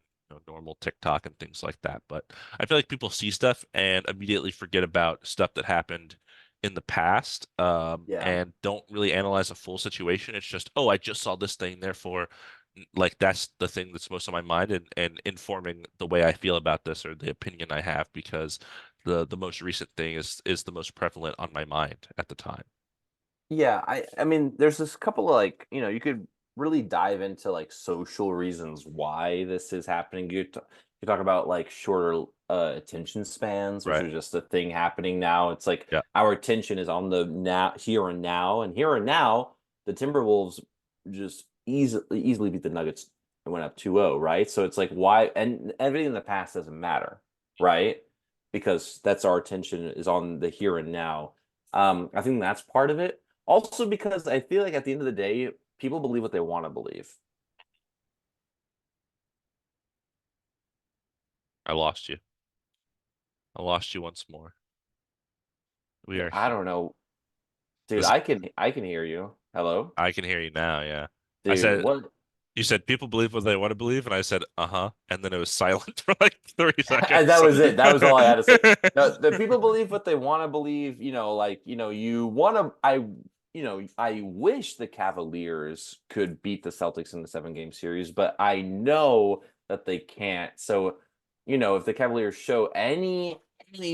normal TikTok and things like that. But I feel like people see stuff and immediately forget about stuff that happened in the past, yeah. and don't really analyze a full situation. It's just, oh, I just saw this thing, therefore, like that's the thing that's most on my mind, and informing the way I feel about this or the opinion I have because the most recent thing is the most prevalent on my mind at the time. Yeah, I mean, there's this couple of like, you could really dive into like social reasons why this is happening. You talk about like shorter attention spans, which Right. is just a thing happening now. It's like Yeah. our attention is on the now, and here and now, the Timberwolves just easily beat the Nuggets and went up 2-0, right? So it's like why, and everything in the past doesn't matter, right? Because that's our attention is on the here and now. I think that's part of it. Also, because I feel like at the end of the day, people believe what they want to believe. I lost you. I lost you once more. We Yeah, are I here. don't know, dude. This I can hear you. Hello, I can hear you now, yeah. I dude. said What? you said people believe what they want to believe, and I said, uh-huh, and then it was silent for like 30 That seconds. was it. That was all I had to say. No, the people believe what they want to believe. Like you want to. I wish the Cavaliers could beat the Celtics in the 7-game series, but I know that they can't. So, if the Cavaliers show any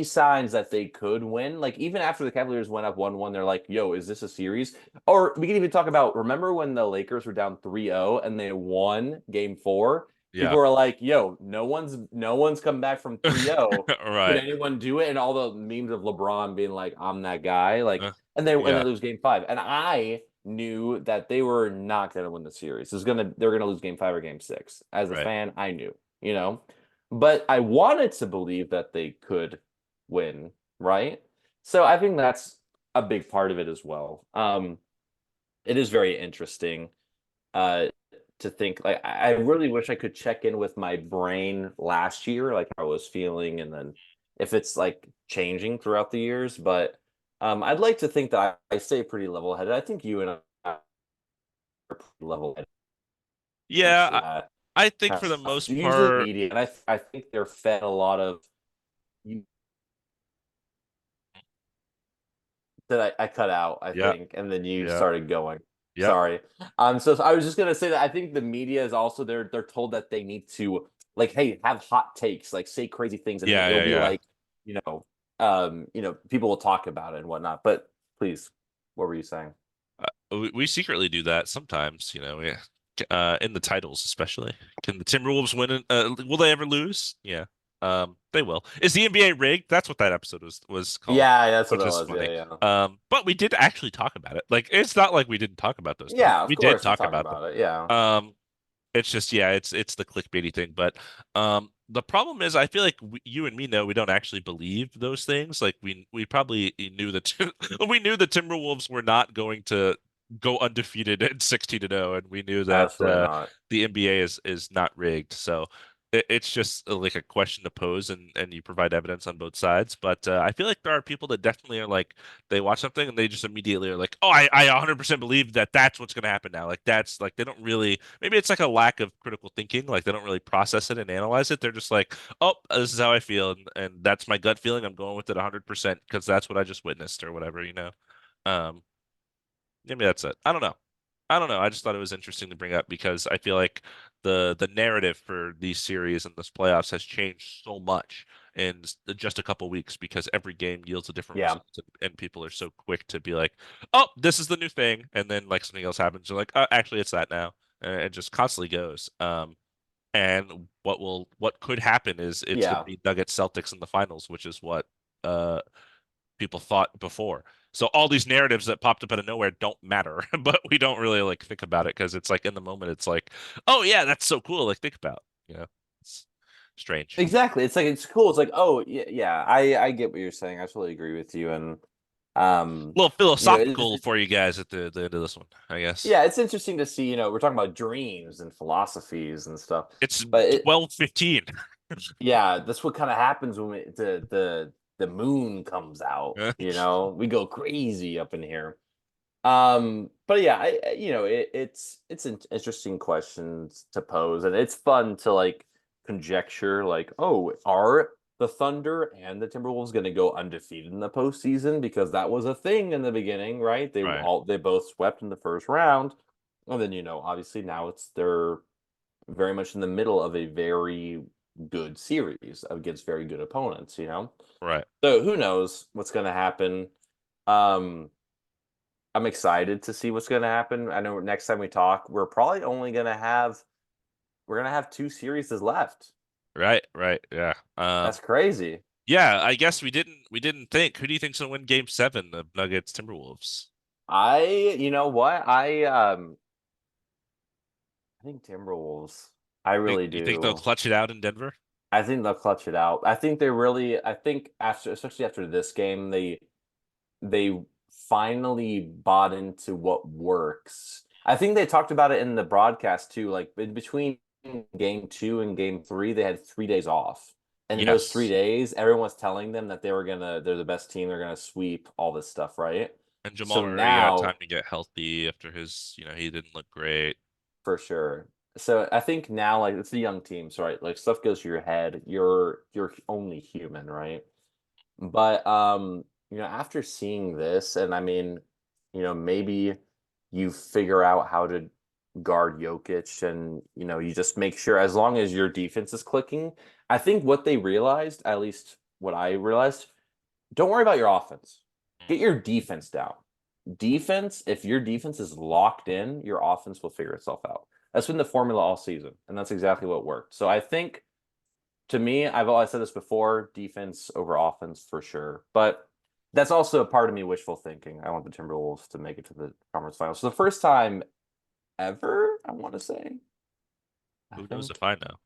signs that they could win, like even after the Cavaliers went up 1-1, they're like, "Yo, is this a series?" Or we can even talk about. Remember when the Lakers were down 3-0 and they won Game 4? Yeah. People are like, "Yo, no one's come back from 3-0. Could Right. anyone do it?" And all the memes of LeBron being like, "I'm that guy." Like, Uh, and they yeah. lose Game 5. And I knew that they were not going to win the series. They're going to lose Game 5 or Game 6. As a Right. fan, I knew, you know. But I wanted to believe that they could win, right? So I think that's a big part of it as well. It is very interesting uh to think like I really wish I could check in with my brain last year, like how I was feeling, and then if it's like changing throughout the years. But I'd like to think that I stay pretty level headed. I think you and I are pretty level headed when it comes Yeah, to that I think kind of for the stuff. most Usually the part, media, and I think they're fed a lot of you that I cut out, I yeah, think, and then you yeah, started going. yeah, Sorry. So I was just gonna say that I think the media is also they're told that they need to like, hey, have hot takes, like say crazy things, and yeah, it'll yeah, be yeah. like, people will talk about it and whatnot. But please, what were you saying? We secretly do that sometimes, in the titles especially. Can the Timberwolves win? Will they ever lose? Yeah, they will. Is the NBA rigged? That's what that episode was called, Yeah, that's what which that is was. Yeah, funny. yeah. But we did actually talk about it. Like, it's not like we didn't talk about those things. Yeah, of We did course we talk talked about them. about it. Yeah. Um, It's just, yeah, it's the clickbaity thing. But the problem is, I feel like you and me know we don't actually believe those things. Like we probably knew that we knew the Timberwolves were not going to go undefeated at 16-0, and we knew that Absolutely not. the NBA is not rigged. So it's just like a question to pose, and you provide evidence on both sides. But I feel like there are people that definitely are like they watch something and they just immediately are like, oh, I 100% believe that that's what's going to happen now. Like that's like they don't really, maybe it's like a lack of critical thinking. Like they don't really process it and analyze it. They're just like, oh, this is how I feel, and that's my gut feeling. I'm going with it 100% because that's what I just witnessed or whatever, you know. Um, Maybe that's it. I don't know. I don't know. I just thought it was interesting to bring up because I feel like the narrative for these series and this playoffs has changed so much in just a couple weeks because every game yields a different Yeah. result, and people are so quick to be like, "Oh, this is the new thing," and then like something else happens, you're like, "Oh, actually, it's that now." And it just constantly goes. And what could happen is it's going to Yeah. be Nuggets Celtics in the finals, which is what uh people thought before. So all these narratives that popped up out of nowhere don't matter, but we don't really like think about it because it's like in the moment it's like, oh yeah, that's so cool. Like think about, you know, it's strange. Exactly. It's like it's cool. It's like, oh yeah, yeah, I get what you're saying. I totally agree with you. And um, A little you know, it's philosophical for you guys at the end of this one, I guess. yeah, it's interesting to see, we're talking about dreams and philosophies and stuff. It's But 12:15. yeah, that's what kind of happens when the moon comes out, We go crazy up in here. But yeah, it's an interesting questions to pose, and it's fun to like conjecture, like, oh, are the Thunder and the Timberwolves going to go undefeated in the postseason? Because that was a thing in the beginning, right? Right, They both swept in the first round, and then obviously now they're very much in the middle of a very good series against very good opponents, right. So who knows what's going to happen? Um, I'm excited to see what's going to happen. I know next time we talk, we're going to have two series left. Right, right, yeah. That's crazy. Yeah, I guess we didn't think. Who do you think's gonna win Game 7 of Nuggets Timberwolves? You know what? I think Timberwolves. I Think really you think they'll do. clutch it out in Denver? I think they'll clutch it out. I think after, especially after this game, they finally bought into what works. I think they talked about it in the broadcast too. Like in between game two and game three, they had 3 days off. And in those three Yes. days, everyone was telling them that they're the best team, they're gonna sweep all this stuff, right? And Jamal So Murray got time now, to get healthy after he didn't look great. for sure. So I think now, like, it's the young teams, right? Like stuff goes through your head. You're only human, right? But after seeing this, and I mean, maybe you figure out how to guard Jokic, and you just make sure as long as your defense is clicking. I think what they realized, at least what I realized, don't worry about your offense. Get your defense down. If your defense is locked in, your offense will figure itself out. That's been the formula all season, and that's exactly what worked. So I think, to me, I've always said this before, defense over offense for sure. But that's also a part of me wishful thinking. I want the Timberwolves to make it to the conference finals. So the first time ever, I want to say, I Who knows think. if I know?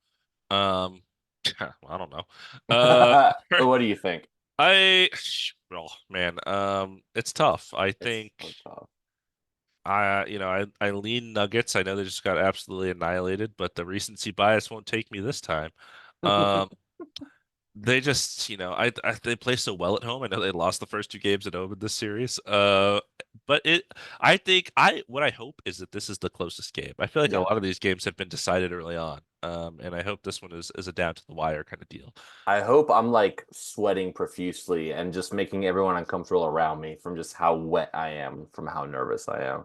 I don't know. Uh, What do you think? I, oh man, it's tough. I It's think so tough. I lean Nuggets. I know they just got absolutely annihilated, but the recency bias won't take me this time. Um, they just, they play so well at home. I know they lost the first two games at home in this series. But I think what I hope is that this is the closest game. I feel like a Yeah. lot of these games have been decided early on. And I hope this one is a down to the wire kind of deal. I hope I'm like sweating profusely and just making everyone uncomfortable around me from just how wet I am, from how nervous I am.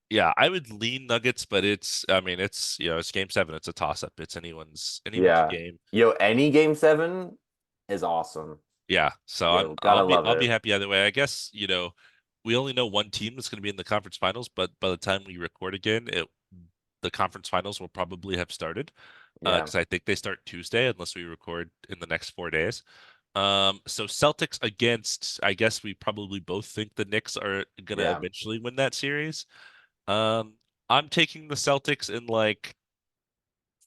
Yeah, I would lean Nuggets, but I mean, it's Game 7. It's a toss up. It's anyone's Yeah. game. Any game seven is awesome. Yeah, so Gotta love I'll be it. happy either way. I guess, we only know one team that's going to be in the conference finals, but by the time we record again, the conference finals will probably have started. Yeah. Because I think they start Tuesday unless we record in the next 4 days. So Celtics against, I guess we probably both think the Knicks are gonna Yeah. eventually win that series. Um, I'm taking the Celtics in like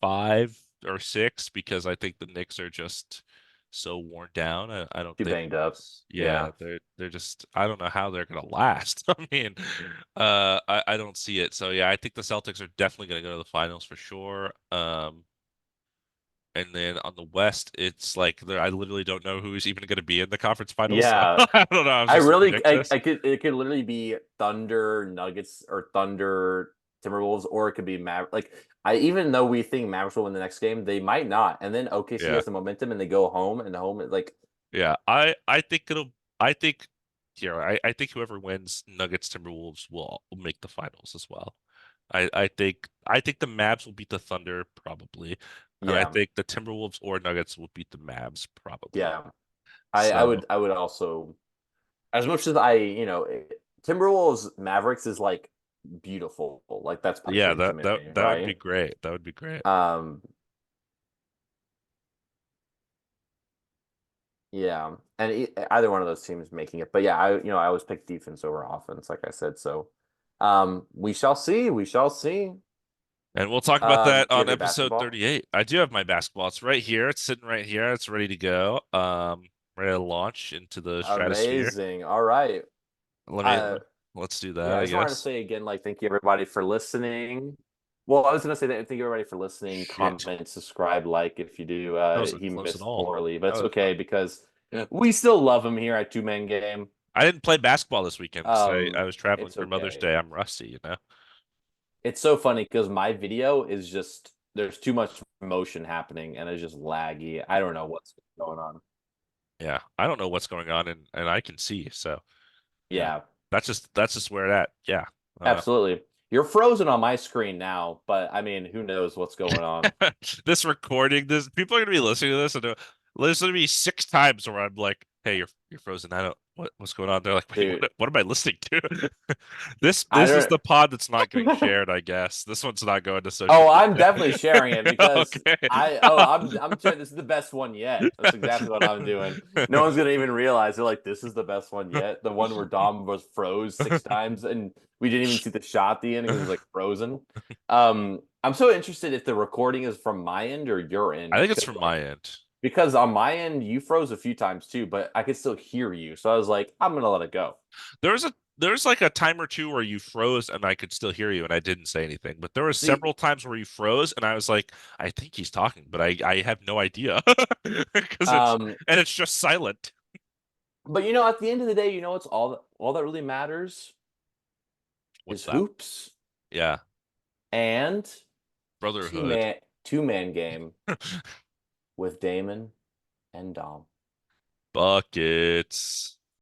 5 or 6 because I think the Knicks are just so worn down. I don't Too think. banged up. Yeah, Yeah. they're just. I don't know how they're gonna last. I mean, I don't see it. So yeah, I think the Celtics are definitely gonna go to the finals for sure. And then on the West, it's like I literally don't know who's even going to be in the conference finals. Yeah. I don't know. I'm supposed to predict this. I could it could literally be Thunder Nuggets or Thunder Timberwolves, or it could be like I even though we think Mavericks will win the next game, they might not. And then OKC Yeah, has the momentum and they go home, and home is like yeah. I think it'll. I think here. I think whoever wins Nuggets Timberwolves will make the finals as well. I think the Mavs will beat the Thunder probably, and I yeah, think the Timberwolves or Nuggets will beat the Mavs probably. yeah. So I would also, as much as Timberwolves Mavericks is like beautiful. Like that's pipe yeah, dream to that me, that that would be right? great. That would be great. Um, yeah, and either one of those teams making it, but yeah, I always pick defense over offense, like I said. So, we shall see. We shall see. And we'll talk about that Do you on have your episode basketball? 38. I do have my basketball. It's right here. It's sitting right here. It's ready to go. Ready to launch into the stratosphere. Amazing. All right. Let me Uh, let's do that, yeah, I I just wanted to guess. say again, like, thank you everybody for listening. Well, I was gonna say that thank you everybody for listening, Shit. comment, subscribe, like if you do. That wasn't He close at missed all. poorly, but That it's was okay because we still love him here at Two Man Game. I didn't play basketball this weekend because I was traveling It's for Mother's okay. Day. I'm rusty, you know? It's so funny because my video is just there's too much motion happening and it's just laggy. I don't know what's going on. Yeah. I don't know what's going on and I can see. So yeah. Yeah, That's just where it at. Yeah. Uh absolutely. You're frozen on my screen now, but I mean, who knows what's going on? this recording, this people are gonna be listening to this and there's gonna be 6 times where I'm like, "Hey, you're frozen. I don't what's going on?" They're like, "Wait, Dude, what am I listening to?" This I this is don't the pod that's not getting shared, I guess. This one's not going to social Oh, I'm definitely sharing it media. because Okay. I'm sure this is the best one yet. That's exactly what I'm doing. No one's gonna even realize they're like, this is the best one yet. The one where Dom was froze 6 times and we didn't even see the shot at the end because it was like frozen. I'm so interested if the recording is from my end or your I end think it's because from my end. on my end you froze a few times too, but I could still hear you. So I was like, I'm gonna let it go. There's like a time or two where you froze and I could still hear you and I didn't say anything. But there were See, several times where you froze and I was like, I think he's talking, but I have no idea because um, it's just silent. but at the end of the day, it's all that really matters What's is that? hoops Yeah, and Brotherhood. two man game with Damon and Dom. Buckets.